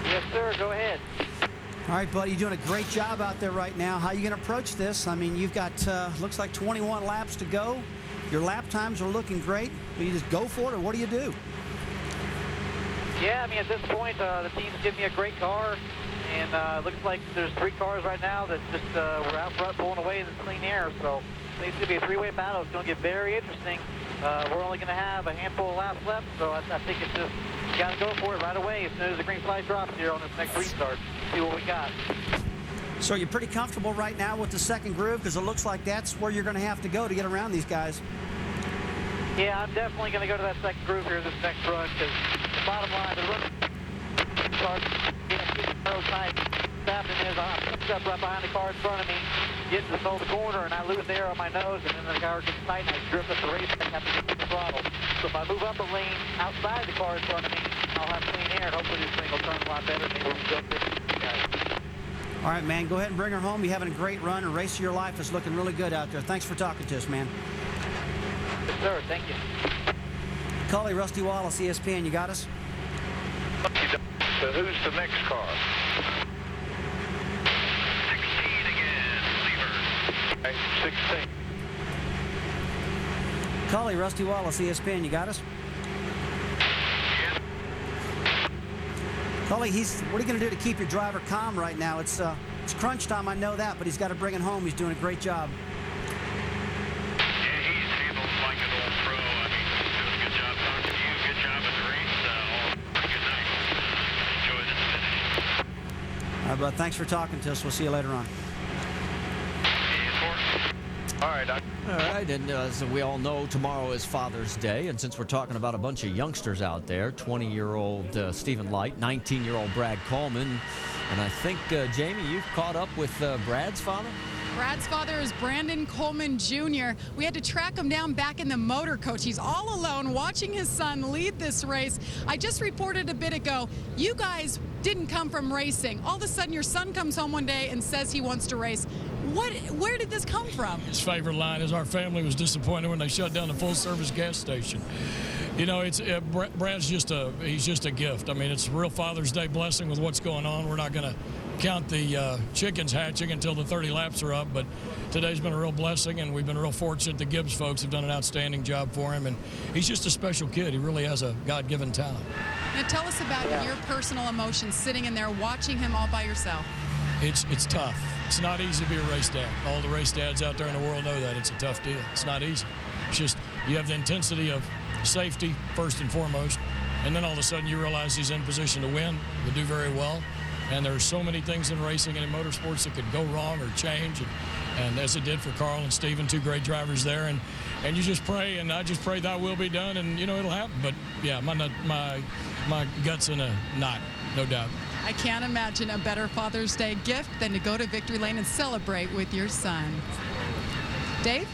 Yes, sir. Go ahead. All right, buddy, you're doing a great job out there right now. How are you going to approach this? I mean, you've got, looks like 21 laps to go. Your lap times are looking great. Will you just go for it, or what do you do? Yeah, I mean, at this point, the team's giving me a great car, and looks like there's 3 cars right now that just we're out front pulling away in the clean air. So it's going to be a 3-way battle. It's going to get very interesting. We're only going to have a handful of laps left, so I think it's just got to go for it right away as soon as the green flag drops here on this next restart. See what we got. So you're pretty comfortable right now with the second groove, because it looks like that's where you're going to have to go to get around these guys. Yeah, I'm definitely going to go to that second groove here this next run, because the bottom line, the run starts getting so tight. What's happening is I'm hooked up right behind the car in front of me, getting to the corner, and I lose the air on my nose, and then the car gets tight, and I drift up the race, and I have to get the throttle. So if I move up a lane outside the car in front of me, I'll have clean air, and hopefully this thing will turn a lot better than we'll go through you guys. All right, man, go ahead and bring her home. You're having a great run, and race of your life is looking really good out there. Thanks for talking to us, man. Yes, sir. Thank you. Cully, Rusty Wallace, ESPN, you got us? So who's the next car? 16 again, Lever. Okay, 16. Cully, Rusty Wallace, ESPN, you got us? Yes. Cully, what are you going to do to keep your driver calm right now? It's crunch time, I know that, but he's got to bring it home. He's doing a great job. But thanks for talking to us. We'll see you later on. All right. All right, and as we all know, tomorrow is Father's Day, and since we're talking about a bunch of youngsters out there, 20-year-old Stephen Light, 19-year-old Brad Coleman, and I think, Jamie, you've caught up with Brad's father? Brad's father is Brandon Coleman Jr. We had to track him down back in the motor coach. He's all alone watching his son lead this race. I just reported a bit ago, you guys didn't come from racing. All of a sudden, your son comes home one day and says he wants to race. Where did this come from? His favorite line is, our family was disappointed when they shut down the full-service gas station. You know, Brad's just a gift. I mean, it's a real Father's Day blessing with what's going on. We're not going to count the chickens hatching until the 30 laps are up, but today's been a real blessing, and we've been real fortunate. The Gibbs folks have done an outstanding job for him, and he's just a special kid. He really has a God-given talent. Now tell us about your personal emotions sitting in there watching him all by yourself. It's tough. It's not easy to be a race dad. All the race dads out there in the world know that. It's a tough deal. It's not easy. It's just you have the intensity of safety first and foremost, and then all of a sudden you realize he's in position to win, to do very well. And there's so many things in racing and in motorsports that could go wrong or change, and as it did for Carl and Steven, two great drivers there. And you just pray, and I just pray that will be done, and you know it'll happen. But yeah, my gut's in a knot, no doubt. I can't imagine a better Father's Day gift than to go to Victory Lane and celebrate with your son. Dave?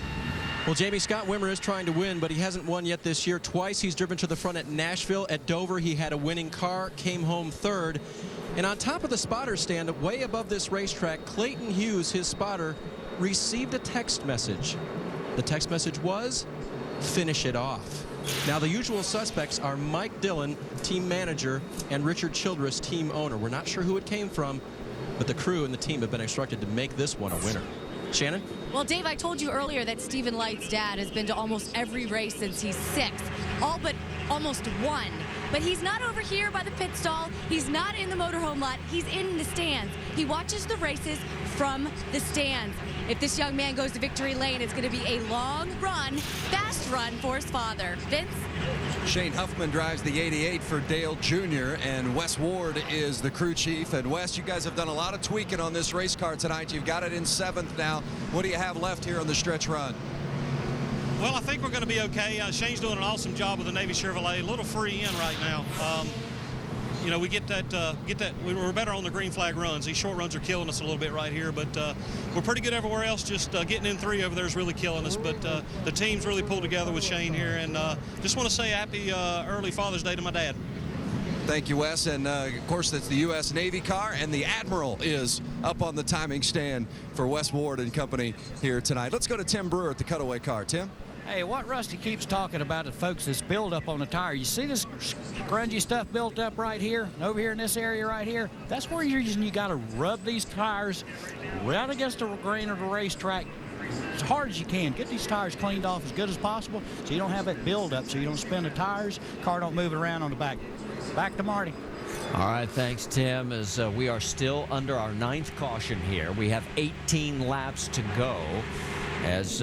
Well, Jamie, Scott Wimmer is trying to win, but he hasn't won yet this year. Twice he's driven to the front at Nashville. At Dover, he had a winning car, came home third. And on top of the spotter stand, way above this racetrack, Clayton Hughes, his spotter, received a text message. The text message was, finish it off. Now, the usual suspects are Mike Dillon, team manager, and Richard Childress, team owner. We're not sure who it came from, but the crew and the team have been instructed to make this one a winner. Shannon? Well, Dave, I told you earlier that Stephen Light's dad has been to almost every race since he's 6, all but almost one. But he's not over here by the pit stall. He's not in the motorhome lot. He's in the stands. He watches the races from the stands. If this young man goes to Victory Lane, it's going to be a long run, fast run for his father. Vince? Shane Huffman drives the 88 for Dale Jr., and Wes Ward is the crew chief. And Wes, you guys have done a lot of tweaking on this race car tonight. You've got it in 7th now. What do you have left here on the stretch run? Well, I think we're going to be okay. Shane's doing an awesome job with the Navy Chevrolet. A little free in right now. You know, we get that. We're better on the green flag runs. These short runs are killing us a little bit right here, but we're pretty good everywhere else. Just getting in 3 over there is really killing us. But the team's really pulled together with Shane here, and just want to say happy early Father's Day to my dad. Thank you, Wes. And, of course, that's the U.S. Navy car, and the Admiral is up on the timing stand for Wes Ward and company here tonight. Let's go to Tim Brewer at the cutaway car. Tim? Hey, what Rusty keeps talking about is, folks, this buildup on the tire. You see this grungy stuff built up right here, over here in this area right here? That's where you got to rub these tires right against the grain of the racetrack as hard as you can. Get these tires cleaned off as good as possible so you don't have that buildup, so you don't spin the tires, car don't move it around on the back. Back to Marty. All right, thanks, Tim. As we are still under our 9th caution here. We have 18 laps to go as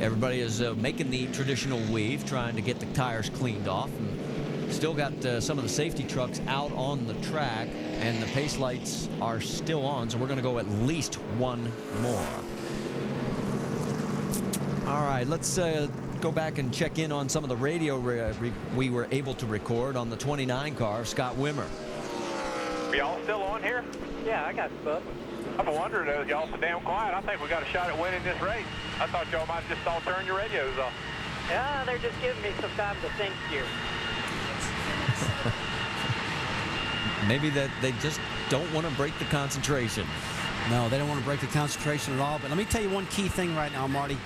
everybody is making the traditional weave, trying to get the tires cleaned off. And Still got some of the safety trucks out on the track, and the pace lights are still on, so we're going to go at least one more. All right, let's go back and check in on some of the radio we were able to record on the 29 car, Scott Wimmer. Are y'all still on here? Yeah, I got stuff. I've been wondering, y'all so damn quiet. I think we got a shot at winning this race. I thought y'all might just all turn your radios off. Yeah, they're just giving me some time to think here. Maybe that they just don't want to break the concentration. No, they don't want to break the concentration at all. But let me tell you one key thing right now, Marty.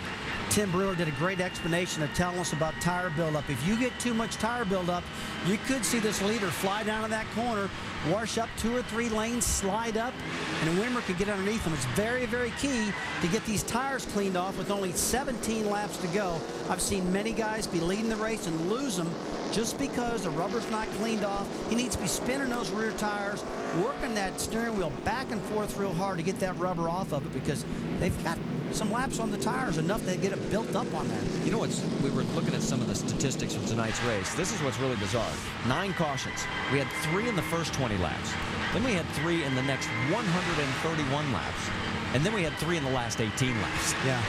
Tim Brewer did a great explanation of telling us about tire buildup. If you get too much tire buildup, you could see this leader fly down to that corner, wash up 2 or 3 lanes, slide up, and Wimmer could get underneath them. It's very, very key to get these tires cleaned off with only 17 laps to go. I've seen many guys be leading the race and lose them just because the rubber's not cleaned off. He needs to be spinning those rear tires, working that steering wheel back and forth real hard to get that rubber off of it, because they've got some laps on the tires, enough to get it built up on that. You know what's, we were looking at some of the statistics from tonight's race. This is what's really bizarre. 9 cautions. We had 3 in the first 20 laps. Then we had 3 in the next 131 laps. And then we had 3 in the last 18 laps. Yeah.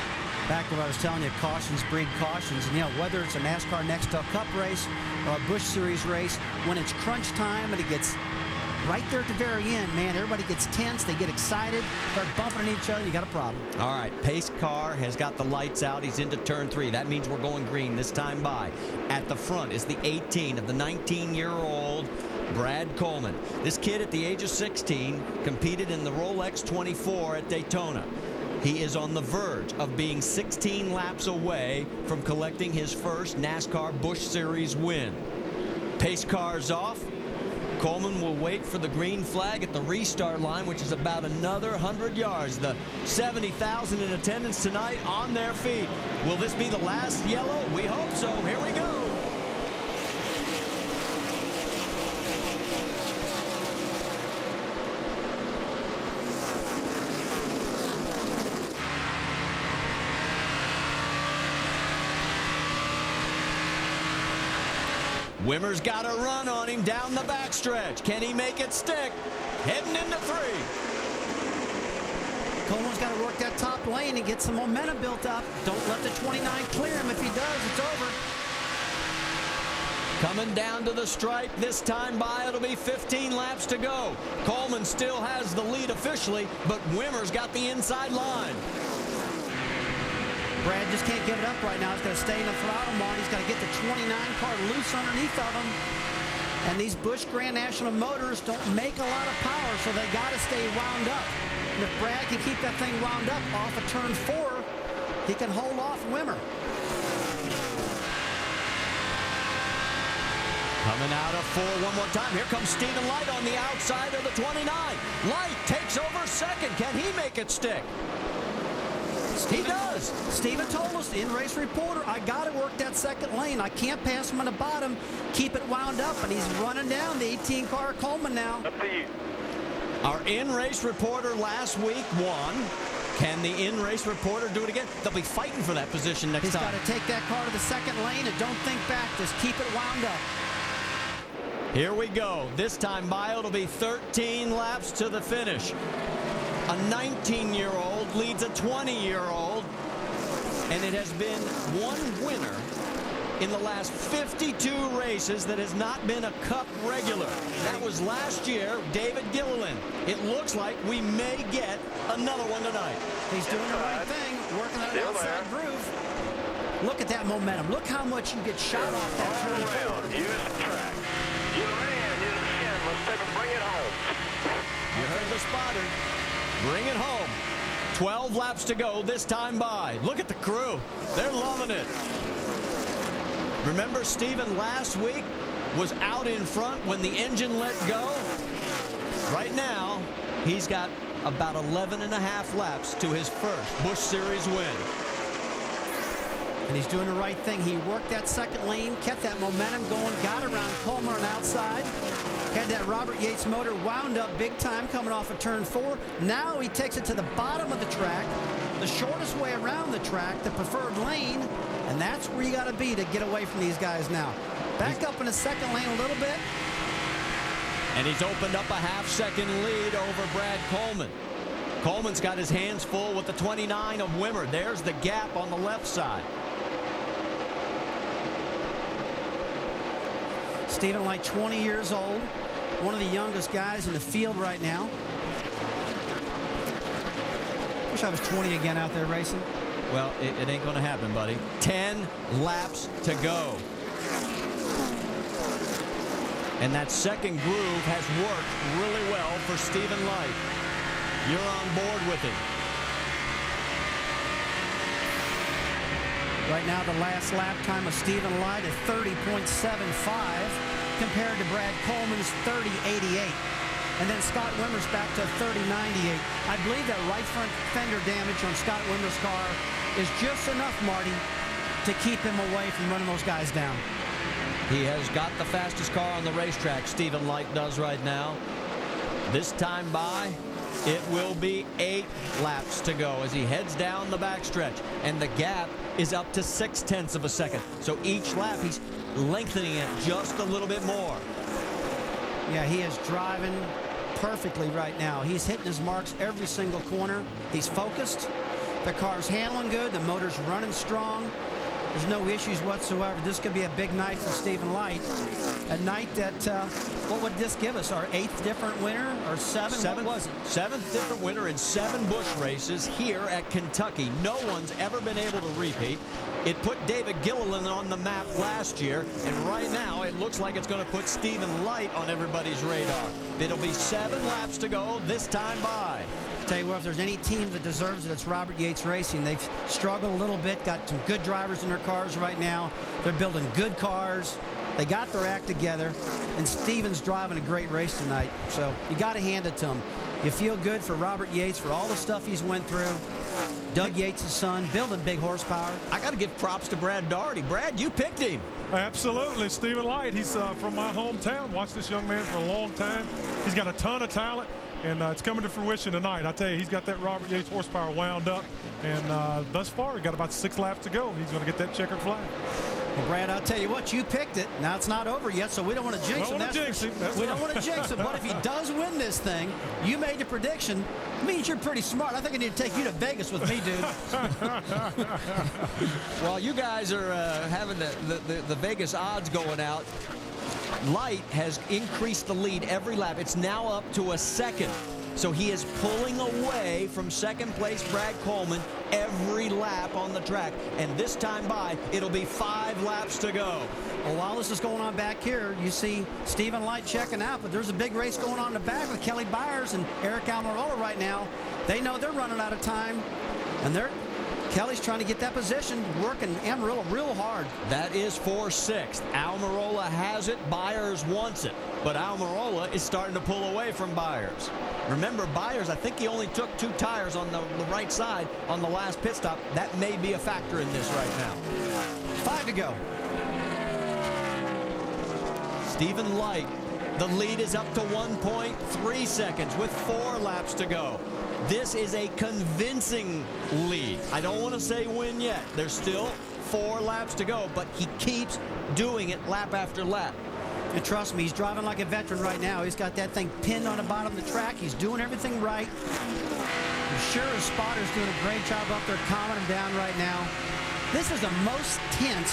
Back to what I was telling you, cautions breed cautions. And, you know, whether it's a NASCAR Nextel Cup race or a Busch Series race, when it's crunch time and it gets right there at the very end, man, everybody gets tense, they get excited, start bumping into each other, you got a problem. All right, pace car has got the lights out. He's into turn 3. That means we're going green this time by. At the front is the 18 of the 19-year-old Brad Coleman. This kid at the age of 16 competed in the Rolex 24 at Daytona. He is on the verge of being 16 laps away from collecting his first NASCAR Busch Series win. Pace car's off. Coleman will wait for the green flag at the restart line, which is about another 100 yards. The 70,000 in attendance tonight on their feet. Will this be the last yellow? We hope so. Here we go. Wimmer's got a run on him down the backstretch. Can he make it stick? Heading into 3. Coleman's got to work that top lane and get some momentum built up. Don't let the 29 clear him. If he does, it's over. Coming down to the stripe this time by. It'll be 15 laps to go. Coleman still has the lead officially, but Wimmer's got the inside line. Brad just can't give it up right now. He's got to stay in the throttle mark. He's got to get the 29 car loose underneath of him. And these Busch Grand National motors don't make a lot of power, so they got to stay wound up. And if Brad can keep that thing wound up off of turn 4, he can hold off Wimmer. Coming out of 4 one more time. Here comes Stephen Light on the outside of the 29. Light takes over second. Can he make it stick? He does. Steven told us, in-race reporter, I got to work that second lane. I can't pass him on the bottom, keep it wound up, and he's running down the 18-car Coleman now. Up to you. Our in-race reporter last week won. Can the in-race reporter do it again? They'll be fighting for that position next time. He's got to take that car to the second lane and don't think back. Just keep it wound up. Here we go. This time by, it'll be 13 laps to the finish. A 19-year-old leads a 20-year-old, and it has been one winner in the last 52 races that has not been a Cup regular. That was last year, David Gilliland. It looks like we may get another one tonight. He's doing the right thing, working on an outside groove. Look at that momentum. Look how much you get shot off that turn. Use the track. You ran, you ran. Let's take and bring it home. You heard the spotter. Bring it home. 12 laps to go this time by. Look at the crew. They're loving it. Remember, Stephen last week was out in front when the engine let go? Right now, he's got about 11 and a half laps to his first Busch Series win. And he's doing the right thing. He worked that second lane, kept that momentum going, got around Coleman on outside. Had that Robert Yates motor wound up big time coming off of turn 4. Now he takes it to the bottom of the track, the shortest way around the track, the preferred lane, and that's where you got to be to get away from these guys now. Back up in the second lane a little bit. And he's opened up a half-second lead over Brad Coleman. Coleman's got his hands full with the 29 of Wimmer. There's the gap on the left side. Stephen Light, 20 years old, one of the youngest guys in the field right now. Wish I was 20 again out there racing. Well, it ain't going to happen, buddy. 10 laps to go. And that second groove has worked really well for Stephen Light. You're on board with him. Right now, the last lap time of Stephen Light at 30.75 compared to Brad Coleman's 30.88. And then Scott Wimmer's back to 30.98. I believe that right front fender damage on Scott Wimmer's car is just enough, Marty, to keep him away from running those guys down. He has got the fastest car on the racetrack, Stephen Light does right now. This time by, it will be 8 laps to go as he heads down the backstretch. And the gap is up to 0.6 of a second. So each lap, he's lengthening it just a little bit more. Yeah, he is driving perfectly right now. He's hitting his marks every single corner. He's focused. The car's handling good. The motor's running strong. There's no issues whatsoever. This could be a big night for Stephen Light. A night that, what would this give us? Our 8th different winner or 7th? What was it? 7th different winner in 7 Busch races here at Kentucky. No one's ever been able to repeat. It put David Gilliland on the map last year, and right now it looks like it's going to put Stephen Light on everybody's radar. It'll be 7 laps to go this time by. Tell you what, if there's any team that deserves it, it's Robert Yates Racing. They've struggled a little bit, got some good drivers in their cars right now. They're building good cars. They got their act together, and Stephen's driving a great race tonight. So you got to hand it to him. You feel good for Robert Yates for all the stuff he's went through. Doug Yates' son, building big horsepower. I got to give props to Brad Daugherty. Brad, you picked him. Absolutely. Stephen Light, he's from my hometown. Watched this young man for a long time. He's got a ton of talent, and it's coming to fruition tonight. I tell you, he's got that Robert Yates horsepower wound up, and thus far, he got about 6 laps to go. He's going to get that checkered flag. Well, Brad, I'll tell you what, you picked it. Now it's not over yet, so we don't want to jinx him. We don't want to jinx him, but if he does win this thing, you made the prediction. It means you're pretty smart. I think I need to take you to Vegas with me, dude. Well, you guys are having the Vegas odds going out. Light has increased the lead every lap. It's now up to a second. So he is pulling away from second place Brad Coleman every lap on the track. And this time by, it'll be 5 laps to go. Well, while this is going on back here, you see Stephen Light checking out, but there's a big race going on in the back with Kelly Byers and Eric Almirola right now. They know they're running out of time, and Kelly's trying to get that position, working Almirola real hard. That is for 6th. Almirola has it. Byers wants it. But Almirola is starting to pull away from Byers. Remember, Byers, I think he only took 2 tires on the right side on the last pit stop. That may be a factor in this right now. 5 to go. Stephen Light, the lead is up to 1.3 seconds with 4 laps to go. This is a convincing lead. I don't want to say win yet. There's still 4 laps to go, but he keeps doing it lap after lap. And trust me, he's driving like a veteran right now. He's got that thing pinned on the bottom of the track. He's doing everything right. I'm sure his spotter's doing a great job up there calming him down right now. This is the most tense